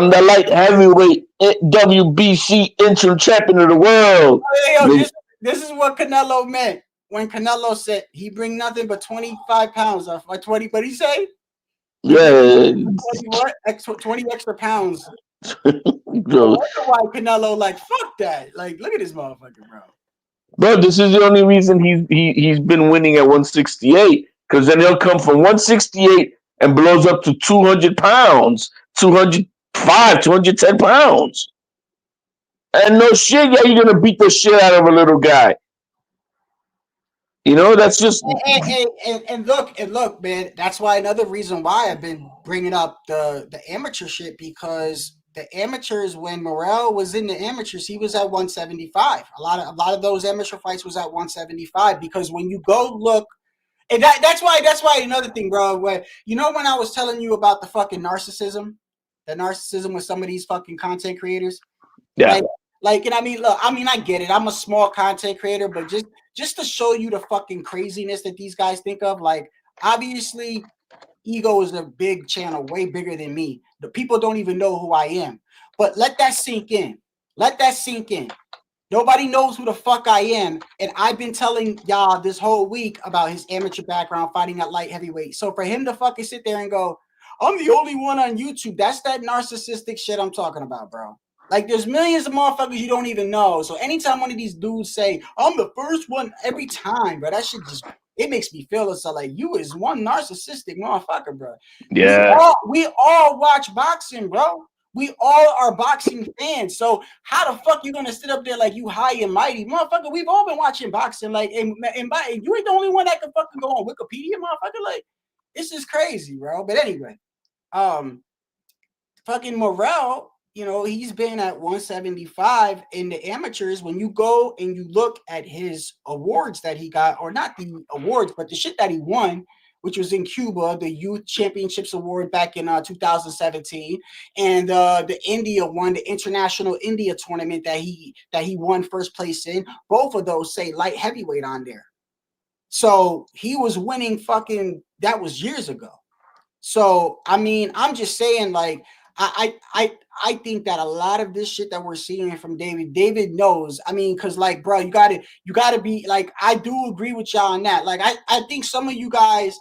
the light heavyweight WBC interim champion of the world. This is what Canelo meant when Canelo said he bring nothing but 25 pounds off. Or 20, but he say? Yeah. 20 extra pounds. Bro, why Canelo like fuck that? Like, look at this motherfucker, bro. Bro, this is the only reason he's been winning at 168, because then he'll come from 168 and blows up to 200 pounds, 205, 210 pounds. And no shit, yeah, you're gonna beat the shit out of a little guy. You know, that's just and look, man. That's why another reason why I've been bringing up the amateur shit, because the amateurs, when Morrell was in the amateurs, he was at 175. A lot of those amateur fights was at 175, because when you go look, and that's why another thing, bro. When when I was telling you about the fucking narcissism with some of these fucking content creators. Yeah. Like, and I mean, look, I mean, I get it. I'm a small content creator, but just to show you the fucking craziness that these guys think of, like, obviously, Ego is a big channel, way bigger than me. The people don't even know who I am. But let that sink in. Let that sink in. Nobody knows who the fuck I am, and I've been telling y'all this whole week about his amateur background fighting at light heavyweight. So for him to fucking sit there and go, I'm the only one on YouTube, that's that narcissistic shit I'm talking about, bro. Like, there's millions of motherfuckers you don't even know. So anytime one of these dudes say, I'm the first one, every time, bro, that shit just, it makes me feel it's like, you is one narcissistic motherfucker, bro. Yeah. We all watch boxing, bro. We all are boxing fans. So how the fuck you gonna sit up there like you high and mighty, motherfucker? We've all been watching boxing, like, and you ain't the only one that can fucking go on Wikipedia, motherfucker. Like, this is crazy, bro. But anyway, fucking Morrell, you know, he's been at 175 in the amateurs. When you go and you look at his awards that he got, or not the awards, but the shit that he won, which was in Cuba, the Youth Championships Award back in 2017, and the India one, the International India Tournament that he won first place in. Both of those say light heavyweight on there. So he was winning fucking, that was years ago. So I mean, I'm just saying, like, I think that a lot of this shit that we're seeing from David knows. I mean, because, like, bro, you gotta be like, I do agree with y'all on that. Like, I think some of you guys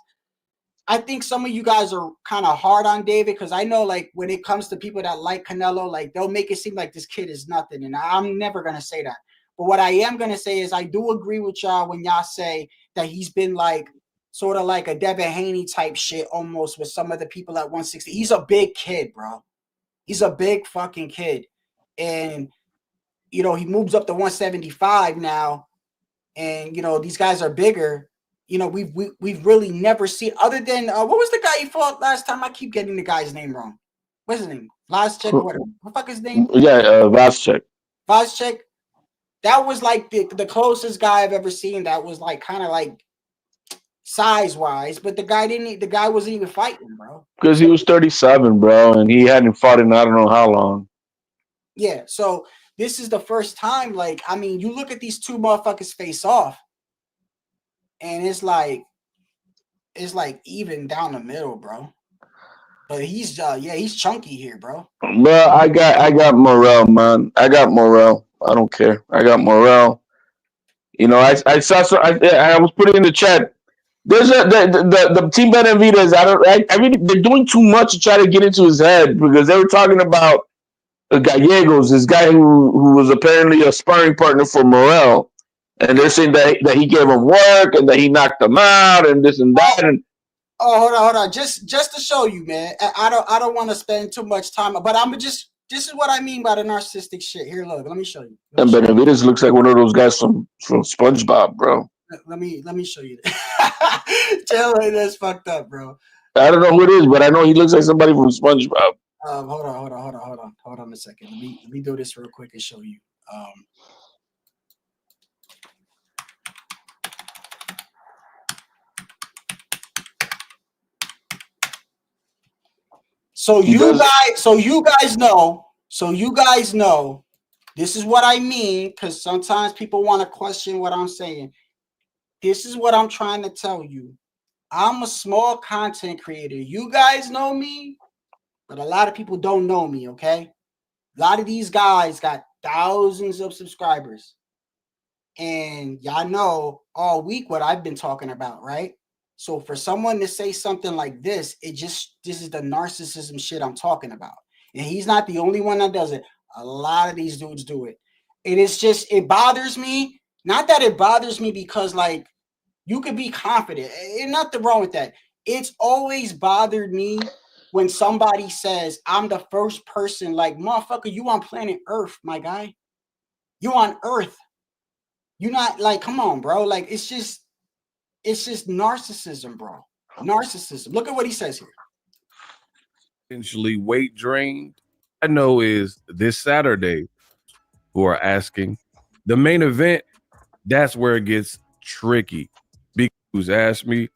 are kind of hard on David, because I know, like, when it comes to people that like Canelo, like, they'll make it seem like this kid is nothing, and I'm never gonna say that. But what I am gonna say is I do agree with y'all when y'all say that he's been like sort of like a Devin Haney type shit almost with some of the people at 160. He's a big kid, bro. He's a big fucking kid. And, you know, he moves up to 175 now. And, you know, these guys are bigger. You know, we've really never seen, other than, what was the guy he fought last time? I keep getting the guy's name wrong. What's his name? Vlaschek or whatever. What the fuck is his name? Yeah, Vlaschek. Vlaschek. That was like the closest guy I've ever seen that was like kind of like size-wise, but the guy wasn't even fighting, bro. Because he was 37, bro, and he hadn't fought in I don't know how long. Yeah, so this is the first time, like, I mean, you look at these two motherfuckers face off, and it's like even down the middle, bro. But he's he's chunky here, bro. Bro, I got Morrell, man. I got Morrell. I don't care. I got Morrell. You know, I saw. So I was putting in the chat. There's the team Benavidez. I really, they're doing too much to try to get into his head, because they were talking about Gallegos, this guy who was apparently a sparring partner for Morrell, and they're saying that he gave him work and that he knocked him out and this and that. And hold on. Just to show you, man. I don't want to spend too much time, but this is what I mean by the narcissistic shit. Here, look, let me show you. And Benavidez looks like one of those guys from SpongeBob, bro. Let me show you. Tell me that's fucked up, bro. I don't know who it is, but I know he looks like somebody from SpongeBob. Hold on a second. Let me do this real quick and show you. So you guys know, this is what I mean, because sometimes people want to question what I'm saying. This is what I'm trying to tell you. I'm a small content creator. You guys know me, but a lot of people don't know me, okay? A lot of these guys got thousands of subscribers. And y'all know all week what I've been talking about, right? So for someone to say something like this, this is the narcissism shit I'm talking about. And he's not the only one that does it. A lot of these dudes do it. It bothers me. Not that it bothers me because, like, you could be confident. Ain't nothing wrong with that. It's always bothered me when somebody says, I'm the first person. Like, motherfucker, you on planet Earth, my guy. You on Earth. You're not, like, come on, bro. Like, it's just narcissism, bro. Narcissism. Look at what he says here. Essentially weight drained. I know is this Saturday who are asking. The main event, that's where it gets tricky. Who's asked me,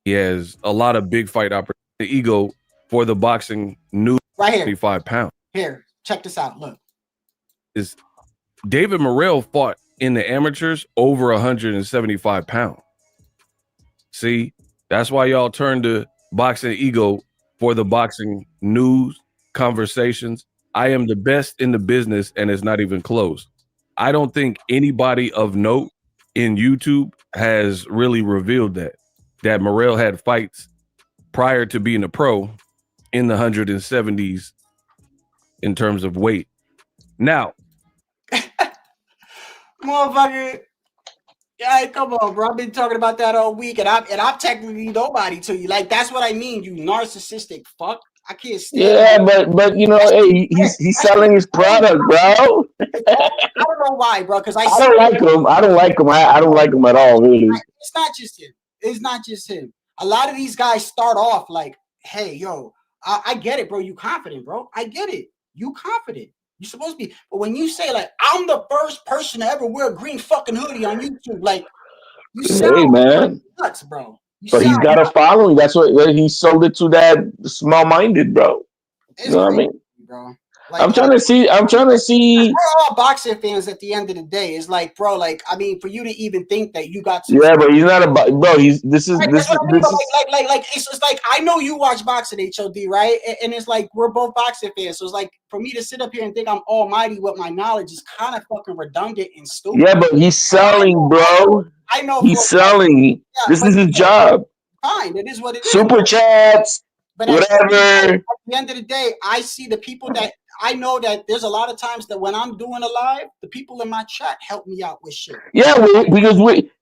he has a lot of big fight opportunity. Ego for the boxing new right here. 35 pounds. Here, check this out. Look. is David Morrell fought in the amateurs over 175 pounds. See, that's why y'all turn to Boxing Ego for the boxing news, conversations. I am the best in the business, and it's not even close. I don't think anybody of note in YouTube has really revealed that Morrell had fights prior to being a pro in the 170s in terms of weight. Now, motherfucker. Yeah, come on, bro. I've been talking about that all week, and I'm technically nobody to you. Like, that's what I mean, you narcissistic fuck. I can't stand. Yeah, but you know, hey, he's selling his product, bro. I don't know why, bro. Because I don't like him. I don't like him. I don't like him at all, really. It's not just him. It's not just him. A lot of these guys start off like, "Hey, yo, I get it, bro. You confident, bro. I get it. You confident. You're supposed to be." But when you say like, "I'm the first person to ever wear a green fucking hoodie on YouTube," like, you sound man, nuts, bro. But he's got a following. That's what he sold it to that small-minded, bro. You know what I mean, bro? Like, I'm trying to see. We're all boxing fans at the end of the day. It's like, bro, like, I mean, for you to even think that you got Yeah, but he's not a bro. This is like, it's like I know you watch boxing, HOD, right? And it's like we're both boxing fans. So it's like for me to sit up here and think I'm almighty with my knowledge is kind of fucking redundant and stupid. Yeah, but he's selling, bro. I know he's selling. Yeah, this is his job. Fine, it is what it is. Super chats, but whatever. At the end of the day, I see the people that I know that there's a lot of times that when I'm doing a live, the people in my chat help me out with shit. Yeah, because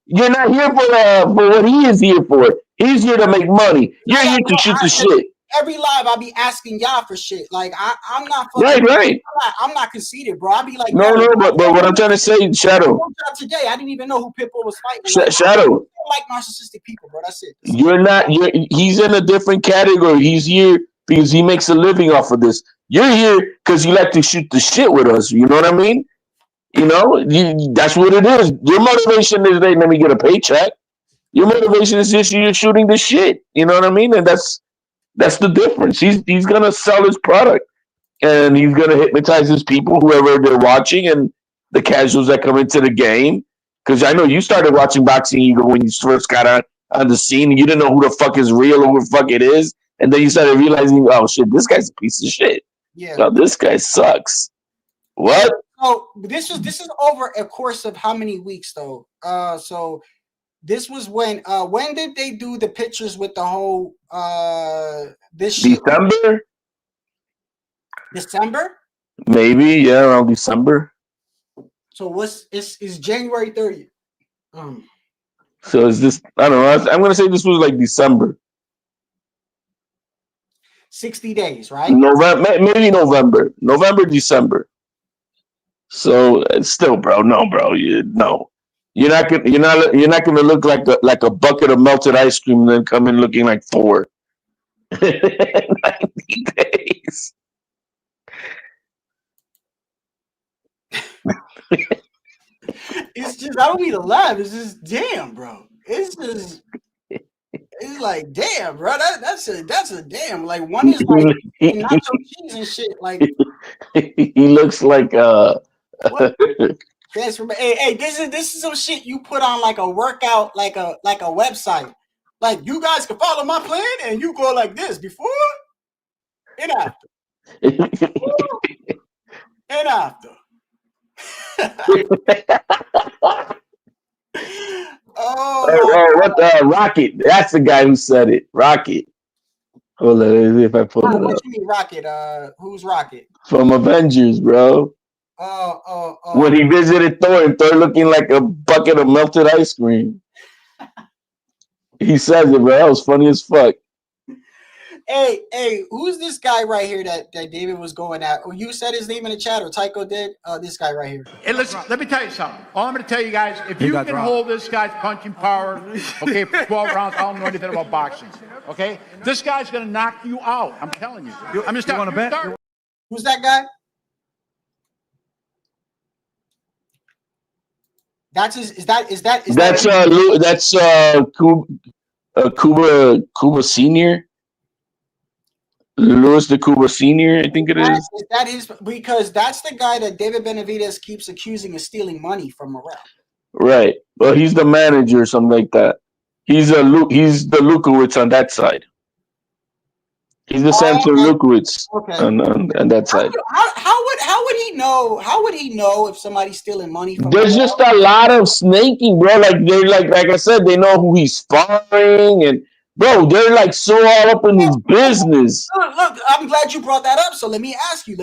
you're not here for what he is here for. He's here to make money. You're here to shoot the shit. Every live, I'll be asking y'all for shit. Like I'm not fucking, right. I'm not conceited, bro. I'll be like, no, but what I'm trying to say, Shadow. Today, I didn't even know who Pitbull was fighting. Shadow. I don't like narcissistic people, bro. That's it. He's in a different category. He's here because he makes a living off of this. You're here because you like to shoot the shit with us. You know what I mean? You know, that's what it is. Your motivation is, hey, let me get a paycheck. Your motivation is just you're shooting the shit. You know what I mean? And that's the difference. He's gonna sell his product, and he's gonna hypnotize his people, whoever they're watching, and the casuals that come into the game. Because I know you started watching Boxing Eagle when you first got on the scene, and you didn't know who the fuck is real or who the fuck it is, and then you started realizing, oh shit, this guy's a piece of shit. Yeah, no, this guy sucks. What? So this is over a course of how many weeks though? So this was when did they do the pictures with the whole this December? December? Maybe, yeah, around December. So it's January 30th. So is this, I don't know, I'm gonna say this was like December. 60 days, right? November, maybe November, December. So still, bro, no, bro, no. You're not gonna look like a bucket of melted ice cream and then come in looking like Thor. 90 days. It's just, I don't mean to laugh. It's just, damn, bro. It's like, damn, bro. That's a damn. Like, one is like nacho cheese and shit. Like, he looks like Hey, this is some shit you put on like a workout, like a website. Like, you guys can follow my plan, and you go like this before and after. And after. What Rocket? That's the guy who said it. Rocket. Hold on, let's see if I pull it up. What you mean, Rocket? Who's Rocket? From Avengers, bro. When he visited Thor, and Thor looking like a bucket of melted ice cream. He says it, bro. That was funny as fuck. Hey, who's this guy right here that David was going at? Oh, you said his name in the chat, or Tycho did? This guy right here. Hey, listen, let me tell you something. All I'm going to tell you guys, if you can hold this guy's punching power, okay, for 12 rounds, I don't know anything about boxing, okay? This guy's going to knock you out. I'm telling you. I'm just telling you. Who's that guy? That's Cuba Senior. Luis de Cuba Senior, I think it is. Is that his? Because that's the guy that David Benavidez keeps accusing of stealing money from Morrell. Right. Well, he's the manager or something like that. He's the Lukowitz on that side. He's the Samson Lukowitz on that side. How would he know? How would he know if somebody's stealing money from? There's just a lot of snaking, bro. Like they're like I said, they know who he's sparring, and bro, they're like so all up in his business. Look, I'm glad you brought that up. So let me ask you.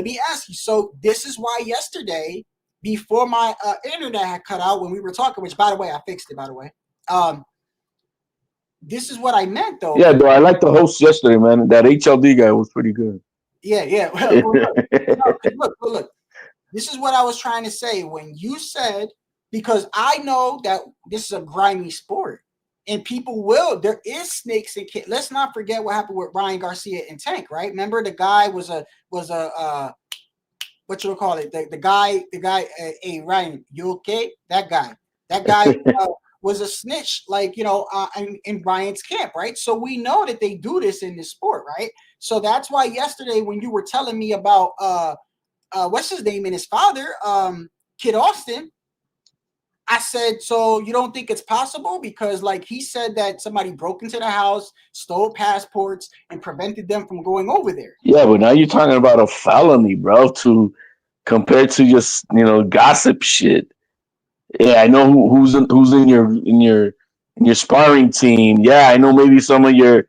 So this is why yesterday, before my internet had cut out when we were talking, which by the way I fixed it. By the way, this is what I meant though. Yeah, though I like the host yesterday, man. That HLD guy was pretty good. Yeah. Look. This is what I was trying to say when you said, because I know that this is a grimy sport and there is snakes and kids. Let's not forget what happened with Ryan Garcia and Tank, right? Remember the guy was a what you call it? The guy, hey Ryan, you okay? That guy was a snitch, like, in Ryan's camp, right? So we know that they do this in this sport, right? So that's why yesterday when you were telling me about what's his name and his father, Kid Austin, I said, so you don't think it's possible? Because like he said that somebody broke into the house, stole passports, and prevented them from going over there. Yeah, but now you're talking about a felony, bro, compared to just gossip shit. Yeah, I know who's in your sparring team. Yeah, I know maybe some of your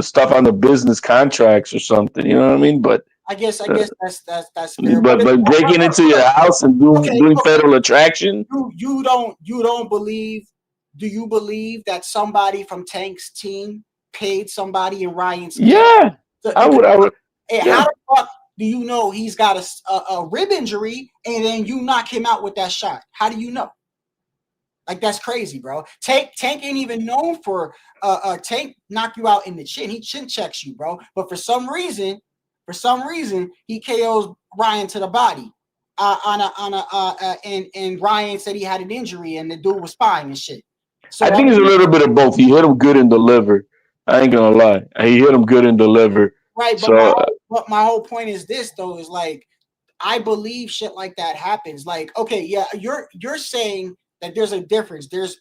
stuff on the business contracts or something. You know what I mean? But I guess that's fair. But breaking into your house and doing federal attraction. You don't believe? Do you believe that somebody from Tank's team paid somebody in Ryan's camp? Yeah, I would. Hey, how the fuck do you know he's got a rib injury and then you knock him out with that shot? How do you know? Like, that's crazy, bro. Tank ain't even known for Tank knock you out in the chin. He chin checks you, bro. But for some reason, he KOs Ryan to the body. And Ryan said he had an injury and the dude was spying and shit. So I think it's a little bit of both. He hit him good in the liver. I ain't gonna lie. He hit him good in the liver. Right, but my whole point is this though, is like, I believe shit like that happens. Like, okay, yeah, you're saying that there's a difference. There's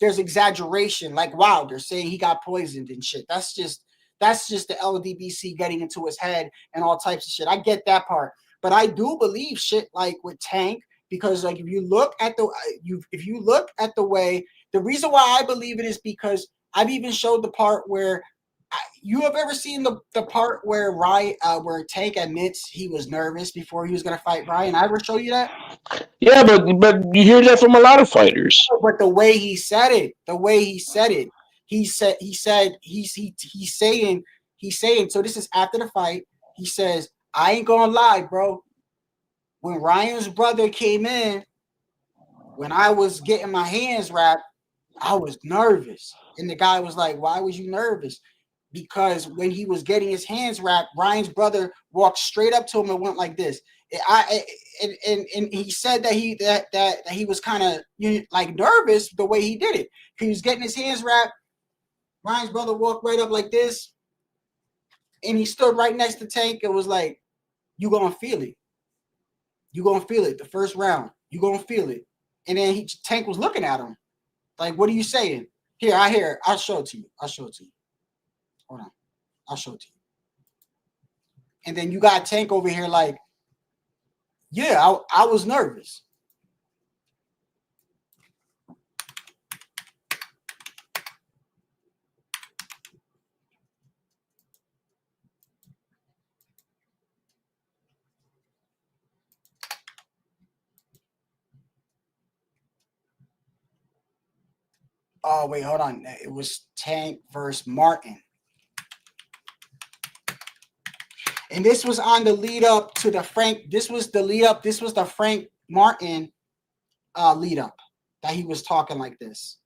exaggeration. Like, wow, they're saying he got poisoned and shit. That's just the LDBC getting into his head and all types of shit. I get that part, but I do believe shit like with Tank, because like if you look at the way, the reason why I believe it is because I've even showed the part where you have ever seen the part where where Tank admits he was nervous before he was gonna fight Ryan? I ever show you that? Yeah, but you hear that from a lot of fighters. But the way he said it, he's saying. So this is after the fight. He says, "I ain't gonna lie, bro. When Ryan's brother came in, when I was getting my hands wrapped, I was nervous." And the guy was like, "Why was you nervous?" Because when he was getting his hands wrapped, Ryan's brother walked straight up to him and went like this. And he said that he was kind of like nervous the way he did it. He was getting his hands wrapped. Ryan's brother walked right up like this, and he stood right next to Tank and was like, "You gonna feel it. You gonna feel it. The first round, you gonna feel it." And then Tank was looking at him like, "What are you saying?" Here, I'll show it to you. Hold on. I'll show it to you. And then you got Tank over here like, yeah, I was nervous. Oh, wait, hold on. It was Tank versus Martin. And this was on the lead up to the Frank. This was the Frank Martin lead up that he was talking like this.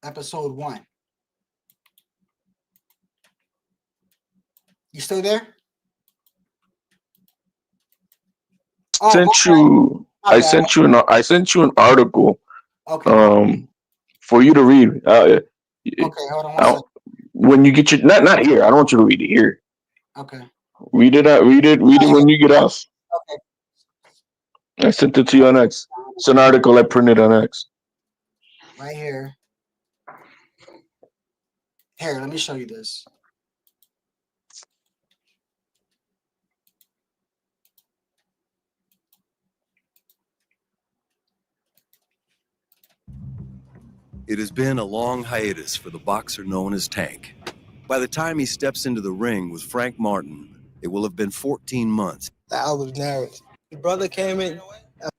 episode 1. You still there? I sent you an article. Okay. For you to read. Okay, hold on one second. When you get your not here. I don't want you to read it here. Okay. Read it when you get off. Okay. I sent it to you on X. It's an article I printed on X. Right here. Here, let me show you this. It has been a long hiatus for the boxer known as Tank. By the time he steps into the ring with Frank Martin, it will have been 14 months. I was nervous. Your brother came in.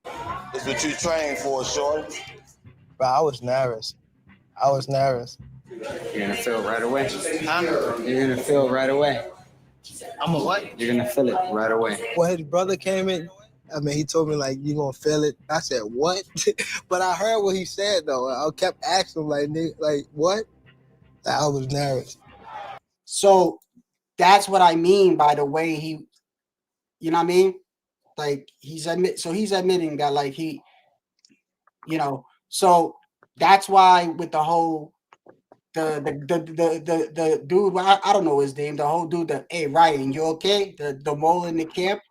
That's what you trained for, shorty. Bro, I was nervous. You're gonna feel it right away. Huh? You're gonna feel it right away. I'm a what? You're gonna feel it right away. When his brother came in, I mean, he told me, like, you gonna feel it. I said, what? But I heard what he said, though. I kept asking him, like, what? I was nervous. So that's what I mean by the way he, you know what I mean? Like, he's admitting that, like, he, you know, so that's why with the whole, the dude, I don't know his name, the whole dude, hey, Ryan, you okay? The mole in the camp.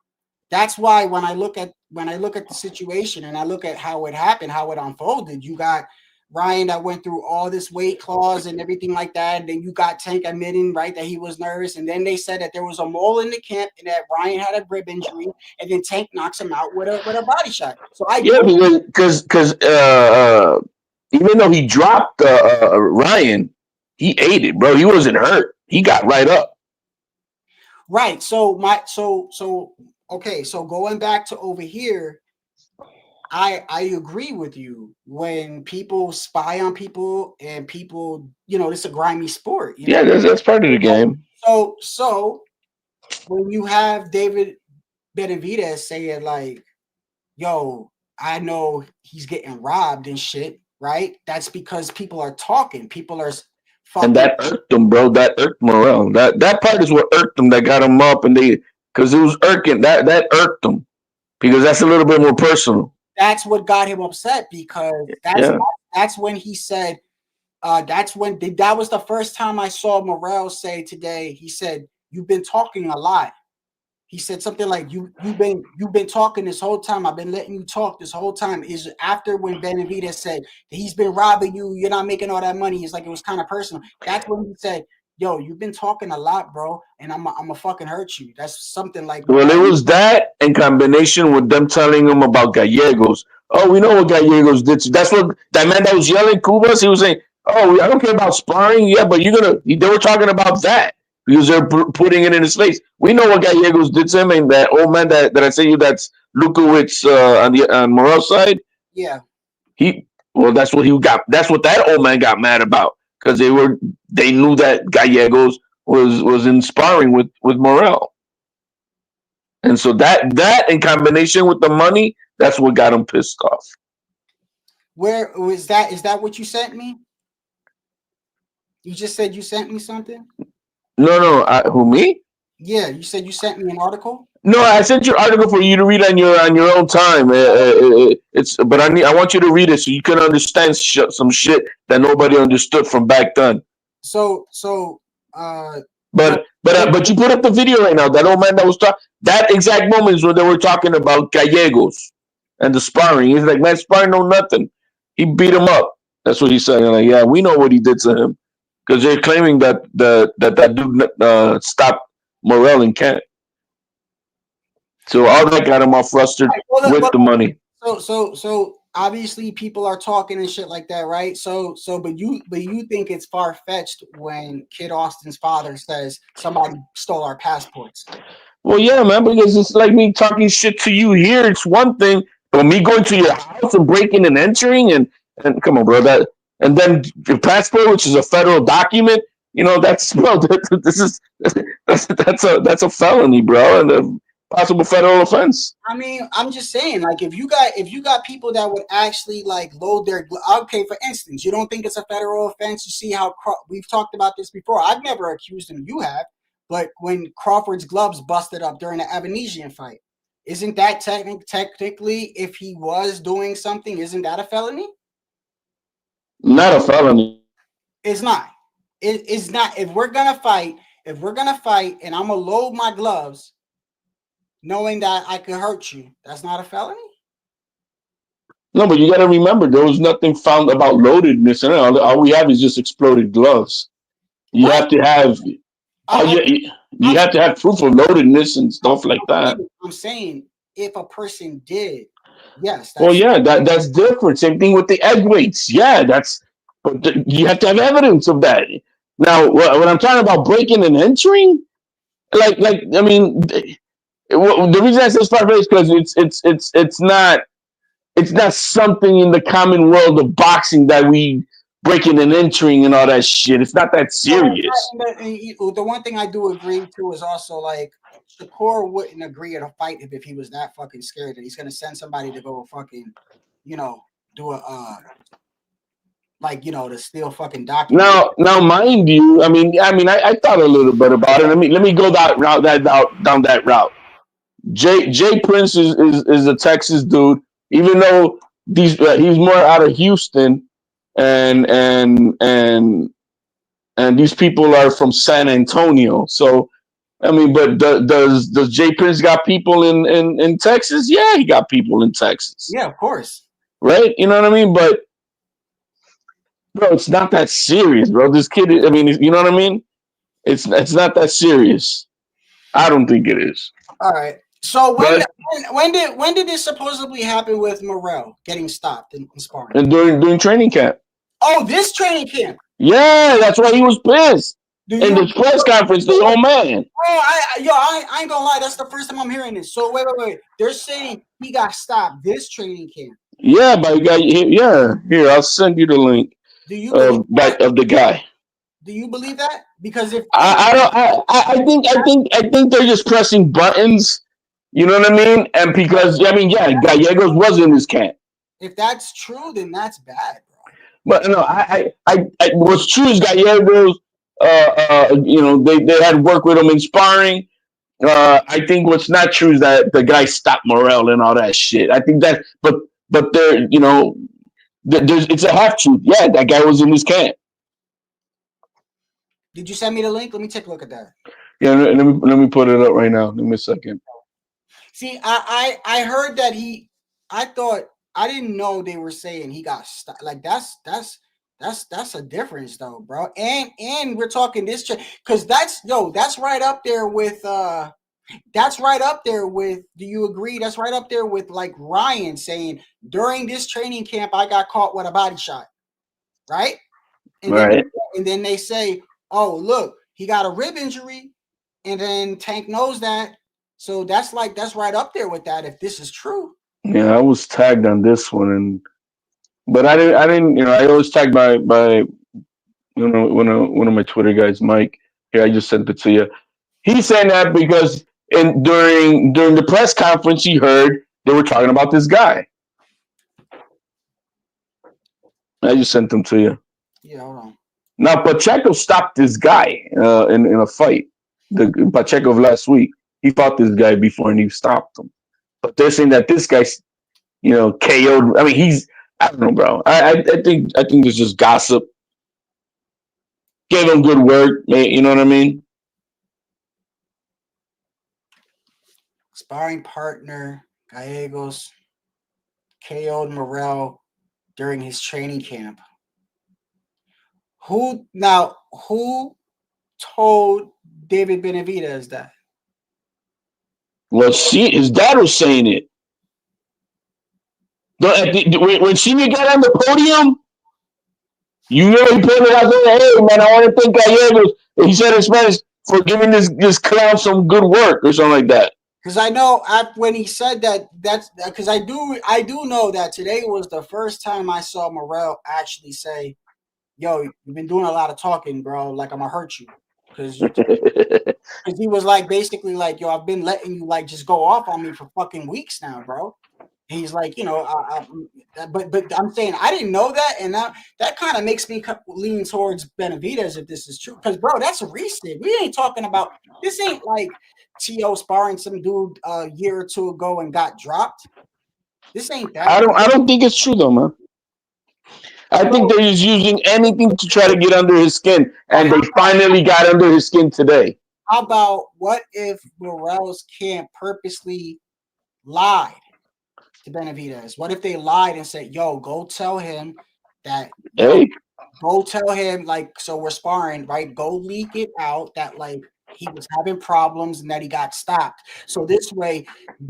That's why when I look at the situation and I look at how it happened, how it unfolded, you got Ryan that went through all this weight clause and everything like that. And then you got Tank admitting, right, that he was nervous. And then they said that there was a mole in the camp and that Ryan had a rib injury. And then Tank knocks him out with a body shot. So because even though he dropped Ryan, he ate it, bro. He wasn't hurt. He got right up. Right. Okay, so going back to over here, I agree with you. When people spy on people and people, you know, it's a grimy sport. Yeah, that's part of the game. So when you have David Benavidez saying like, yo, I know he's getting robbed and shit, right? That's because people are talking. People are fucking. And that irked him, bro. That irked Morrell. That part is what irked him. That got him up, and because it was irking. That irked him because that's a little bit more personal. That's what got him upset because that's when he said, that was the first time I saw Morrell say today. He said, "You've been talking a lot." He said something like, "You've been talking this whole time. I've been letting you talk this whole time." Is after when Benavidez said that he's been robbing you, you're not making all that money. It's like it was kind of personal. That's when he said, "Yo, you've been talking a lot, bro, and I'm a fucking hurt you." That's something like. Well, it was that in combination with them telling him about Gallegos. Oh, we know what Gallegos did. That's what that man that was yelling Cubas. He was saying, "Oh, I don't care about sparring." Yeah, but they were talking about that. Because they're putting it in his face. We know what Gallegos did to him, and that old man that I say you, that's Lukowicz on Morrell's side. Yeah. That's what he got. That's what that old man got mad about because they knew that Gallegos was in sparring with Morrell, and so that in combination with the money, that's what got him pissed off. Where was that? Is that what you sent me? You just said you sent me something. No. Who, me? Yeah, you said you sent me an article. No, I sent you an article for you to read on your own time. But I want you to read it so you can understand some shit that nobody understood from back then. But you put up the video right now. That old man that was talking. That exact moment is when they were talking about Gallegos and the sparring. He's like, man, sparring no nothing. He beat him up. That's what he's saying. Like, yeah, we know what he did to him. Because they're claiming that dude stopped Morrell and Kent. So all that got him all frustrated with the money. So obviously people are talking and shit like that, right? But you think it's far fetched when Kid Austin's father says somebody stole our passports. Well, yeah, man, because it's like me talking shit to you here. It's one thing, but me going to your house and breaking and entering and come on, bro, and then your passport, which is a federal document, that's a felony, bro. And possible federal offense. I mean, I'm just saying, like, if you got people that would actually like load their, okay, for instance, you don't think it's a federal offense? You see how we've talked about this before. I've never accused him. You have, but when Crawford's gloves busted up during the Avenesian fight, isn't that technically, if he was doing something, isn't that a felony? Not a felony. It's not. It's not. If we're gonna fight, and I'm gonna load my gloves, knowing that I could hurt you, that's not a felony? No, but you got to remember, there was nothing found about loadedness. And all we have is just exploded gloves. You have to have, you have to have proof of loadedness and stuff like that. I'm saying, if a person did, yes. Well, yeah, that's different. Same thing with the egg weights. Yeah, but you have to have evidence of that. Now, when I'm talking about breaking and entering, like I mean, the reason I say it's is because it's not something in the common world of boxing that we breaking and entering and all that shit. It's not that serious. The one thing I do agree to is also, like, Shakur wouldn't agree to fight if he was that fucking scared that he's gonna send somebody to go fucking, do a to steal fucking documents. Now, mind you, I mean, I thought a little bit about it. Let me go down that route. Jay Prince is a Texas dude, even though he's more out of Houston, and these people are from San Antonio. So, I mean, but does Jay Prince got people in Texas? Yeah, he got people in Texas. Yeah, of course. Right? You know what I mean? But bro, it's not that serious, bro. This kid, I mean, you know what I mean? It's not that serious. I don't think it is. All right. So when did this supposedly happen with Morrell getting stopped in sparring? And during training camp. Oh, this training camp. Yeah, that's why he was pissed. In the press conference, the old man. Oh, I ain't gonna lie. That's the first time I'm hearing this. So wait. They're saying he got stopped this training camp. Yeah, but here, I'll send you the link. Do you believe of the guy? Do you believe that? Because if I think they're just pressing buttons. You know what I mean? And because Gallegos was in his camp. If that's true, then that's bad, bro. But no, I what's true is Gallegos. They had work with him in sparring. I think what's not true is that the guy stopped Morrell and all that shit. I think that, but there, it's a half truth. Yeah, that guy was in his camp. Did you send me the link? Let me take a look at that. Yeah, let me put it up right now. Give me a second. See, I heard that I didn't know they were saying he got stopped. Like that's a difference though, bro. And we're talking this because that's right up there with do you agree? That's right up there with like Ryan saying during this training camp I got caught with a body shot. Right? And then they say, oh, look, he got a rib injury, and then Tank knows that. So that's right up there with that if this is true. Yeah, I was tagged on this one, but I didn't. I always tagged by one of my Twitter guys, Mike. Here, I just sent it to you. He's saying that because during the press conference, he heard they were talking about this guy. I just sent them to you. Yeah, hold on. Now Pacheco stopped this guy in a fight. The Pacheco of last week, he fought this guy before and he stopped him. But they're saying that this guy's, KO'd. I mean, I don't know, bro. I think it's just gossip. Gave him good work, you know what I mean? Sparring partner Gallegos KO'd Morrell during his training camp. Who told David Benavidez that? Well, his dad was saying it. When Senior got on the podium, he pointed out there, hey, man, I want to thank Gallegos. He said in Spanish for giving this clown some good work or something like that. Because I know when he said that, that's because I do know that today was the first time I saw Morrell actually say, yo, you've been doing a lot of talking, bro. Like, I'm going to hurt you. because he was like basically like, yo, I've been letting you like just go off on me for fucking weeks now, bro. And he's like, you know, but I'm saying I didn't know that, and that kind of makes me lean towards Benavidez if this is true, because bro, that's a recent. We ain't talking about this. Ain't like T.O. sparring some dude a year or two ago and got dropped. This ain't that. I don't think it's true though, man. I think they're just using anything to try to get under his skin, and they finally got under his skin today. How about what if Morrell's camp purposely lied to Benavidez? What if they lied and said, yo, go tell him that, go tell him, like, so we're sparring, right? Go leak it out that, like, he was having problems and that he got stopped. So this way,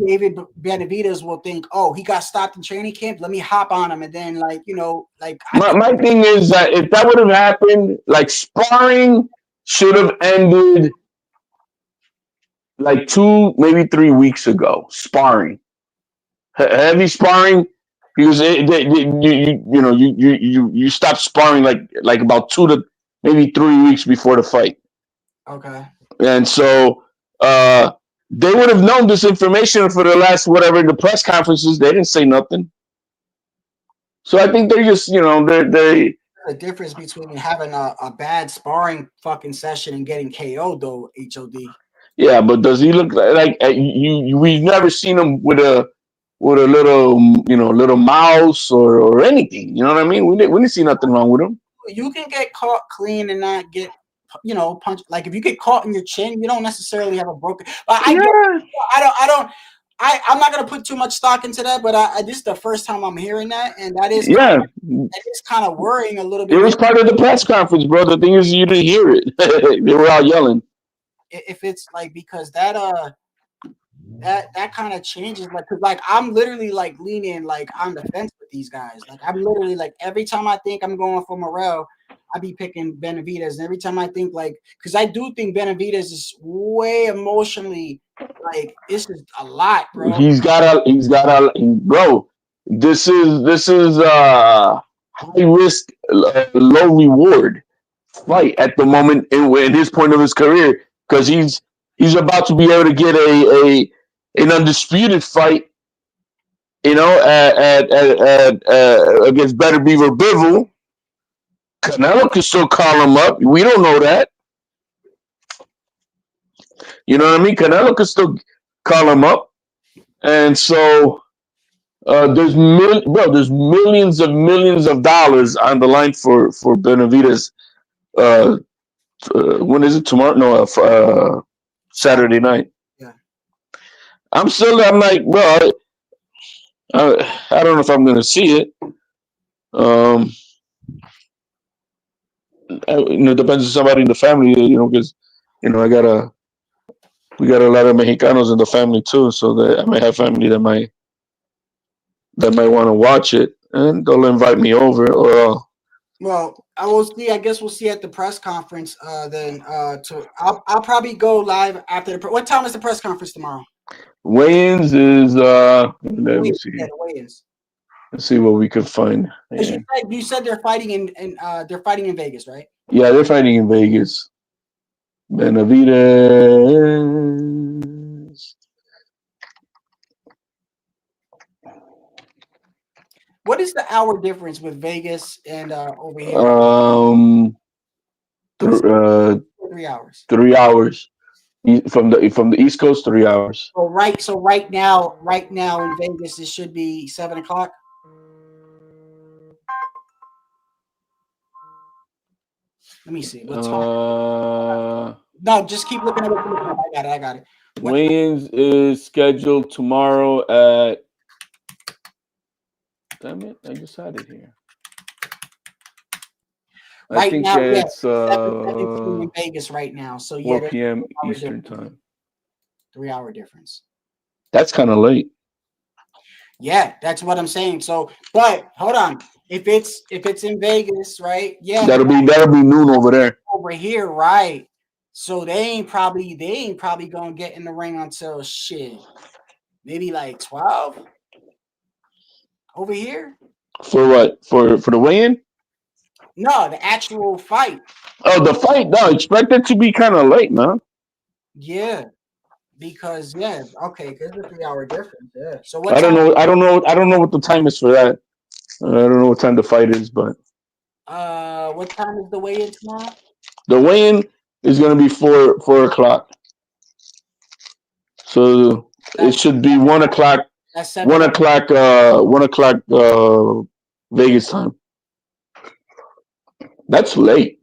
David Benavidez will think, oh, he got stopped in training camp. Let me hop on him. And then, like, you know, like. My thing is that if that would have happened, like, sparring should have ended like 2, maybe 3 weeks ago. Sparring. Heavy sparring. Because you stop sparring like about 2 to maybe 3 weeks before the fight. Okay. And so they would have known this information for the last whatever the press conferences. They didn't say nothing. So I think they're just they. The difference between having a bad sparring fucking session and getting KO'd though, HOD. Yeah, but does he look like you? We've never seen him with a little mouse or anything. You know what I mean? We didn't see nothing wrong with him. You can get caught clean and not get, punched. Like if you get caught in your chin, you don't necessarily have a broken. But I'm not gonna put too much stock into that. But this is the first time I'm hearing that, and that is that is kind of worrying a little bit. It was part of the press conference, bro. The thing is, you didn't hear it. They were all yelling. If it's like because that kind of changes, like, cause like I'm literally like leaning like on the fence with these guys. Like I'm literally like every time I think I'm going for Morrell, I be picking Benavidez, and every time I think like, cause I do think Benavidez is way emotionally like it's just a lot, bro. He's got a bro. This is high risk, low reward fight at the moment in his point of his career, because he's about to be able to get an undisputed fight, at against Better Beaver Bivol. Canelo can still call him up. We don't know that. You know what I mean? Canelo can still call him up, and so there's millions of dollars on the line for Benavidez. When is it? Tomorrow? No, Saturday night. Yeah. I'm like, bro, I don't know if I'm gonna see it. It depends on somebody in the family, because we got a lot of Mexicanos in the family too, so that I might have family that might want to watch it, and they'll invite me over. Or well, I will see. I guess we'll see at the press conference. Then I'll probably go live after the. What time is the press conference tomorrow? Weigh-ins is let me see. Yeah, the weigh-ins. Let's see what we could find. Yeah. You said they're fighting in Vegas, right? Yeah, they're fighting in Vegas. Benavidez. What is the hour difference with Vegas and over here? 3 hours. 3 hours. From the East Coast, 3 hours. So right now in Vegas, it should be 7 o'clock. Let me see. No, just keep looking at it. I got it. Weigh-ins is scheduled tomorrow at. Damn it! I just had it here. I think now, it's 7 in Vegas right now. So 4 p.m. Eastern time. 3 hour difference. That's kind of late. Yeah, that's what I'm saying. So, but hold on. If it's in Vegas, right? Yeah, that'll be noon over there. Over here, right? So they ain't probably gonna get in the ring until shit, maybe like 12 over here. For what? For the weigh-in? No, the actual fight. Oh, the fight. No, expect it to be kind of late, man. Yeah, because okay, because it's a 3-hour difference. Yeah. So I don't know. I don't know what the time is for that. I don't know what time the fight is, but what time is the weigh-in tomorrow? the weigh-in is going to be 4 o'clock. So it should be 1 o'clock. That's 1 o'clock. 1 o'clock. Vegas time. That's late.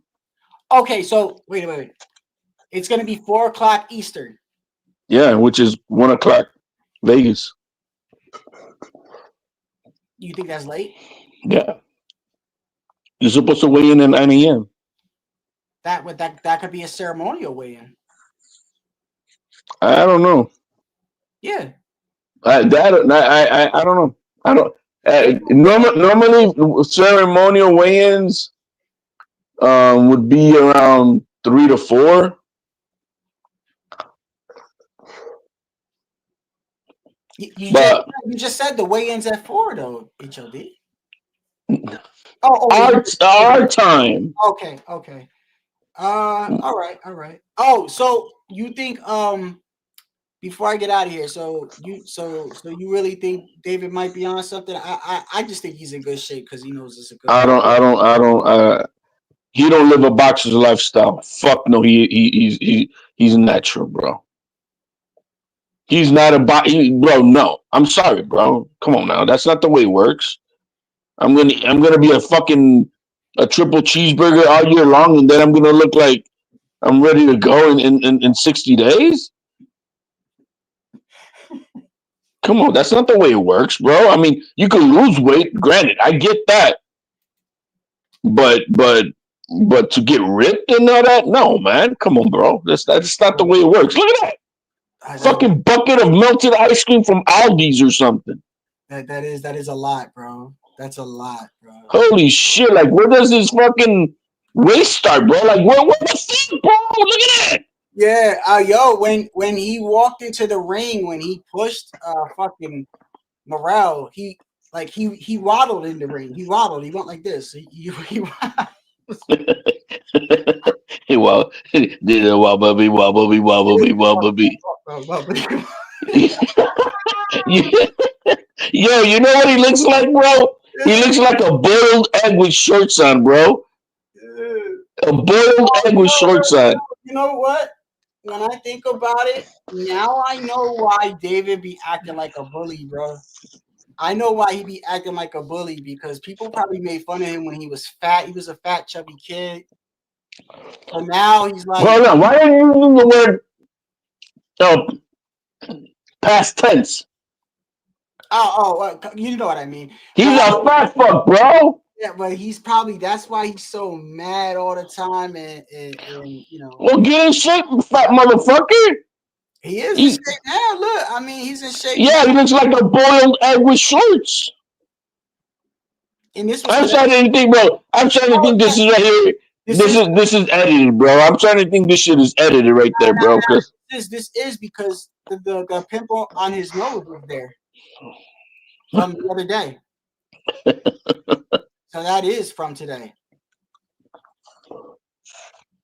Okay, so wait. It's gonna be 4 o'clock Eastern. Yeah, which is 1 o'clock Vegas. You think that's late? Yeah. You're supposed to weigh in at 9 a.m. That could be a ceremonial weigh-in. I don't know. Yeah. I don't know. I don't. Normally ceremonial weigh-ins would be around 3 to 4. You just said the weigh-ins at 4 though, HOD. Our time. Okay. All right. Oh, so you think before I get out of here, so you really think David might be on something? I just think he's in good shape because he knows it's a good. He don't live a boxer's lifestyle. Fuck no, he's natural, bro. He's not a bro. No, I'm sorry, bro. Come on now, that's not the way it works. I'm gonna be a triple cheeseburger all year long, and then I'm gonna look like I'm ready to go in 60 days. Come on, that's not the way it works, bro. I mean, you can lose weight, granted, I get that, but to get ripped and all that, no, man. Come on, bro. That's not the way it works. Look at that. Fucking bucket of melted ice cream from Aldi's or something. That is a lot, bro. That's a lot, bro. Holy shit! Like, where does this fucking race start, bro? Like, where the fuck, bro? Look at that. Yeah, yo, when he walked into the ring, when he pushed fucking Morrell, he waddled in the ring. He waddled. He went like this. He He did a wobble me. Yo, you know what he looks like, bro? He looks like a boiled egg with shorts on, bro. A boiled egg with shorts on. You know what? When I think about it, now I know why David be acting like a bully, bro. I know why he be acting like a bully because people probably made fun of him when he was fat. He was a fat, chubby kid. So now he's like, hold on. Why are you using the word past tense? You know what I mean. He's a fat fuck, bro. Yeah, but that's why he's so mad all the time and you know. Well, get in shape, fat motherfucker. He is in shape now. Look, I mean, he's in shape. Yeah, he looks like a boiled egg with shorts. And this I'm trying to think, bro. I'm trying to think this is right here. This is edited, bro. I'm trying to think this shit is edited right there, bro. This is because the pimple on his nose was there from the other day. So that is from today.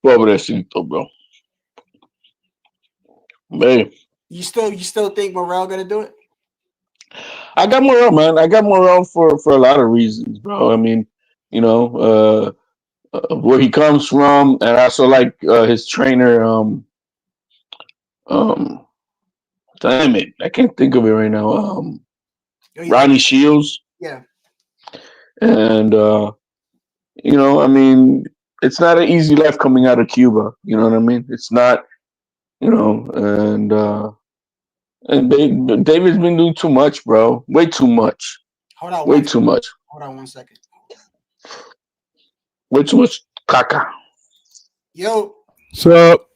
Pobrecito, bro. Man. You still think Morrell gonna do it? I got Morrell, man. I got Morrell for a lot of reasons, bro. I mean, you know, where he comes from, and I also like his trainer. Damn it, I can't think of it right now. Ronnie Shields. Yeah. And you know, I mean, it's not an easy life coming out of Cuba. You know what I mean? It's not, you know, and David's been doing too much, bro. Way too much. Hold on. Way too much. Hold on 1 second. Way too much caca. Yo. What's up?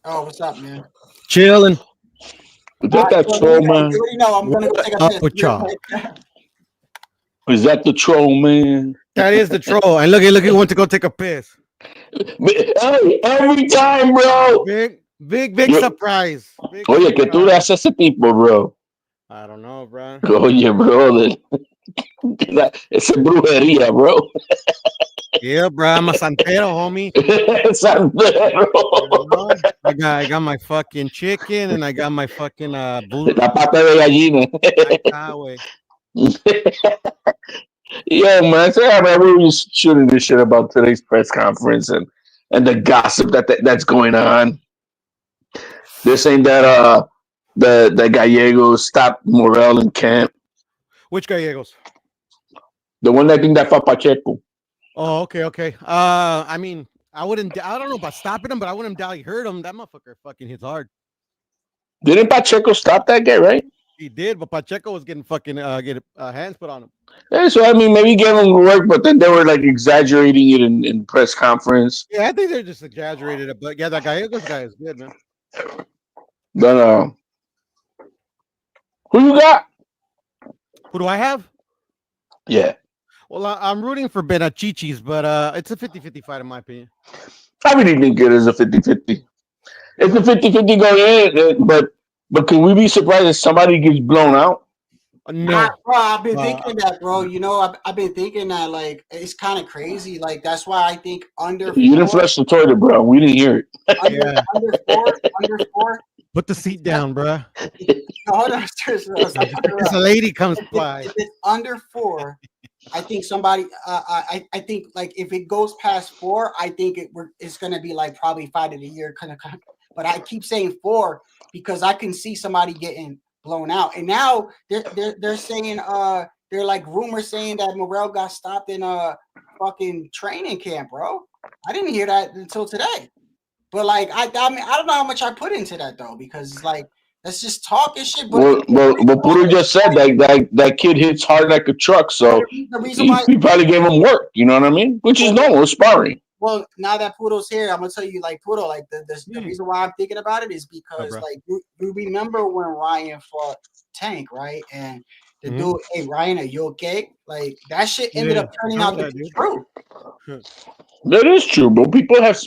Oh, what's up, man? Chilling. Is that troll, man? You already know I'm gonna go take a piss. Is that the troll, man? That is the troll. And look, he went to go take a piss. Hey, every time, bro. Big surprise. Oye, que tú le haces a ese tipo, bro. I don't know, bro. Oye, brother. Esa es brujería, bro. Yeah, bro. I'm a santero, homie. Santero. I got my fucking chicken and I got my fucking La pata de gallina. Yo, man, so yeah, man, we were just shooting this shit about today's press conference and the gossip that's going on. They're saying that the Gallegos stopped Morrell in camp. Which Gallegos? The one that think that fought Pacheco. Oh, okay. I mean, I don't know about stopping him, but I wouldn't doubt he hurt him. That motherfucker fucking hits hard. Didn't Pacheco stop that guy, right? He did, but Pacheco was getting fucking hands put on him. Yeah, so I mean, maybe give him work, but then they were like exaggerating it in press conference. Yeah, I think they're just exaggerated it, but yeah, that Gallegos guy is good, man. But who you got? Who do I have? Yeah. Well, I'm rooting for Benavidez, but it's a 50-50 fight in my opinion. I really think it is a 50-50. It's a 50-50 going in, but can we be surprised if somebody gets blown out? No, bro, I've been thinking that, bro. You know, I've been thinking that, like, it's kind of crazy. Like, that's why I think under You didn't flush the toilet, bro. We didn't hear it. Under four. Put the seat down, bro. Hold on, It's a lady comes by. If it's under 4, I think somebody. I think like if it goes past 4, I think it's gonna be like probably fight of the year kind of. But I keep saying 4 because I can see somebody getting blown out, and now they're saying they're like rumors saying that Morrell got stopped in a fucking training camp, bro. I didn't hear that until today. But like I mean I don't know how much I put into that though because it's like that's just talking shit. But Puro just said that kid hits hard like a truck, so he probably gave him work. You know what I mean? Which is normal, sparring. Well, now that Puro's here, I'm gonna tell you, like Puro, like the reason why I'm thinking about it is because like you remember when Ryan fought Tank, right? And the dude, hey Ryan, are you okay? Like that shit ended up turning out to be true. That is true, but people have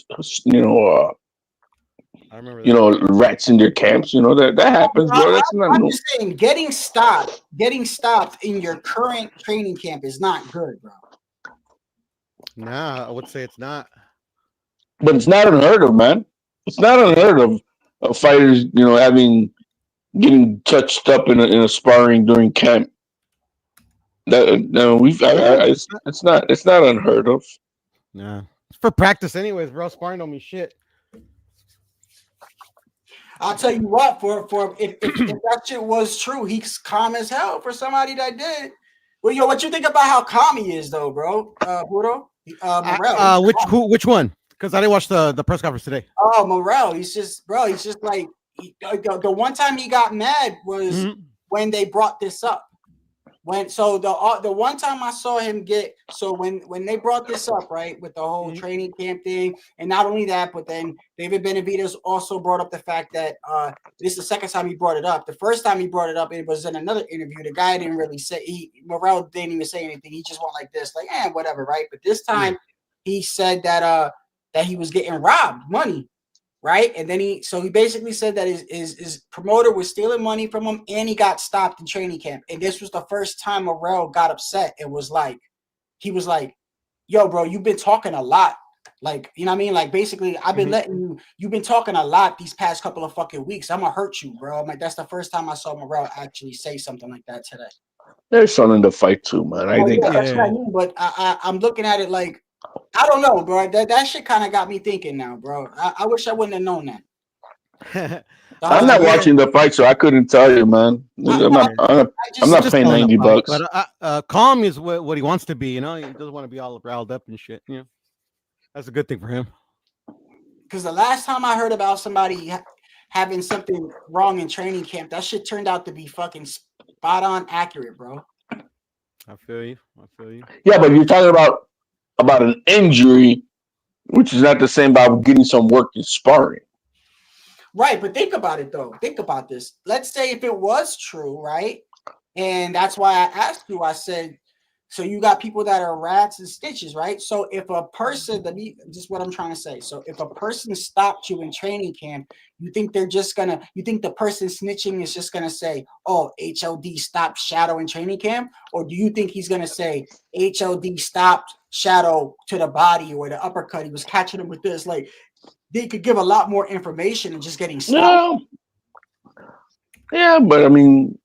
I remember rats in their camps. You know that happens, bro. That's not. I'm just saying, getting stopped in your current training camp is not good, bro. Nah, I would say it's not. But it's not unheard of, man. It's not unheard of fighters, getting touched up in a sparring during camp. It's not unheard of. Nah, it's for practice, anyways, bro. Sparring don't mean shit. I'll tell you what, if that shit was true, he's calm as hell for somebody that did. Well, yo, what you think about how calm he is, though, bro? Puro? Morrell. Which one? Because I didn't watch the press conference today. Oh, Morrell. He's just like the one time he got mad was when they brought this up. The one time I saw him when they brought this up, right, with the whole training camp thing, and not only that, but then David Benavidez also brought up the fact that this is the second time he brought it up. The first time he brought it up, it was in another interview. The guy didn't really say Morrell didn't even say anything. He just went like this, like whatever, right? But this time he said that he was getting robbed money. Right. And then he basically said that his promoter was stealing money from him and he got stopped in training camp. And this was the first time Morrell got upset. He was like, yo, bro, you've been talking a lot. Like, you know what I mean? Like, basically, I've been you've been talking a lot these past couple of fucking weeks. I'm going to hurt you, bro. I'm like, that's the first time I saw Morrell actually say something like that today. There's something to fight too, man. I think. That's what I mean, but I'm looking at it like, I don't know, bro. That shit kind of got me thinking now, bro. I wish I wouldn't have known that. I'm not watching the fight, so I couldn't tell you, man. I'm not paying $90. But calm is what he wants to be. You know, he doesn't want to be all riled up and shit. You know, that's a good thing for him. Because the last time I heard about somebody having something wrong in training camp, that shit turned out to be fucking spot on accurate, bro. I feel you. Yeah, but you're talking about an injury, which is not the same about getting some work in sparring. Right, but think about it, though. Think about this. Let's say if it was true, right? And that's why I asked you, I said, So you got people that are rats and stitches, right? So if a person, just what I'm trying to say. So if a person stopped you in training camp, you think the person snitching is just gonna say, "Oh, HLD stopped Shadow in training camp," or do you think he's gonna say HLD stopped Shadow to the body or the uppercut? He was catching him with this. Like they could give a lot more information than just getting stopped. Yeah, but I mean,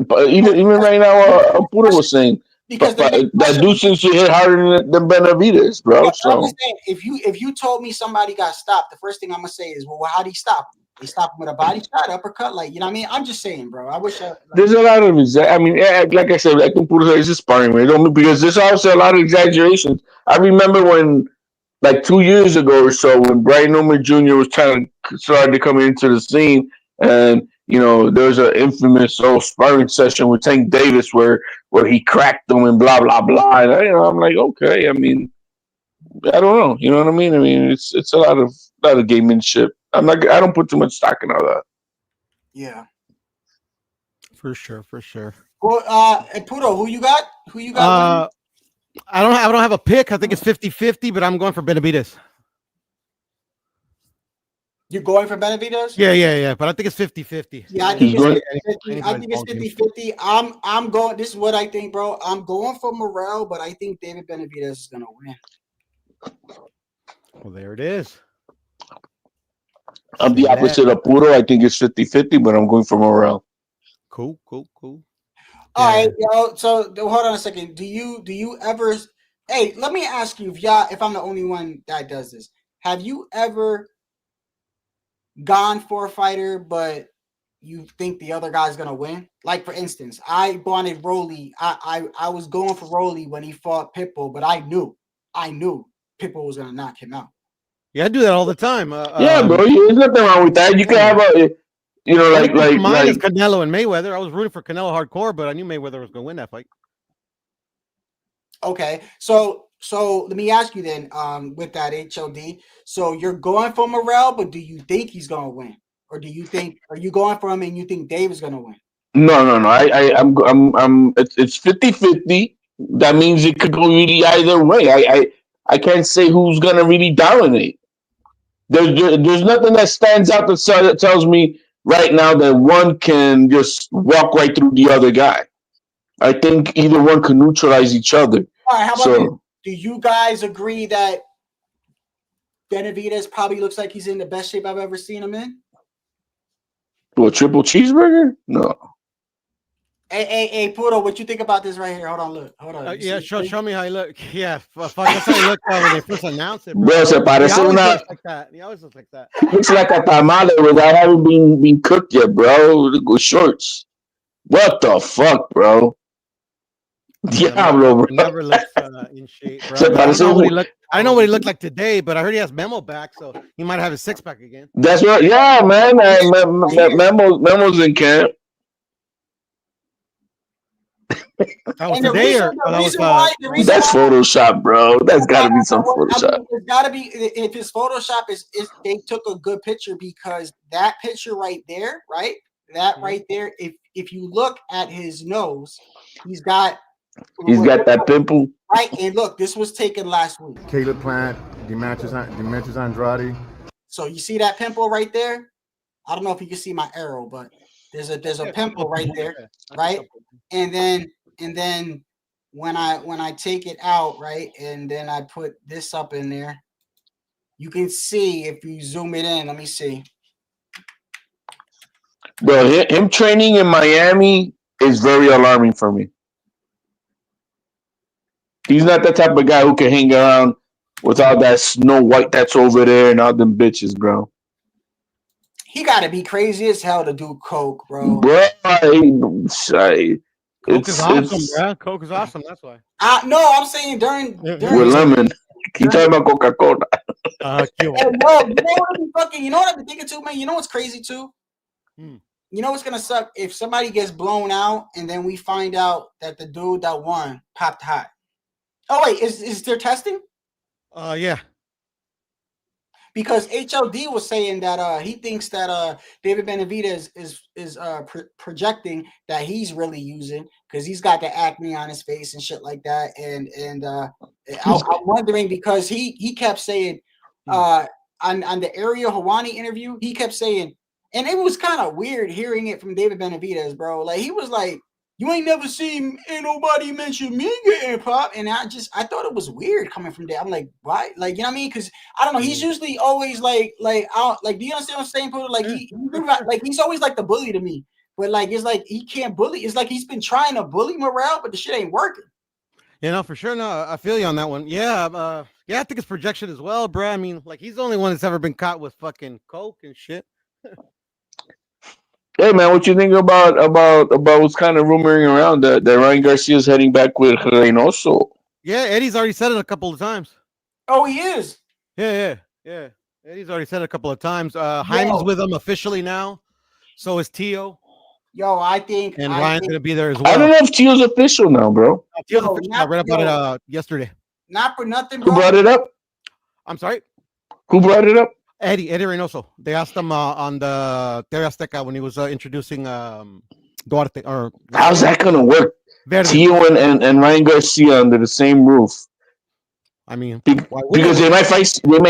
but even right now, Puro was saying that dude seems to hit harder than Benavidez, bro. Yeah, So I'm just saying, if you told me somebody got stopped, the first thing I'm gonna say is, well, how did he stop? They stopped him with a body shot, uppercut, like you know what I mean? I'm just saying, bro. I wish there's a lot of I mean, like I said, I think Puro is just sparring, right? Because there's also a lot of exaggerations. I remember when, like 2 years ago or so, when Brian Newman Jr. was started to come into the scene, and there was an infamous sparring session with Tank Davis where he cracked him and blah blah blah. And I'm like, okay, I mean, I don't know, you know what I mean? I mean, it's a lot of gamemanship. I don't put too much stock in all that. Yeah, for sure. Well, Puto, who you got? I don't have a pick. I think it's 50-50, but I'm going for Benavidez. You're going for Benavidez? Yeah. But I think it's 50-50. Yeah, I think it's 50-50. I'm going. This is what I think, bro. I'm going for Morrell, but I think David Benavidez is gonna win. Well, there it is. I'm the opposite of Puro. I think it's 50-50, but I'm going for Morrell. Cool. All right, yo. So hold on a second. Do you ever? Hey, let me ask you if I'm the only one that does this. Have you ever gone for a fighter, but you think the other guy's gonna win? Like for instance, I wanted Rolly. I was going for Rolly when he fought Pitbull, but I knew Pitbull was gonna knock him out. Yeah, I do that all the time. Yeah, bro. There's nothing wrong with that. You can have mine is Canelo and Mayweather. I was rooting for Canelo hardcore, but I knew Mayweather was going to win that fight. Okay, so let me ask you then, with that HLD. So you're going for Morrell, but do you think he's going to win, or are you going for him and you think Dave is going to win? No. It's 50-50. That means it could go really either way. I can't say who's gonna really dominate. There's nothing that stands out that tells me right now that one can just walk right through the other guy. I think either one can neutralize each other. All right, how about this? Do you guys agree that Benavidez probably looks like he's in the best shape I've ever seen him in? A triple cheeseburger? No. Hey, Puto, what you think about this right here? Hold on. Yeah, show me how he look. Yeah, fuck, that's how he looked when they first announced it. Bro, se parece he una. Looks like that. He always looks like that. Looks like a tamale without having been cooked yet, bro. With shorts. What the fuck, bro? Diablo, bro. Never looks in shape, bro. I know what he looked like today, but I heard he has Memo back, so he might have his six-pack again. That's right. Yeah, man. Memo's in camp. That was today, or that's Photoshop, bro. That's got to be some Photoshop. It's got to be. If it's Photoshop, is they took a good picture, because that picture right there, right? That right there. If you look at his nose, he's got that pimple. Right, and look, this was taken last week. Caleb Plant, Demetrius Andrade. So you see that pimple right there? I don't know if you can see my arrow, but there's a pimple right there, right? And then when I take it out, right, and then I put this up in there, you can see if you zoom it in. Let me see. Bro, him training in Miami is very alarming for me. He's not the type of guy who can hang around with all that Snow White that's over there and all them bitches, bro. He got to be crazy as hell to do coke, bro. Bro, Coke is awesome, bro. Coke is awesome. That's why. No, I'm saying during with lemon. He talking about Coca-Cola. You know what I've been thinking too, man? You know what's crazy too? You know what's gonna suck? If somebody gets blown out and then we find out that the dude that won popped hot. Oh wait, is there testing? Yeah. because HLD was saying that he thinks that David Benavidez is projecting that he's really using because he's got the acne on his face and shit like that. And I'm wondering because he kept saying on the Ariel Hawani interview, he kept saying, and it was kind of weird hearing it from David Benavidez, bro. Like he was like, "You ain't never seen ain't nobody mention me getting popped," and I thought it was weird coming from there. I'm like, why? Like, you know what I mean? Because I don't know. He's usually always like out. Like, do you understand what I'm saying, Poodle? Like like he's always like the bully to me. But like it's like he can't bully. It's like he's been trying to bully Morrell, but the shit ain't working. You know, for sure. No, I feel you on that one. Yeah, I think it's projection as well, bro. I mean, like he's the only one that's ever been caught with fucking coke and shit. Hey man, what you think about what's kind of rumoring around that Ryan Garcia's heading back with Reynoso? Yeah, Eddie's already said it a couple of times. Oh, he is. Yeah. Eddie's already said it a couple of times. Jaime's with him officially now. So is Tio. Yo, I think and Ryan's gonna be there as well. I don't know if Tio's official now, bro. Tio's official. I read about it yesterday. Not for nothing, bro. Who brought it up? I'm sorry. Who brought it up? Eddie Reynoso. They asked him on the TV Azteca when he was introducing Duarte. Or how's that gonna work? Verde. Tio and Ryan Garcia under the same roof. I mean, because they may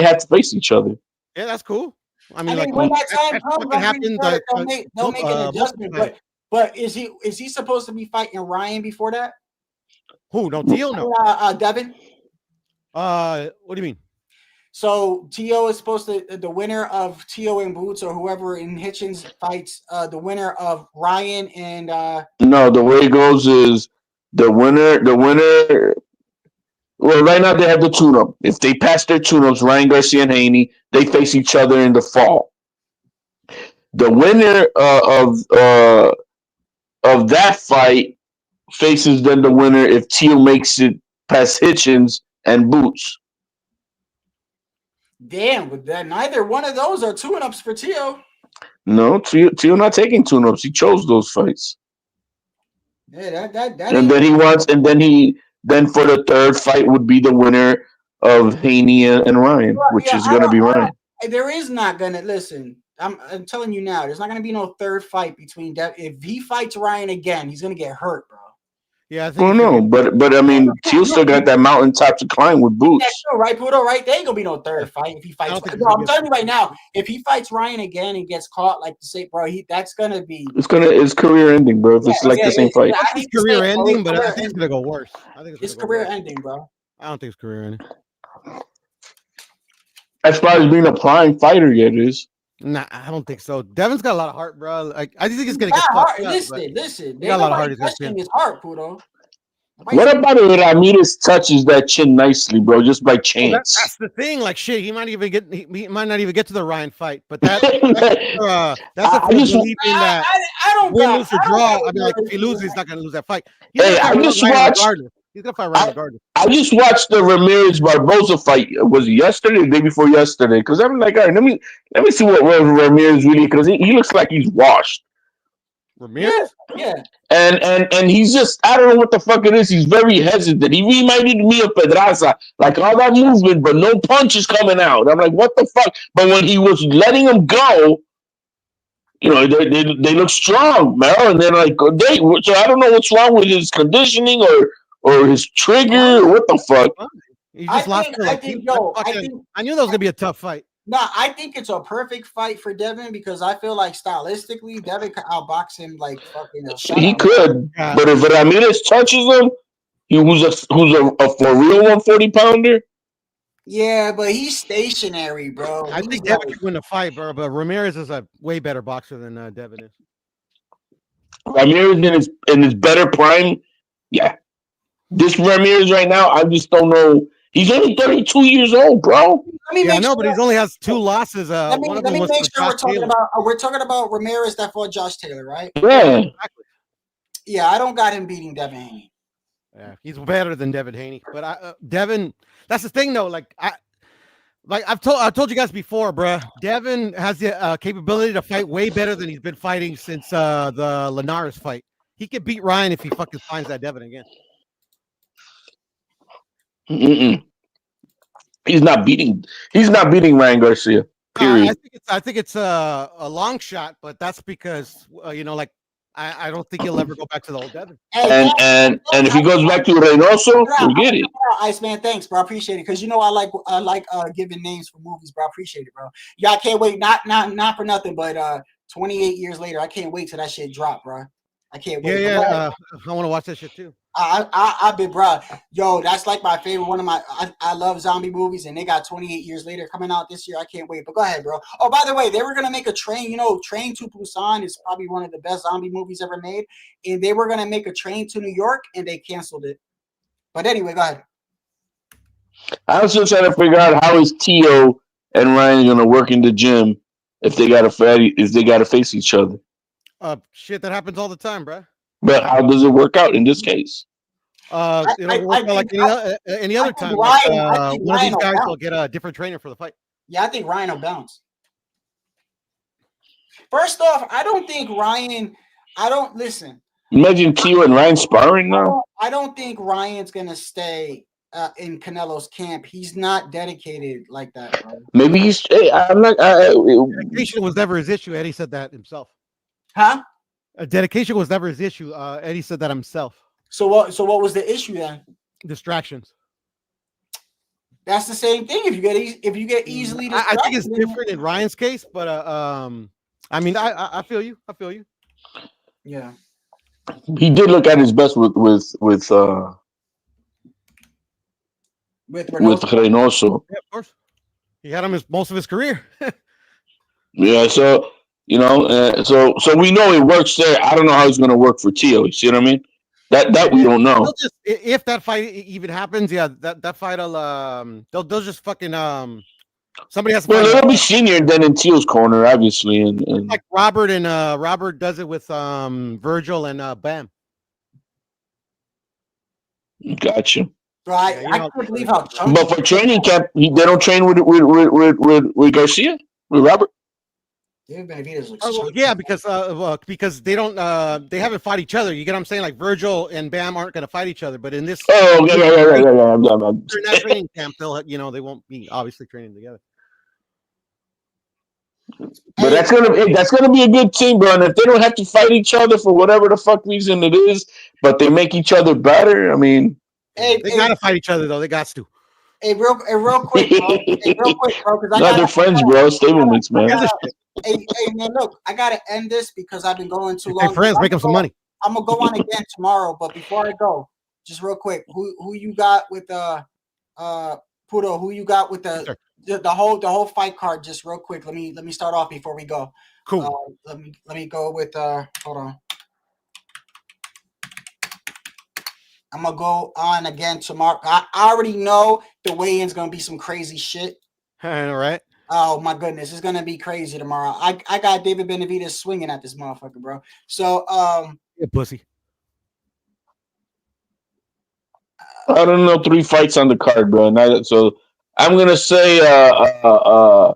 have to face each other. Yeah, that's cool. I mean, like when that time comes, they'll make an adjustment. But is he supposed to be fighting Ryan before that? Who? No, Tio. No. Devin. What do you mean? So Tio is supposed to the winner of Tio and Boots or whoever in Hitchens fights the winner of Ryan and No, the way it goes is the winner. Well, right now they have the tune-up. If they pass their tune-ups, Ryan Garcia and Haney, they face each other in the fall. The winner of that fight faces then the winner if Tio makes it past Hitchens and Boots. Damn, but that neither one of those are tune-ups for Tio. No, Tio not taking tune-ups. He chose those fights. Yeah, that and then for the third fight would be the winner of Haney and Ryan, which is going to be Ryan. There is not going to listen. I'm telling you now, there's not going to be no third fight between if he fights Ryan again, he's going to get hurt, bro. Yeah, I think. Well, no, but I mean, Tio still got that mountaintop to climb with Boots. Yeah, sure, right, Pudo, right? There ain't gonna be no third fight if he fights. I'm telling you right now, if he fights Ryan again and gets caught, like to say, bro, that's gonna be. It's career ending, bro. If it's the same fight. I think it's career ending, but I think it's gonna go worse. I think it's career ending, bro. I don't think it's career ending. As far as being a prime fighter, yet it is. Nah, I don't think so. Devin's got a lot of heart, bro. Like I think he's gonna get fucked up. Listen. Got a lot of heart. His heart, Pudo. What about if Ramirez touches that chin nicely, bro? Just by chance. Well, that's the thing. Like shit, he might not even get to the Ryan fight. But that's I don't win, lose, or draw. I mean, like if he loses, he's not gonna lose that fight. He's gonna fight Ryan regardless. I just watched the Ramirez Barboza fight. Was it yesterday or the day before yesterday? Because I'm like, all right, let me see what Ramirez really, because he looks like he's washed. Ramirez? Yeah. And he's just, I don't know what the fuck it is. He's very hesitant. He reminded me of Pedraza, like all that movement, but no punches coming out. I'm like, what the fuck? But when he was letting him go, you know, they look strong, man. And then like so I don't know what's wrong with his conditioning or his trigger or what the fuck. He just lost. I knew that was gonna be a tough fight. No, I think it's a perfect fight for Devin because I feel like stylistically, Devin could outbox him like fucking. He could, but if Ramirez touches him, who's a for real 140 pounder. Yeah, but he's stationary, bro. I think Devin could win the fight, bro. But Ramirez is a way better boxer than Devin is. Ramirez in his better prime, yeah. This Ramirez right now, I just don't know. He's only 32 years old, bro. I know, but he only has 2 losses. Let me make sure we're talking about Ramirez that fought Josh Taylor, right? Yeah. Exactly. Yeah, I don't got him beating Devin Haney. Yeah, he's better than Devin Haney. But Devin, that's the thing though. I've told you guys before, bro. Devin has the capability to fight way better than he's been fighting since the Linares fight. He could beat Ryan if he fucking finds that Devin again. Mm-mm. He's not beating Ryan Garcia. Period. I think it's a long shot, but that's because like I don't think he'll ever go back to the old Devin. And if he goes back to Reynoso, forget it. Iceman, thanks, bro. I appreciate it because I like giving names for movies, bro. I appreciate it, bro. Yeah, I can't wait. Not for nothing, but 28 years later, I can't wait till that shit drop, bro. I can't wait. Yeah. I want to watch that shit too. I've been, bro. Yo, that's like my favorite. I love zombie movies, and they got 28 years later coming out this year. I can't wait. But go ahead, bro. Oh, by the way, they were gonna make a Train. Train to Busan is probably one of the best zombie movies ever made, and they were gonna make a Train to New York, and they canceled it. But anyway, go ahead. I was just trying to figure out how is Tio and Ryan gonna work in the gym if they gotta face each other. Shit, that happens all the time, bro. But how does it work out in this case? It'll work out like any other time. One of these guys will get a different trainer for the fight. Yeah, I think Ryan will bounce. First off, I don't think Ryan. Listen. Imagine Tio and Ryan sparring now. I don't think Ryan's gonna stay in Canelo's camp. He's not dedicated like that, bro. Maybe he's. I'm not. Dedication was never his issue. Eddie said that himself. Huh? Dedication was never his issue. Eddie said that himself. So what was the issue then? Distractions. That's the same thing. If you get easily distracted, I think it's different in Ryan's case, but I mean, I feel you. I feel you. Yeah. He did look at his best with Reynoso. Yeah, of course. He had him most of his career. Yeah, so so we know it works there. I don't know how he's going to work for Tio. You see what I mean? That we don't know. If that fight even happens, yeah, that fight will they'll just fucking somebody has to. Well, it'll be senior then in Tio's corner, obviously, and like Robert Robert does it with Virgil and Bam. Gotcha. Right, I can't believe how. But for training camp, they don't train with Garcia, with Robert. Benavidez looks yeah, because they don't they haven't fought each other. You get what I'm saying? Like Virgil and Bam aren't going to fight each other, but in this yeah. During that training camp, they won't be obviously training together. But that's gonna be a good team, bro. And if they don't have to fight each other for whatever the fuck reason it is, but they make each other better, I mean, they gotta fight each other though. They got to. Hey, real quick, bro. They're friends, bro. Stablemates, man. Hey, man, look, I gotta end this because I've been going too long. Hey, friends, make them some money. I'm gonna go on again tomorrow, but before I go, just real quick, who you got with Puto? Who you got with the whole fight card? Just real quick. Let me start off before we go. Cool. Let me go with hold on. I'm gonna go on again tomorrow. I already know the weigh-in's gonna be some crazy shit. All right. Oh my goodness, it's gonna be crazy tomorrow. I got David Benavidez swinging at this motherfucker, bro. So pussy. I don't know 3 fights on the card, bro. So I'm gonna say I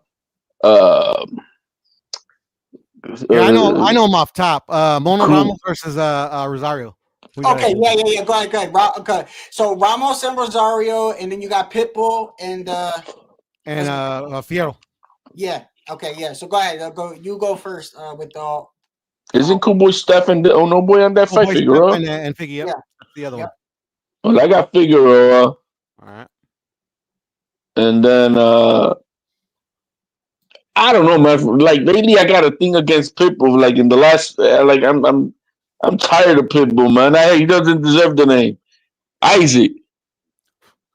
know him off top. Morrell Ramos versus Rosario. Okay, yeah. Go ahead. Okay, so Ramos and Rosario, and then you got Pitbull and Fierro. Yeah. Okay. Yeah. So go ahead. You go first with the. Isn't Cool Boy Steph and no boy on that fight? Figueroa and Figueroa. Yeah. The other one. Well, I got Figueroa. All right. And then I don't know, man. Like lately, I got a thing against Pitbull. Like in the last, I'm tired of Pitbull, man. He doesn't deserve the name. Isaac.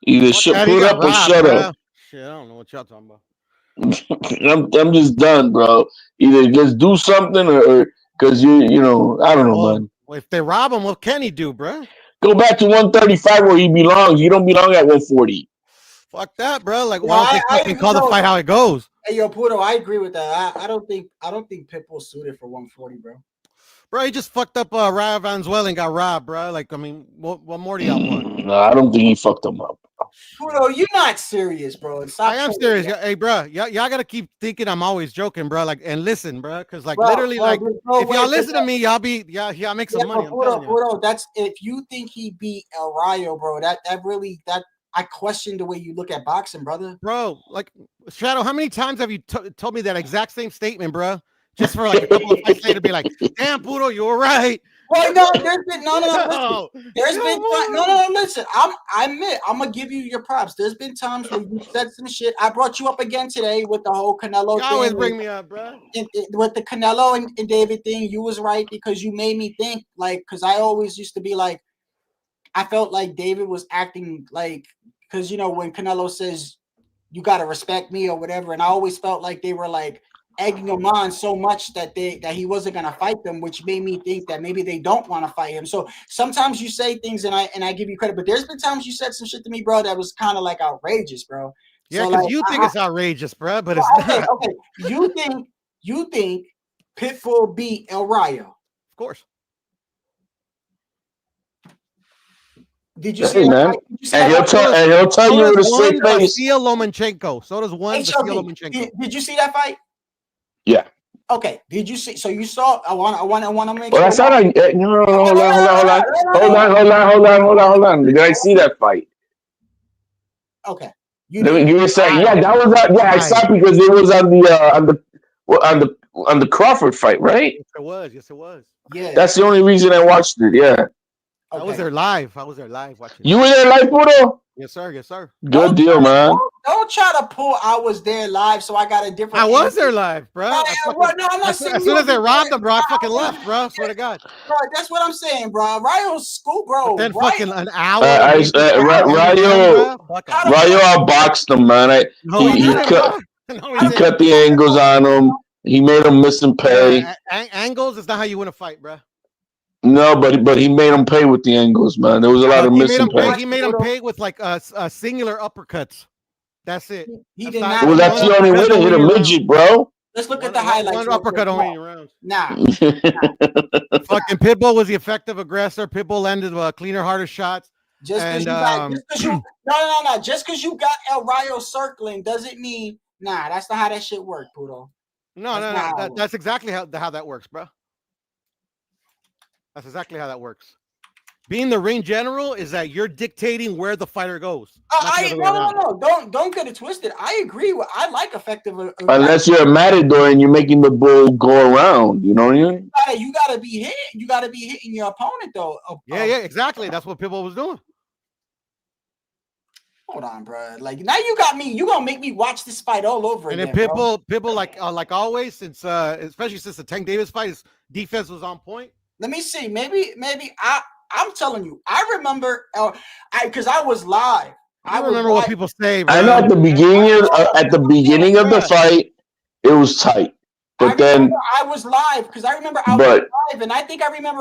Either put up or shut up. Shit, I don't know what y'all talking about. I'm just done, bro. Either just do something or because you know, I don't know, man. Well, if they rob him, what can he do, bro? Go back to 135 where he belongs. You don't belong at 140. Fuck that, bro. Like, why don't they fucking call the fight how it goes? Hey, yo, Puto, I agree with that. I don't think Pitbull's suited for 140, bro. Bro, he just fucked up Ryan Valenzuela and got robbed, bro. Like, I mean, what more do y'all want? No, I don't think he fucked him up. Puto, you're not serious, bro. I am serious. Hey, bro, y'all gotta keep thinking I'm always joking, bro. Like, and listen, bro, because like literally, like, if y'all listen to me, y'all make some money. Puto, that's if you think he beat El Rayo, bro. That really I question the way you look at boxing, brother. Bro, like Shadow, how many times have you told me that exact same statement, bro? Just for like a couple of fights later to be like, damn, Puro, you were right. Well, no, there's been listen. There's been listen. I admit, I'm gonna give you your props. There's been times where you said some shit. I brought you up again today with the whole Canelo You thing. always bring me up, bro. With the Canelo and David thing, you was right because you made me think like, because I always used to be like, I felt like David was acting like, because you know when Canelo says you gotta respect me or whatever, and I always felt like they were like egging him on so much that he wasn't gonna fight them, which made me think that maybe they don't want to fight him. So sometimes you say things and I give you credit, but there's been times you said some shit to me, bro, that was kind of like outrageous, bro. Yeah, so, because like, you think it's outrageous, bro, but it's okay, not. okay. You think Pitbull beat El Rayo? Of course. Did you see man? and he'll tell you with a straight face. Vasile Lomachenko. So does one Vasile Lomachenko. Did you see that fight? Yeah. Okay. Did you see? So you saw? I want to make. Well, that's not like no. Hold on. Did I see that fight? Okay. You were saying, yeah, that was I saw it because it was on the Crawford fight, right? Yes, it was. Yeah. That's the only reason I watched it. Yeah. I was there live. Watching. You were there live, Puro? Yes, sir. Yes, sir. Good deal, man. Don't try to pull. I was there live, so I got a different. I was there live, bro. No, I'm not saying as soon as they robbed him, bro, I fucking left, bro. Swear to God. Bro, that's what I'm saying, bro. Rayo's school, bro. Then fucking an hour. Rayo outboxed him, man. He cut the angles on him. He made him miss and pay. Angles is not how you win a fight, bro. No, but he made him pay with the angles, man. There was a lot of miss and pay. He made him pay with like singular uppercuts. That's it. He did not. Well, that's the only way to hit a midget, bro. Let's look at the highlights. One uppercut only in rounds. Nah. Fucking Pitbull was the effective aggressor. Pitbull landed cleaner, harder shots. Just because you got El Rayo circling doesn't mean that's not how that shit works, Pudo. No. That's exactly how that works, bro. That's exactly how that works. Being the ring general is that you're dictating where the fighter goes. No. Don't get it twisted. I agree with. I like effective. Unless you're a matador and you're making the bull go around, you know what I mean? You gotta be hit. You gotta be hitting your opponent though. Yeah, exactly. That's what Pitbull was doing. Hold on, bro. Like now you got me. You gonna make me watch this fight all over again. And then Pitbull, like always, since especially since the Tank Davis fight, his defense was on point. Let me see. Maybe I'm telling you. I remember because I was live. I remember what people say. Bro. I know at the beginning of the fight, it was tight. But then I was live because I remember I was live, and I think I even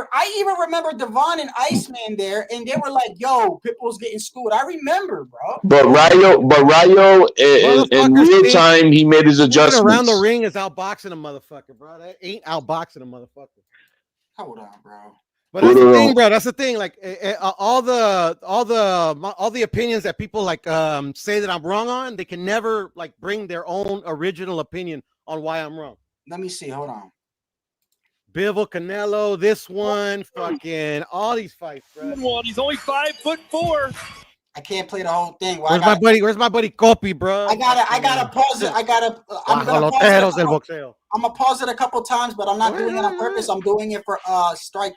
remember Devon and Iceman there, and they were like, "Yo, Pitbull's getting schooled." I remember, bro. But Rayo in real time, he made his adjustments. Around the ring is outboxing a motherfucker, bro. That ain't outboxing a motherfucker. Hold on, bro. But that's the thing, bro. That's the thing. Like all the opinions that people like say that I'm wrong on, they can never like bring their own original opinion on why I'm wrong. Let me see. Hold on. Bivol, Canelo, this one, fucking all these fights, bro. He's only 5'4". I can't play the whole thing. Where's my buddy Kopi, bro? I gotta pause it. I'm gonna pause it a couple times, but I'm not doing it on purpose. I'm doing it for strike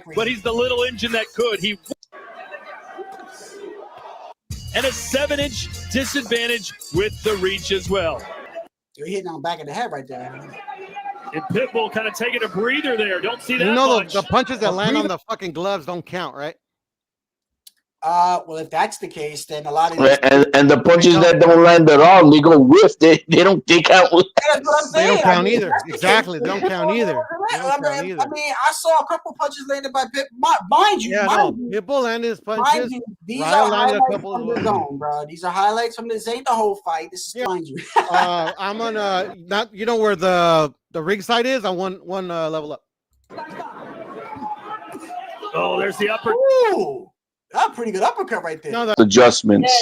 reason. But he's the little engine that could. And a 7-inch disadvantage with the reach as well. You're hitting on the back of the head right there. And Pitbull kind of taking a breather there. Don't see that much. The punches that land on the fucking gloves don't count, right? Well, if that's the case, then a lot of and the punches that don't land at all, they go whiff. They don't count. They don't count either. Exactly, they don't count either. I mean, I saw a couple punches landed by Pit. Mind you, Pitbull landed his punches. These are highlights from the zone, bro. These are highlights from this. Ain't the whole fight. This is mind you. I'm gonna not. You know where the ringside is? On one level up. Oh, there's the upper. Ooh. That's a pretty good uppercut right there. No, adjustments.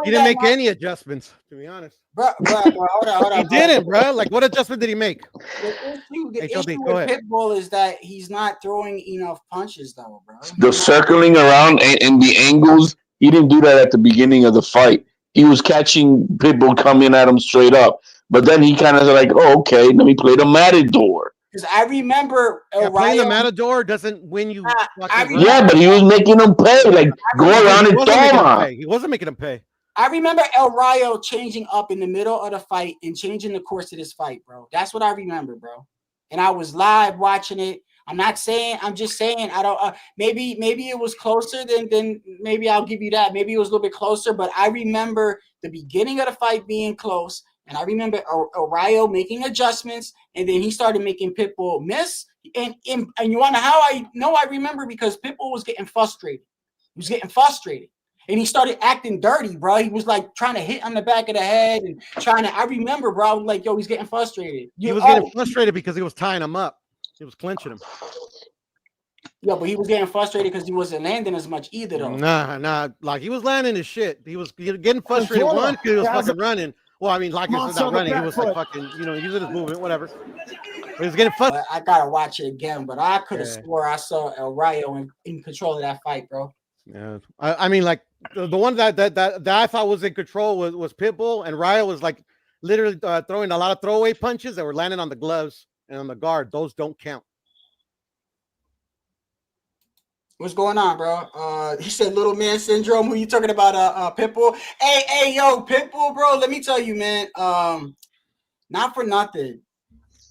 He didn't make any adjustments, to be honest. Bro, hold on. He didn't, bro. Like, what adjustment did he make? The issue with Pitbull is that he's not throwing enough punches, though, bro. The circling around and the angles, he didn't do that at the beginning of the fight. He was catching Pitbull coming at him straight up. But then he kind of like, oh, okay, let me play the Matador. Because I remember playing the Matador doesn't win you. Yeah, but he was making him pay. Like, go around and toma. He wasn't making him pay. I remember El Rayo changing up in the middle of the fight and changing the course of this fight, bro. That's what I remember, bro. And I was live watching it. I'm just saying, I don't, maybe it was closer than maybe I'll give you that. Maybe it was a little bit closer, but I remember the beginning of the fight being close. And I remember El Rayo making adjustments, and then he started making Pitbull miss. And you want to know how I know I remember? Because Pitbull was getting frustrated. He was getting frustrated. And he started acting dirty, bro. He was like trying to hit on the back of the head and trying to. I remember, bro. I was like, yo, he's getting frustrated. He was getting frustrated because he was tying him up. He was clinching him. Yeah, but he was getting frustrated because he wasn't landing as much either, though. Nah. Like, he was landing his shit. He was getting frustrated one because he was fucking running. Well, I mean, like, he was not running. He was like fucking, using his movement, whatever. But he was getting frustrated. I gotta watch it again, but I could have swore I saw El Rayo in control of that fight, bro. Yeah, I mean, like the one that I thought was in control was Pitbull, and Rayo was like literally throwing a lot of throwaway punches that were landing on the gloves and on the guard. Those don't count. What's going on, bro? He said little man syndrome. Who you talking about? Pitbull. Hey, yo, Pitbull, bro. Let me tell you, man. Not for nothing.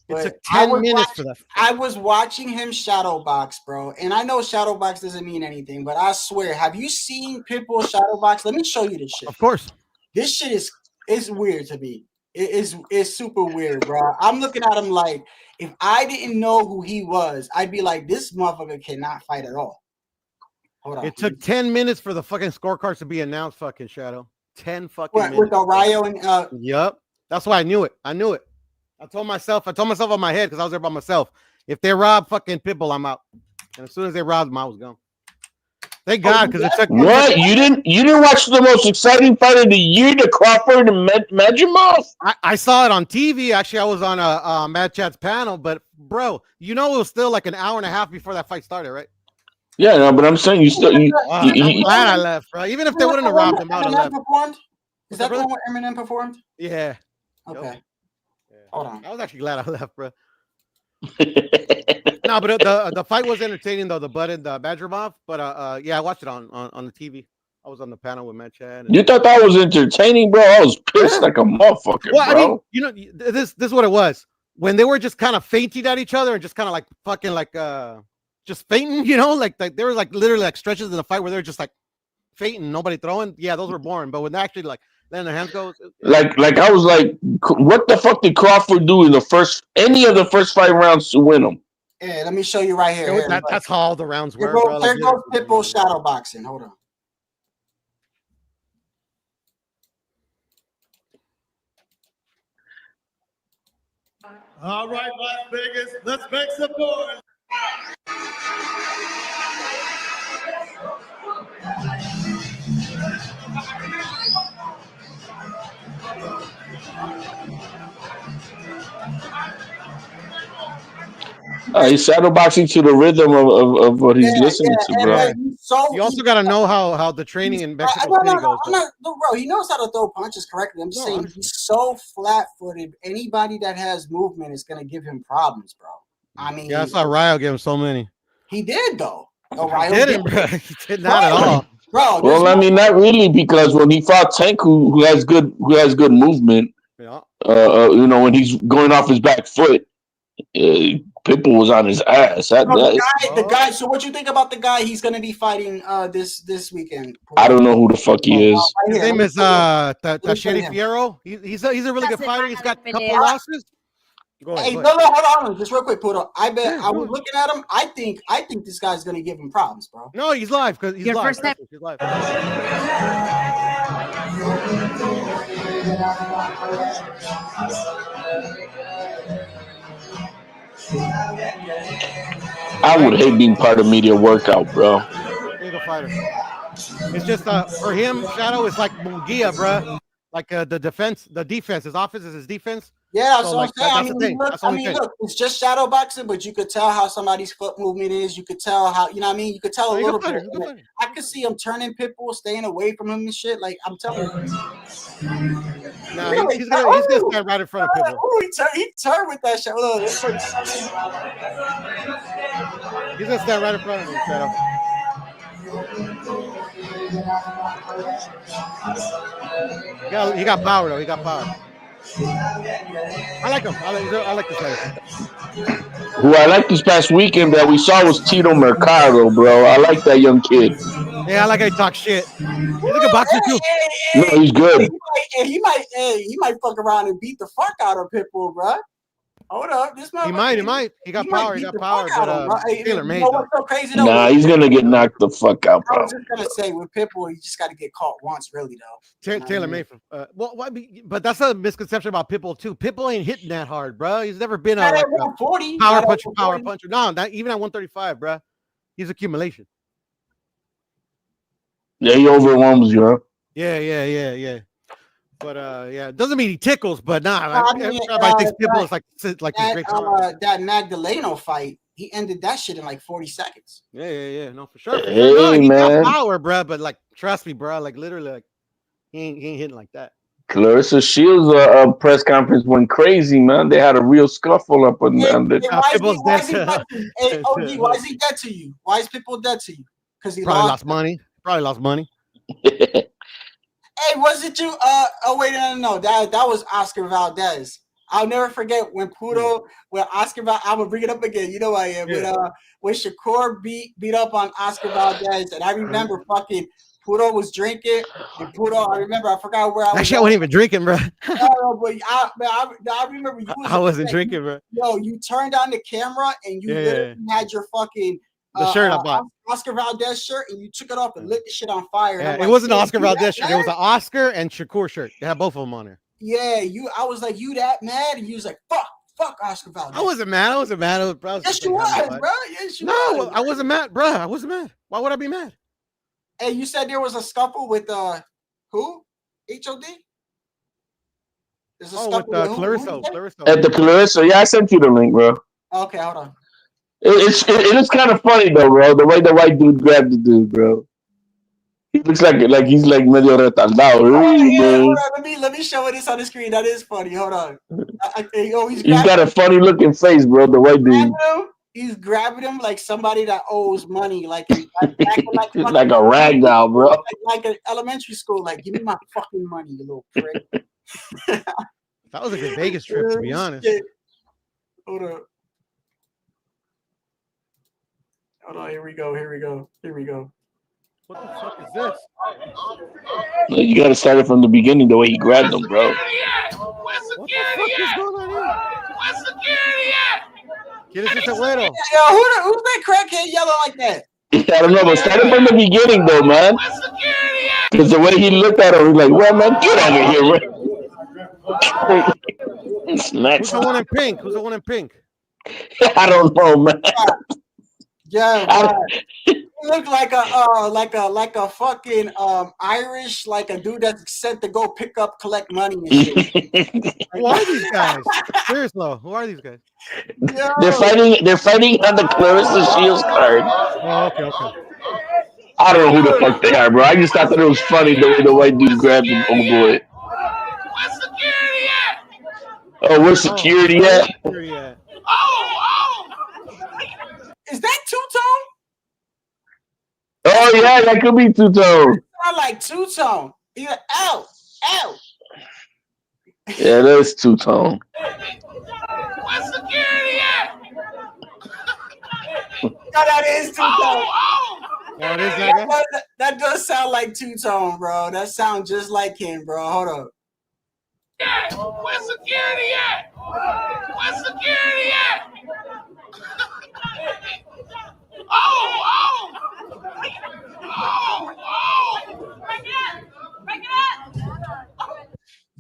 It took 10 minutes for that. I was watching him shadow box, bro. And I know shadow box doesn't mean anything, but I swear, have you seen Pitbull shadow box? Let me show you this shit. Of course. This shit is weird to me. It's super weird, bro. I'm looking at him like, if I didn't know who he was, I'd be like, this motherfucker cannot fight at all. Hold on. It took 10 minutes for the fucking scorecards to be announced, fucking Shadow. 10 fucking minutes. With Rosario and Yep. That's why I knew it. I told myself on my head because I was there by myself. If they rob fucking Pitbull, I'm out. And as soon as they robbed him, I was gone. Thank God, because it took. What? You didn't watch the most exciting fight of the year, the Crawford and Majimov? I saw it on TV. Actually, I was on a Mad Chat's panel, but bro, it was still like an hour and a half before that fight started, right? Yeah, no, but I'm saying I'm glad I left, bro. Even if they wouldn't have robbed him, I would have left. Is that the one where Eminem performed? Yeah. Okay. Hold on. I was actually glad I left, bro. No, but the fight was entertaining though. The button, the Badgermov, but yeah, I watched it on the TV. I was on the panel with Matt Chad. You thought that was entertaining, bro? I was pissed like a motherfucker, well, bro. I mean, this is what it was. When they were just kind of fainting at each other and just kind of like fucking like just fainting, like there were like literally like stretches in the fight where they were just like fainting, nobody throwing. Yeah, those were boring. But when they actually like letting their hands go, like I was like, what the fuck did Crawford do in any of the first 5 rounds to win them? Yeah, let me show you right here. That's how all the rounds were. There goes Pitbull shadow boxing. Hold on. All right, Las Vegas, let's make some noise. He's shadowboxing to the rhythm of what he's listening to, bro. You also got to know how the training in Mexico City goes. Bro, he knows how to throw punches correctly. I'm just saying he's so flat-footed. Anybody that has movement is going to give him problems, bro. I mean, yeah, I saw Ryo give him so many. He did though. He didn't, bro. He did not at all. Bro, well, I mean, not really, because when he fought Tank, who has good movement, yeah. When he's going off his back foot, Pitbull was on his ass. The guy. So, what you think about the guy he's going to be fighting this weekend? I don't know who the fuck he is. His name is Tasheri Fierro. He's a really good fighter. He's got a couple losses. Hey, no, hold on, just real quick, Puto. I bet I was looking at him. I think this guy's gonna give him problems, bro. No, he's live because he's live. He's live. I would hate being part of media workout, bro. He's a fighter. It's just for him, Shadow is like Munguia, bro. Like the defense. His offense is his defense. Yeah, So, so like, I'm saying. that's the thing. That's the only thing. Look, it's just shadow boxing, but you could tell how somebody's foot movement is. You could tell how, you know what I mean? You could tell a No, little good bit. fighter, good fighter. I could see him turning Pitbull, staying away from him and shit. Like, I'm telling you. No, Really? he's gonna stand right in front of Pitbull. Oh, he turned with that shit. Look, He's gonna stand right in front of him, Shadow. He got power though. He got power. I like him. I like this guy. Who I like this past weekend that we saw was Tito Mercado, bro. I like that young kid. Yeah, I like how he talks shit. He's a good boxer too. No, he's good. He might fuck around and beat the fuck out of Pitbull, bro. Hold up, this He might. He got power. He got power. But Taylor made. What's so crazy though? Nah, he's gonna get knocked the fuck out, I bro. was just gonna say with Pitbull, you just got to get caught once, really though. Taylor made. But that's a misconception about Pitbull too. Pitbull ain't hitting that hard, bro. He's never been a power puncher. No, not even at 135, bro. He's accumulation. Yeah, he overwhelms you, huh? Yeah. But yeah, it doesn't mean he tickles. But everybody thinks Pitbull is like this great power. That Magdaleno fight, he ended that shit in like 40 seconds. Yeah. No, for sure. Hey, no, he man. got power, bro. But like, trust me, bro. Like literally, like he ain't hitting like that. Clarissa Shields' press conference went crazy, man. They had a real scuffle up on the. Why is he dead to you? Why is Pitbull dead to you? Because he probably lost money. Probably lost money. Hey, was it you? Wait, no. That was Oscar Valdez. I'll never forget when Oscar Valdez. I'm gonna bring it up again. You know I am. Yeah. When Shakur beat up on Oscar Valdez, and I remember fucking Pudo was drinking, and Pudo. I forgot where I was. Actually, I wasn't even drinking, bro. No, but I remember you. I wasn't drinking, bro. Yo, you turned on the camera and you literally had your fucking. The shirt I bought. Oscar Valdez shirt, and you took it off and lit the shit on fire. Yeah, it wasn't an Oscar Valdez shirt. It was an Oscar and Shakur shirt. They had both of them on there. Yeah, I was like, you that mad? And you was like, fuck Oscar Valdez. I wasn't mad. Yes, you was, bro. Yes, you was. No, I wasn't mad, bro. I wasn't mad. Why would I be mad? Hey, you said there was a scuffle with who? HOD? There's a scuffle with Clarissa. At the Clarissa. Yeah, I sent you the link, bro. Okay, hold on. It is kind of funny though, bro. The way the white dude grabbed the dude, bro. He looks like he's like medio retardado. Hold on, let me show this on the screen. That is funny. Hold on. He's got a funny looking face, bro. The white dude. He's grabbing him like somebody that owes money, like like a rag doll, bro. Like an elementary school. Like, give me my fucking money, you little prick. That was a good Vegas trip, to be honest. Hold on. Hold on, here we go. What the fuck is this? You gotta start it from the beginning, the way he grabbed him, bro. What the fuck is going on here? Where's security at? Get us a little. Yo, who's that crackhead yelling like that? I don't know, but start it from the beginning, though, man. Because the way he looked at him, he's like, "Well, man, get out of here, bro." Who's the one in pink? I don't know, man. Yeah, he looked like a fucking Irish, like a dude that's sent to go collect money and shit. Who are these guys? Seriously, who are these guys? Yo. They're fighting on the Clarissa Shields card. Oh, okay. I don't know who the fuck they are, bro. I just thought that it was funny the way the white dude grabbed him. Oh boy. Where's security at? Oh, where's security at? Is that two-tone? Oh yeah, that could be two-tone. I like two-tone. He's like, ow. Yeah, that's two-tone. Where's security at? No, that is two-tone. Oh, it is that does sound like two-tone, bro. That sounds just like him, bro. Hold up. Where's security at? Where's security at?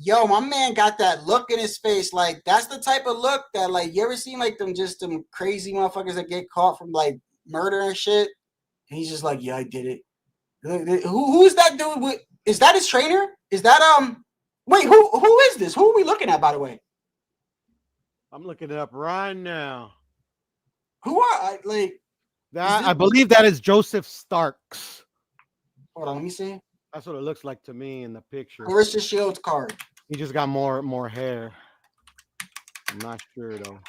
Yo, my man got that look in his face. Like, that's the type of look that, like, you ever seen, like, them crazy motherfuckers that get caught from, like, murder and shit? And he's just like, yeah, I did it. Who is that dude? Is that his trainer? Is that, wait, who is this? Who are we looking at, by the way? I'm looking it up right now. Who are like that? I believe that is Joseph Starks. Hold on, let me see. That's what it looks like to me in the picture. Where's the Shields card? He just got more hair. I'm not sure though.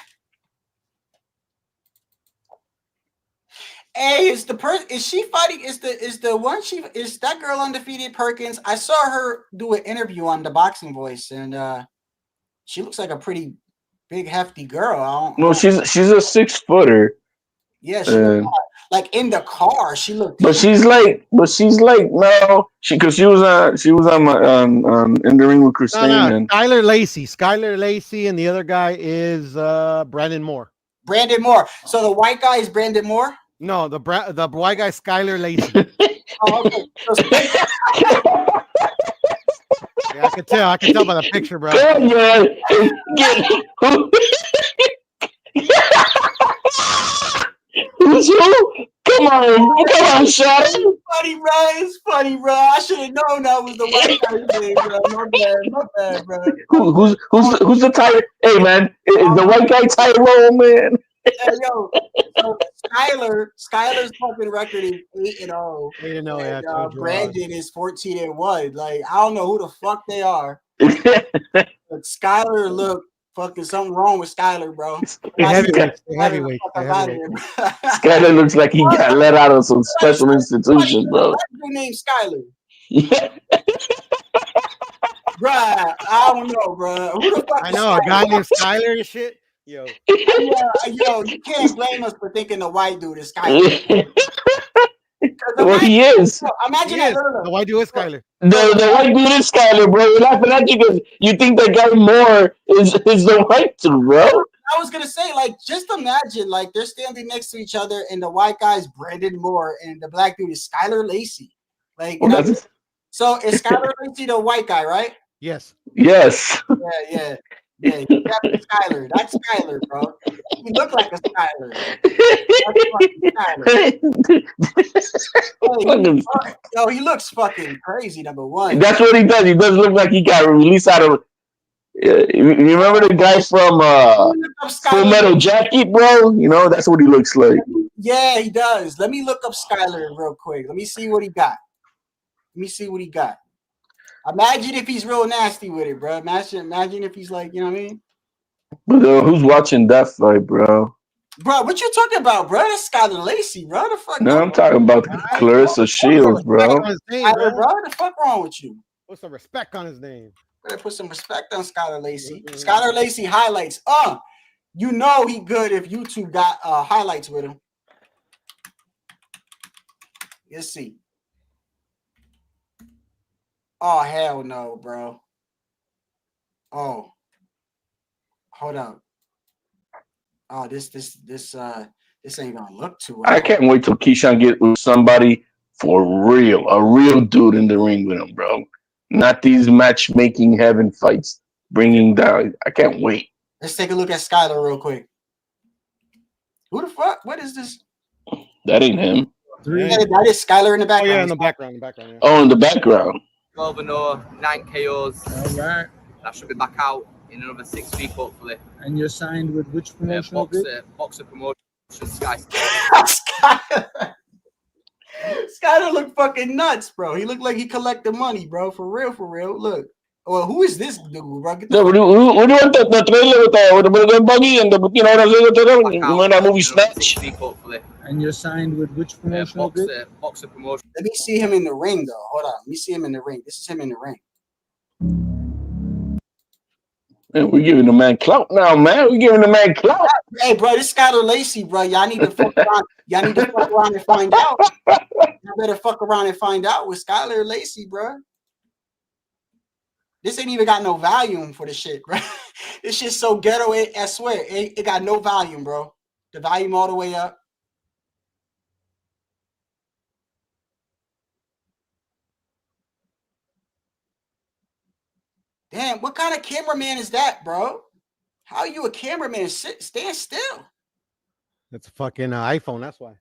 Hey, is she fighting? Is that girl undefeated Perkins? I saw her do an interview on the Boxing Voice, and she looks like a pretty big, hefty girl. No, she's a 6-footer. Yeah, she looked like in the car. She looked. But she's like no, because she was on in the ring with Christine. No. Skylar Lacey, and the other guy is Brandon Moore. Brandon Moore. So the white guy is Brandon Moore. No, the white guy Skylar Lacey. Oh, okay. Yeah, I can tell by the picture, bro. Who's who? Come on, Shaq. It's funny, bro. I should have known that was the white guy's name, bro. My bad, bro. Who's the tight? Hey, man, is the white guy Tyrone, man? Hey, yo, so Skylar's fucking record is 8-0. 8-0, yeah. Brandon is 14-1. Like, I don't know who the fuck they are. But Skylar look fucking something wrong with Skylar, bro. Heavyweight. Skylar looks like he got let out of some special institution, bro. What's your name, Skylar? Bruh, I don't know, bro. Who the fuck I know a guy named Skylar and shit. Yo, you can't blame us for thinking the white dude is Skylar. Well, he is. Imagine that. The white dude is Skylar. The white dude is Skylar, bro. You're laughing at you because you think that guy Moore is the white dude, bro. I was gonna say, like, just imagine, like, they're standing next to each other, and the white guy is Brandon Moore, and the black dude is Skylar Lacey. Like, so is Skylar Lacey the white guy, right? Yes. Yes. Yeah. Yeah, that's Skylar. That's Skylar, bro. He looked like a Skylar. Yo, he looks fucking crazy, number one. That's what he does. He does look like he got released out of. You remember the guy from Full Metal Jacket, bro? You know, that's what he looks like. Yeah, he does. Let me look up Skylar real quick. Let me see what he got. Imagine if he's real nasty with it, bro. Imagine if he's like, you know what I mean? But who's watching that fight, bro? Bro, what you talking about, bro? That's Skylar Lacey, bro. The fuck? No, I'm talking about Clarissa Shields, bro. Skylar, bro, what the fuck wrong with you? Put some respect on his name. Better put some respect on Skylar Lacey. Skylar Lacey highlights. You know he good if YouTube got highlights with him. Let's see. Oh, hell no, bro. Oh. Hold up. Oh, this ain't gonna look too well. I can't wait till Keyshawn get with somebody for real, a real dude in the ring with him, bro. Not these matchmaking heaven fights bringing down. I can't wait. Let's take a look at Skylar real quick. Who the fuck? What is this? That ain't him. Yeah, that is Skylar in the background. Oh, yeah, in the background. Yeah. Oh, in the background. 12-0, 9 KOs. All right. I should be back out in another 6 weeks, hopefully. And you're signed with which promotional group? Boxer Promotion, Sky. Skylar look fucking nuts, bro. He looked like he collected money, bro. For real. Look. Well, who is this dude, bro? Who do you want the trailer with the buggy and that movie Snatch? And you're signed with which promotional group? Boxer Promotion. Let me see him in the ring, though. Hold on. Let me see him in the ring. This is him in the ring. Man, we're giving the man clout now, man. We're giving the man clout. Hey, bro, this Skylar Lacey, bro. Y'all need to fuck around. Y'all need to fuck around and find out. You better fuck around and find out with Skylar Lacey, bro. This ain't even got no volume for the shit, bro. This shit's so ghetto, I swear. It got no volume, bro. The volume all the way up. Damn, what kind of cameraman is that, bro? How are you a cameraman? Stand still. It's a fucking iPhone, that's why.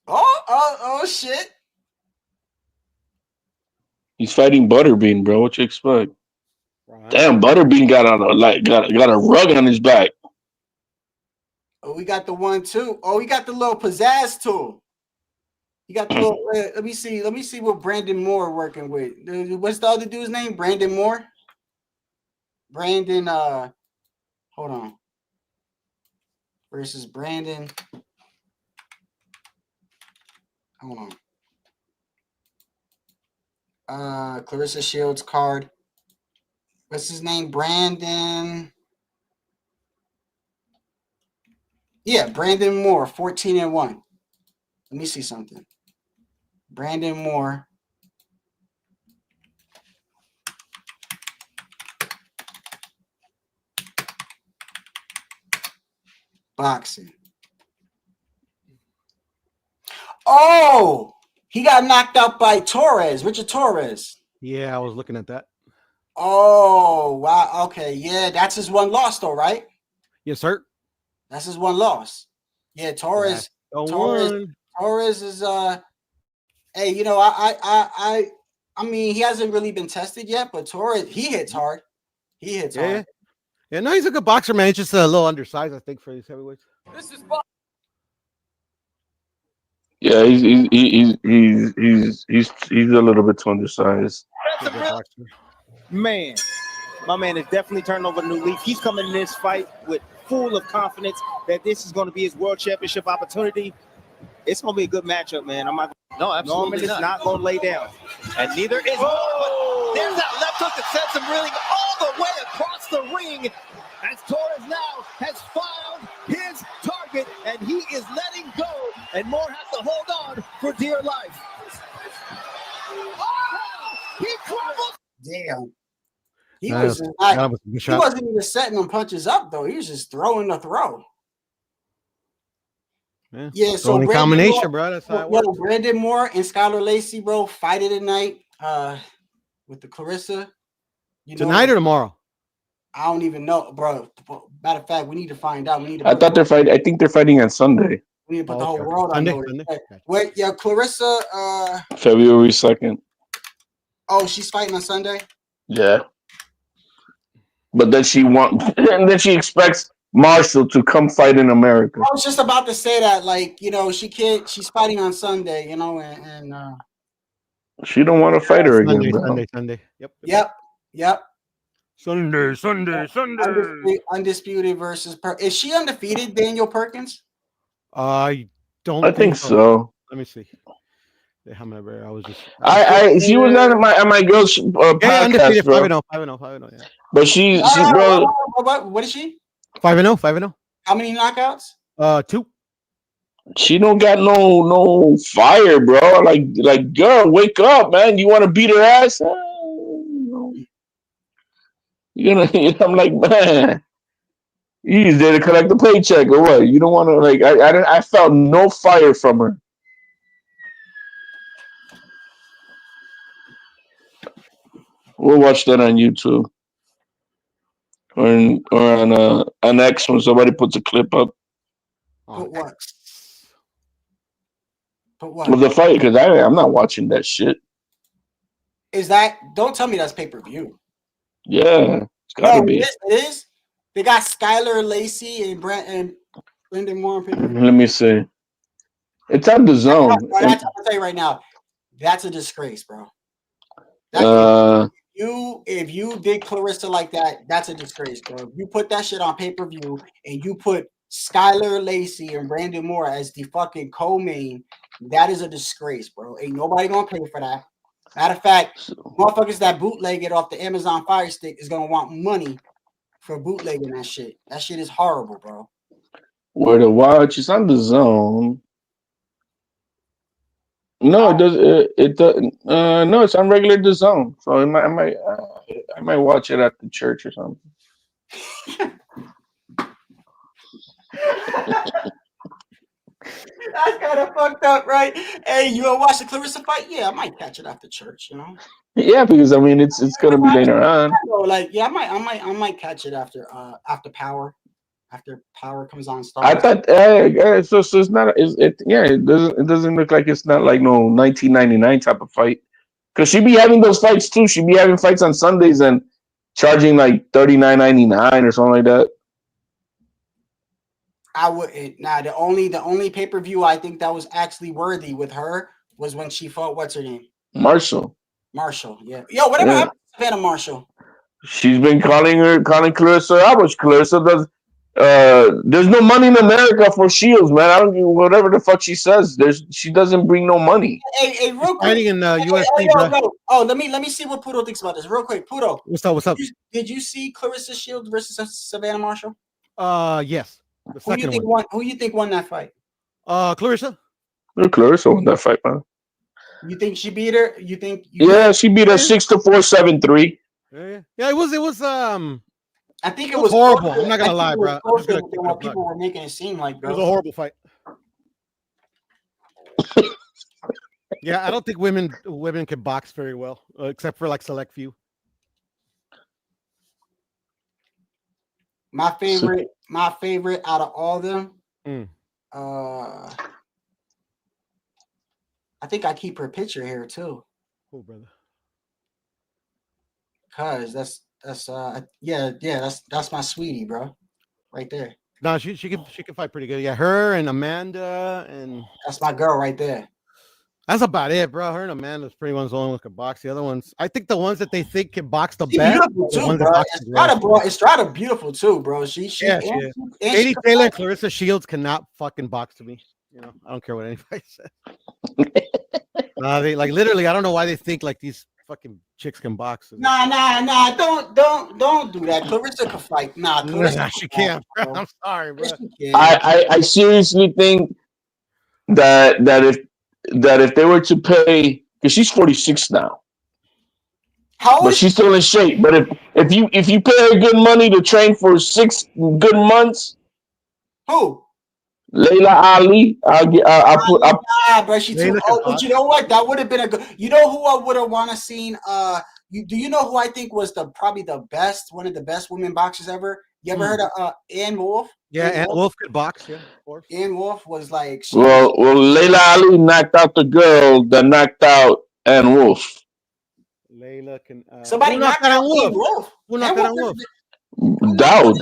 Oh, shit. He's fighting Butterbean, bro. What you expect? Damn, Butterbean got a rug on his back. Oh, we got the 1-2. Oh, we got the little pizzazz tool. You got the little. Let me see. Let me see what Brandon Moore working with. What's the other dude's name? Brandon Moore. Brandon. Hold on. Versus Brandon. Hold on. Clarissa Shields card. What's his name? Brandon. Yeah, Brandon Moore, 14-1. Let me see something. Brandon Moore. Boxing. Oh, he got knocked out by Torres, Richard Torres. Yeah, I was looking at that. Oh, wow. Okay, yeah, that's his one loss, though, right? Yes, sir. That's his one loss. Yeah, Torres. Torres is hey, you know, I mean, he hasn't really been tested yet, but Torres, he hits hard. He hits hard. Yeah, no, he's a good boxer, man. He's just a little undersized, I think, for these heavyweights. This is Yeah, he's a little bit too undersized. Man, my man is definitely turned over a new leaf. He's coming in this fight with full of confidence that this is going to be his world championship opportunity. It's going to be a good matchup, man. I'm not. No, absolutely Norman is not going to lay down, and neither is. But there's that left hook that sends him reeling all the way across the ring. As Torres now has found his target, and he is letting go, and Moore has to hold on for dear life. Oh, he crumbles. Damn. He wasn't even setting them punches up, though. He was just throwing the throw. Yeah, so Brandon combination, Moore, bro. That's how it works. Brandon Moore and Skylar Lacey, bro, fighting tonight with the Clarissa. Tonight or tomorrow? I don't even know, bro. Matter of fact, we need to find out. I think they're fighting on Sunday. We need to put the whole world on notice. Wait, yeah, Clarissa. February 2nd. Oh, she's fighting on Sunday? Yeah. But then she expects Marshall to come fight in America. I was just about to say that, like, you know, she's fighting on Sunday, you know, and she don't want to fight her again, bro. Sunday. Yep. Sunday. Undisputed versus is she undefeated, Daniel Perkins? I don't. I think so. Let me see. I was just. She was on my girl's podcast, undefeated, bro. 5-0. Yeah. But she bro. What is she? 5-0. How many knockouts? 2. She don't got no fire, bro. Like girl, wake up, man. You want to beat her ass? I'm like, man. You just there to collect the paycheck or what? You don't want to like. I felt no fire from her. We'll watch that on YouTube or on X when somebody puts a clip up. Put what? With the fight, because I'm not watching that shit. Is that? Don't tell me that's pay-per-view. Yeah, it's gotta be. It is. They got Skylar Lacey and Brendan Moore. Let me see. It's on the zone. I'll tell you right now, that's a disgrace, bro. If you did Clarissa like that, that's a disgrace, bro. If you put that shit on pay-per-view and you put Skylar Lacey and Brandon Moore as the fucking co-main, that is a disgrace, bro. Ain't nobody gonna pay for that. Matter of fact, motherfuckers that bootleg it off the Amazon Fire Stick is gonna want money for bootlegging that shit. That shit is horrible, bro. Where to watch? It's on the zone. No, it does. It doesn't. No, it's on regular the zone. So I might watch it at the church or something. That's kind of fucked up, right? Hey, you wanna watch the Clarissa fight? Yeah, I might catch it after church, you know. Yeah, because I mean it's gonna be later on. Like, yeah, I might catch it after Power. After Power comes on. I thought so it's not. It doesn't look like it's not like no 1999 type of fight. Because she be having those fights too. She be having fights on Sundays and charging like $39.99 or something like that. I wouldn't. Nah, the only pay-per-view I think that was actually worthy with her was when she fought what's her name? Marshall. Yeah. Yo, whatever happened to Savannah Marshall? She's been calling Clarissa Ramos. Clarissa does. There's no money in America for Shields, man. I don't give whatever the fuck she says. She doesn't bring no money. Hey, real quick. Fighting in UFC, bro. Oh, let me see what Pudo thinks about this real quick. Pudo, What's up? Did you see Clarissa Shields versus Savannah Marshall? Yes. The second one. Who you think won that fight? Clarissa. Clarissa won that fight, man. You think she beat her? You think? She beat her 6-4, 7-3. Yeah, it was. I think it was horrible. I'm not gonna lie, bro. What people were making it seem like, bro. It was a horrible fight. Yeah, I don't think women can box very well, except for like select few. My favorite out of all of them. I think I keep her picture here too. Oh, brother. Cause that's my sweetie, bro, right there. No, she can fight pretty good. Yeah, her and Amanda, and that's my girl right there. That's about it, bro. Her and Amanda's pretty ones the only ones can box. The other ones, I think the ones that they think can box the best. Estrada beautiful too, bro. She is. Katie Taylor and Clarissa Shields cannot fucking box to me. You know, I don't care what anybody says. They like literally. I don't know why they think like these fucking chicks can box. Nah. Don't do that. Clarissa can fight. Clarissa she can't. Bro. I'm sorry, bro. I seriously think that if they were to pay, because she's 46 now. How old? But she's still in shape. But if you pay her good money to train for 6 good months, who? Layla Ali. Bro, she too old. But you know what? That would have been a good. You know who I would have want to seen? Do you know who I think was probably the best, one of the best women boxers ever? You ever heard of Ann Wolf? Yeah, Ann Wolf could box. Yeah, of course. Ann Wolf was like. Well, Layla Ali knocked out the girl that knocked out Ann Wolf. Layla can. Somebody knocked out Ann Wolf. Who knocked out Ann Wolf? Dowdy,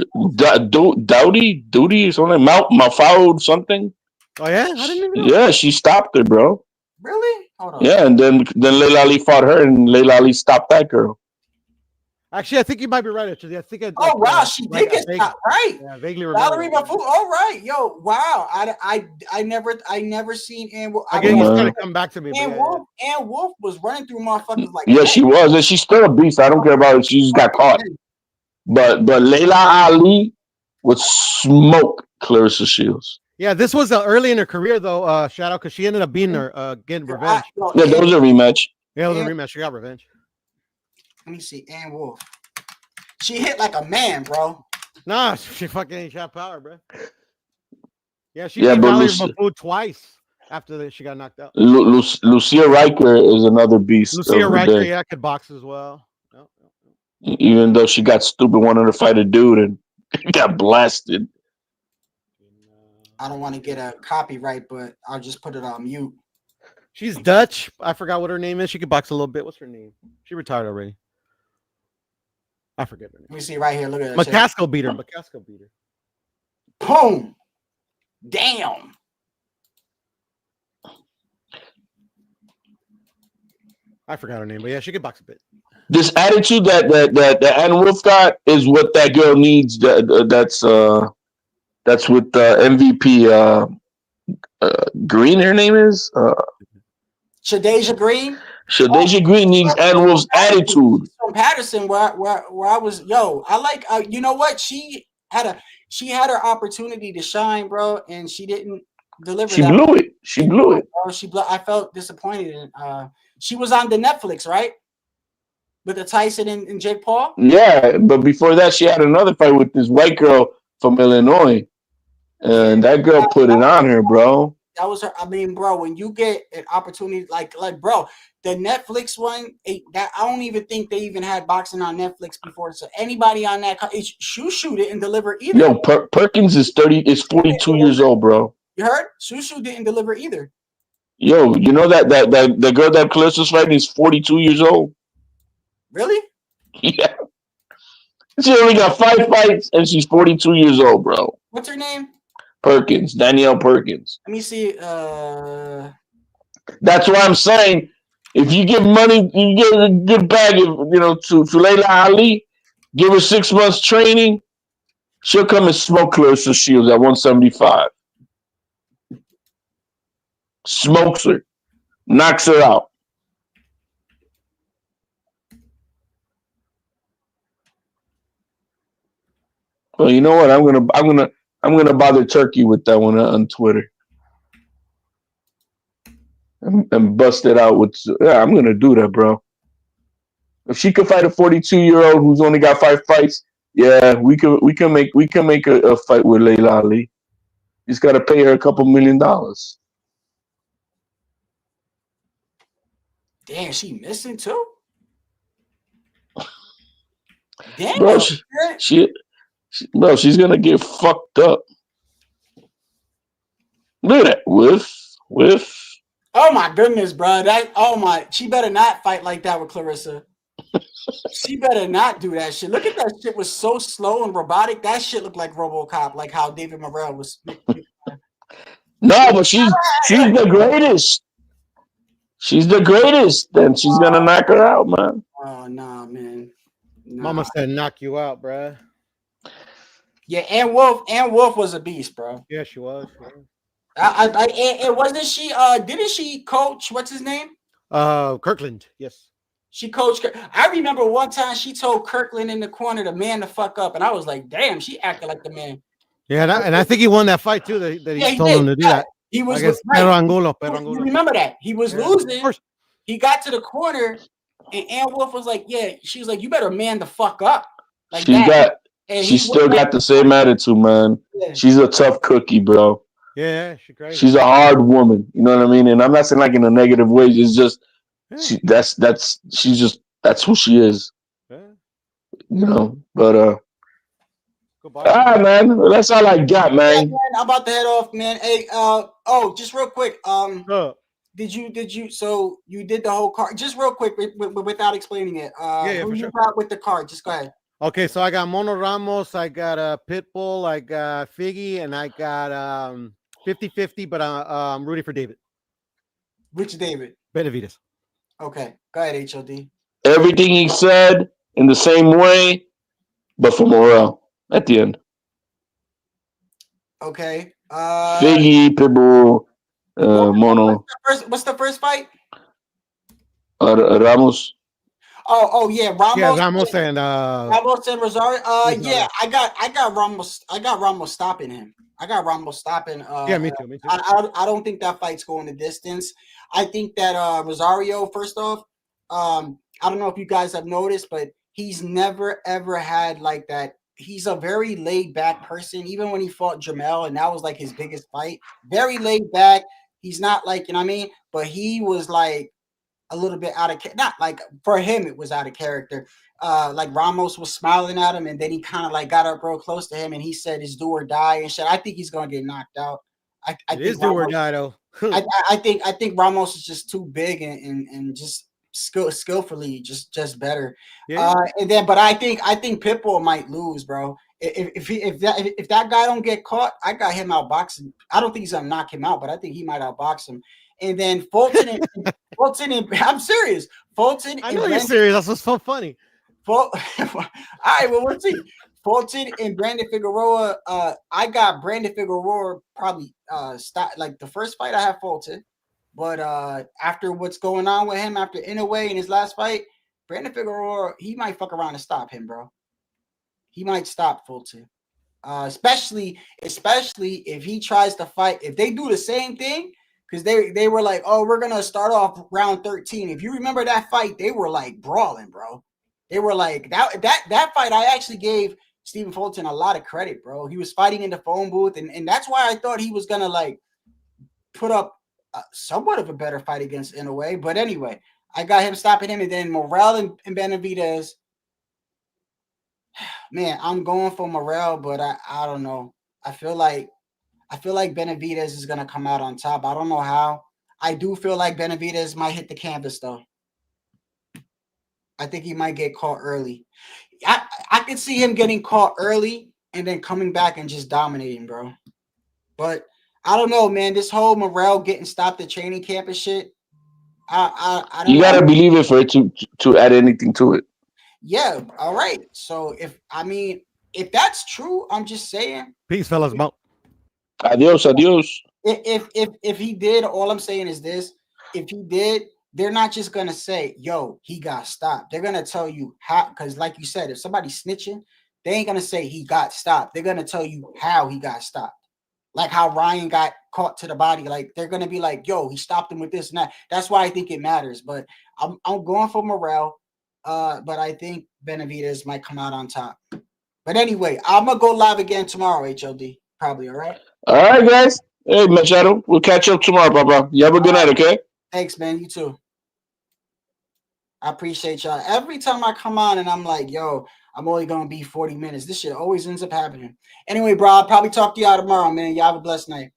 something, Mafoud, something. Oh yeah, I didn't even know. Yeah, she stopped her, bro. Really? Hold on. Yeah, and then Layla Ali fought her, and Layla Ali stopped that girl. Actually, I think you might be right. Actually, I think. Wow, she did get stopped, right? Yeah, vaguely Valerie Mafoud. All right, yo, wow. I never seen Ann Wolf. Again, he's trying to come back to me. Ann Wolf was running through motherfuckers like. Yeah, she was, and she's still a beast. I don't care about it. She just got caught. But Layla Ali would smoke Clarissa Shields. Yeah, this was early in her career though, Shadow, because she ended up beating her, getting revenge. Yeah, that was a rematch. Yeah, it was a rematch. She got revenge. Let me see, Ann Wolf. She hit like a man, bro. Nah, she fucking ain't shot power, bro. Yeah, she beat Valerie Mafoud twice after she got knocked out. Lucia Riker is another beast. Lucia Riker, yeah, could box as well. Even though she got stupid, wanted to fight a dude and got blasted. I don't want to get a copyright, but I'll just put it on mute. She's Dutch. I forgot what her name is. She could box a little bit. What's her name? She retired already. I forget her name. Let me see right here. Look at that. McCaskill beat her. McCaskill beat her. Boom. Damn. I forgot her name, but yeah, she could box a bit. This attitude that Ann Wolf got is what that girl needs. That's with MVP Green. Her name is Shadeja Green. Shadeja Green needs Ann Wolf's attitude. From Patterson, where I was, I like. You know what? She had her opportunity to shine, bro, and she didn't deliver. She blew it. She blew it. I felt disappointed. She was on the Netflix, right? With the Tyson and Jake Paul? Yeah, but before that, she had another fight with this white girl from Illinois. And that girl put it on her, bro. That was her. I mean, bro, when you get an opportunity like bro, the Netflix one, that I don't even think they even had boxing on Netflix before. So anybody on that, Shushu didn't deliver either. Yo, Perkins is 42 years old, bro. You heard? Shushu didn't deliver either. Yo, you know that the girl that Calissa's fighting is 42 years old? Really? Yeah. She only got 5 fights, and she's 42 years old, bro. What's her name? Perkins, Danielle Perkins. Let me see. That's why I'm saying, if you give money, you get a good bag of, to Layla Ali, give her 6 months training, she'll come and smoke Clarissa Shields at 175. Smokes her, knocks her out. Well, you know what? I'm gonna bother Turkey with that one on Twitter and bust it out with. Yeah, I'm gonna do that, bro. If she could fight a 42-year-old who's only got 5 fights, yeah, we can make a fight with Layla Ali. You just got to pay her a couple $1 million. Damn, she missing too. Damn, Bro, she's gonna get fucked up. Look at that whiff. Oh my goodness, bro. She better not fight like that with Clarissa. She better not do that shit. Look at that shit was so slow and robotic. That shit looked like RoboCop, like how David Morrell was. No, but she's the greatest. She's the greatest. Then she's gonna knock her out, man. Oh nah, man. Nah. Mama said knock you out, bro. Yeah, Ann Wolf was a beast, bro. Yeah, she was. And wasn't she? Didn't she coach? What's his name? Kirkland. Yes. She coached. I remember one time she told Kirkland in the corner to man the fuck up, and I was like, "Damn, she acted like the man." Yeah, and I think he won that fight too. That he told him to do that. He was against Perro Angulo. You remember that he was losing. He got to the corner, and Ann Wolf was like, "Yeah." She was like, "You better man the fuck up." Like She's still got the same attitude, man. Yeah. She's a tough cookie, bro. Yeah, she's crazy. She's a hard woman. You know what I mean? And I'm not saying like in a negative way. It's just that's who she is. Yeah. You know, but man, that's all I got, man. Yeah, man, I'm about to head off, man. Hey, just real quick. Did you? So you did the whole card, just real quick, without explaining it. Who you got with the card? Just go ahead. Okay, so I got Mono Ramos, I got Pitbull, I got Figgy, and I got 50-50, but I'm rooting for David. Which David? Benavidez. Okay, go ahead, HOD. Everything he said in the same way, but for Morrell at the end. Okay. Figgy, Pitbull, Mono. What's the first fight? Ramos. Oh yeah, Ramos. Yeah, Ramos and Rosario. Yeah, I got Ramos. I got Ramos stopping him. I got Ramos stopping. Yeah, me too. I don't think that fight's going the distance. I think that Rosario, first off, I don't know if you guys have noticed, but he's never ever had like that. He's a very laid back person. Even when he fought Jamel, and that was like his biggest fight, very laid back. He's not like, you know what I mean, but he was like a little bit out of, not like for him, it was out of character. Like Ramos was smiling at him, and then he kind of like got up real close to him, and he said it's do or die and shit. I think he's gonna get knocked out. I think it is do or die though. I think Ramos is just too big and just skillfully just better. Yeah. But I think Pitbull might lose, bro. If that guy don't get caught, I got him outboxing. I don't think he's gonna knock him out, but I think he might outbox him. And then Fulton and I'm serious. Fulton. I know you're serious. That's what's so funny. All right, well, we'll see. Fulton and Brandon Figueroa. I got Brandon Figueroa probably stop like the first fight. I have Fulton, but after what's going on with him after Inoue in his last fight, Brandon Figueroa, he might fuck around and stop him, bro. He might stop Fulton, especially if he tries to fight. If they do the same thing. Because they were like, oh, we're gonna start off round 13. If you remember that fight, they were like brawling, bro. They were like that fight. I actually gave Stephen Fulton a lot of credit, bro. He was fighting in the phone booth, and that's why I thought he was gonna like put up somewhat of a better fight against Inoue. But anyway, I got him stopping him, and then Morrell and Benavidez. Man, I'm going for Morrell, but I don't know. I feel like Benavidez is going to come out on top. I don't know how. I do feel like Benavidez might hit the canvas, though. I think he might get caught early. I could see him getting caught early and then coming back and just dominating, bro. But I don't know, man. This whole Morrell getting stopped at training camp and shit. I don't know. You gotta believe it for it to add anything to it. Yeah, all right. So if that's true, I'm just saying. Peace, fellas. Adios, adios. If he did, all I'm saying is this: if he did, they're not just gonna say, "Yo, he got stopped." They're gonna tell you how, because like you said, if somebody's snitching, they ain't gonna say he got stopped. They're gonna tell you how he got stopped. Like how Ryan got caught to the body. Like they're gonna be like, "Yo, he stopped him with this and that." That's why I think it matters. But I'm going for Morrell. But I think Benavidez might come out on top. But anyway, I'm gonna go live again tomorrow, HLD. Probably, all right? All right, guys. Hey, Machado, we'll catch up tomorrow, Papa. You have a good night, okay? Thanks, man. You too. I appreciate y'all. Every time I come on and I'm like, yo, I'm only gonna be 40 minutes. This shit always ends up happening. Anyway, bro, I'll probably talk to y'all tomorrow, man. Y'all have a blessed night.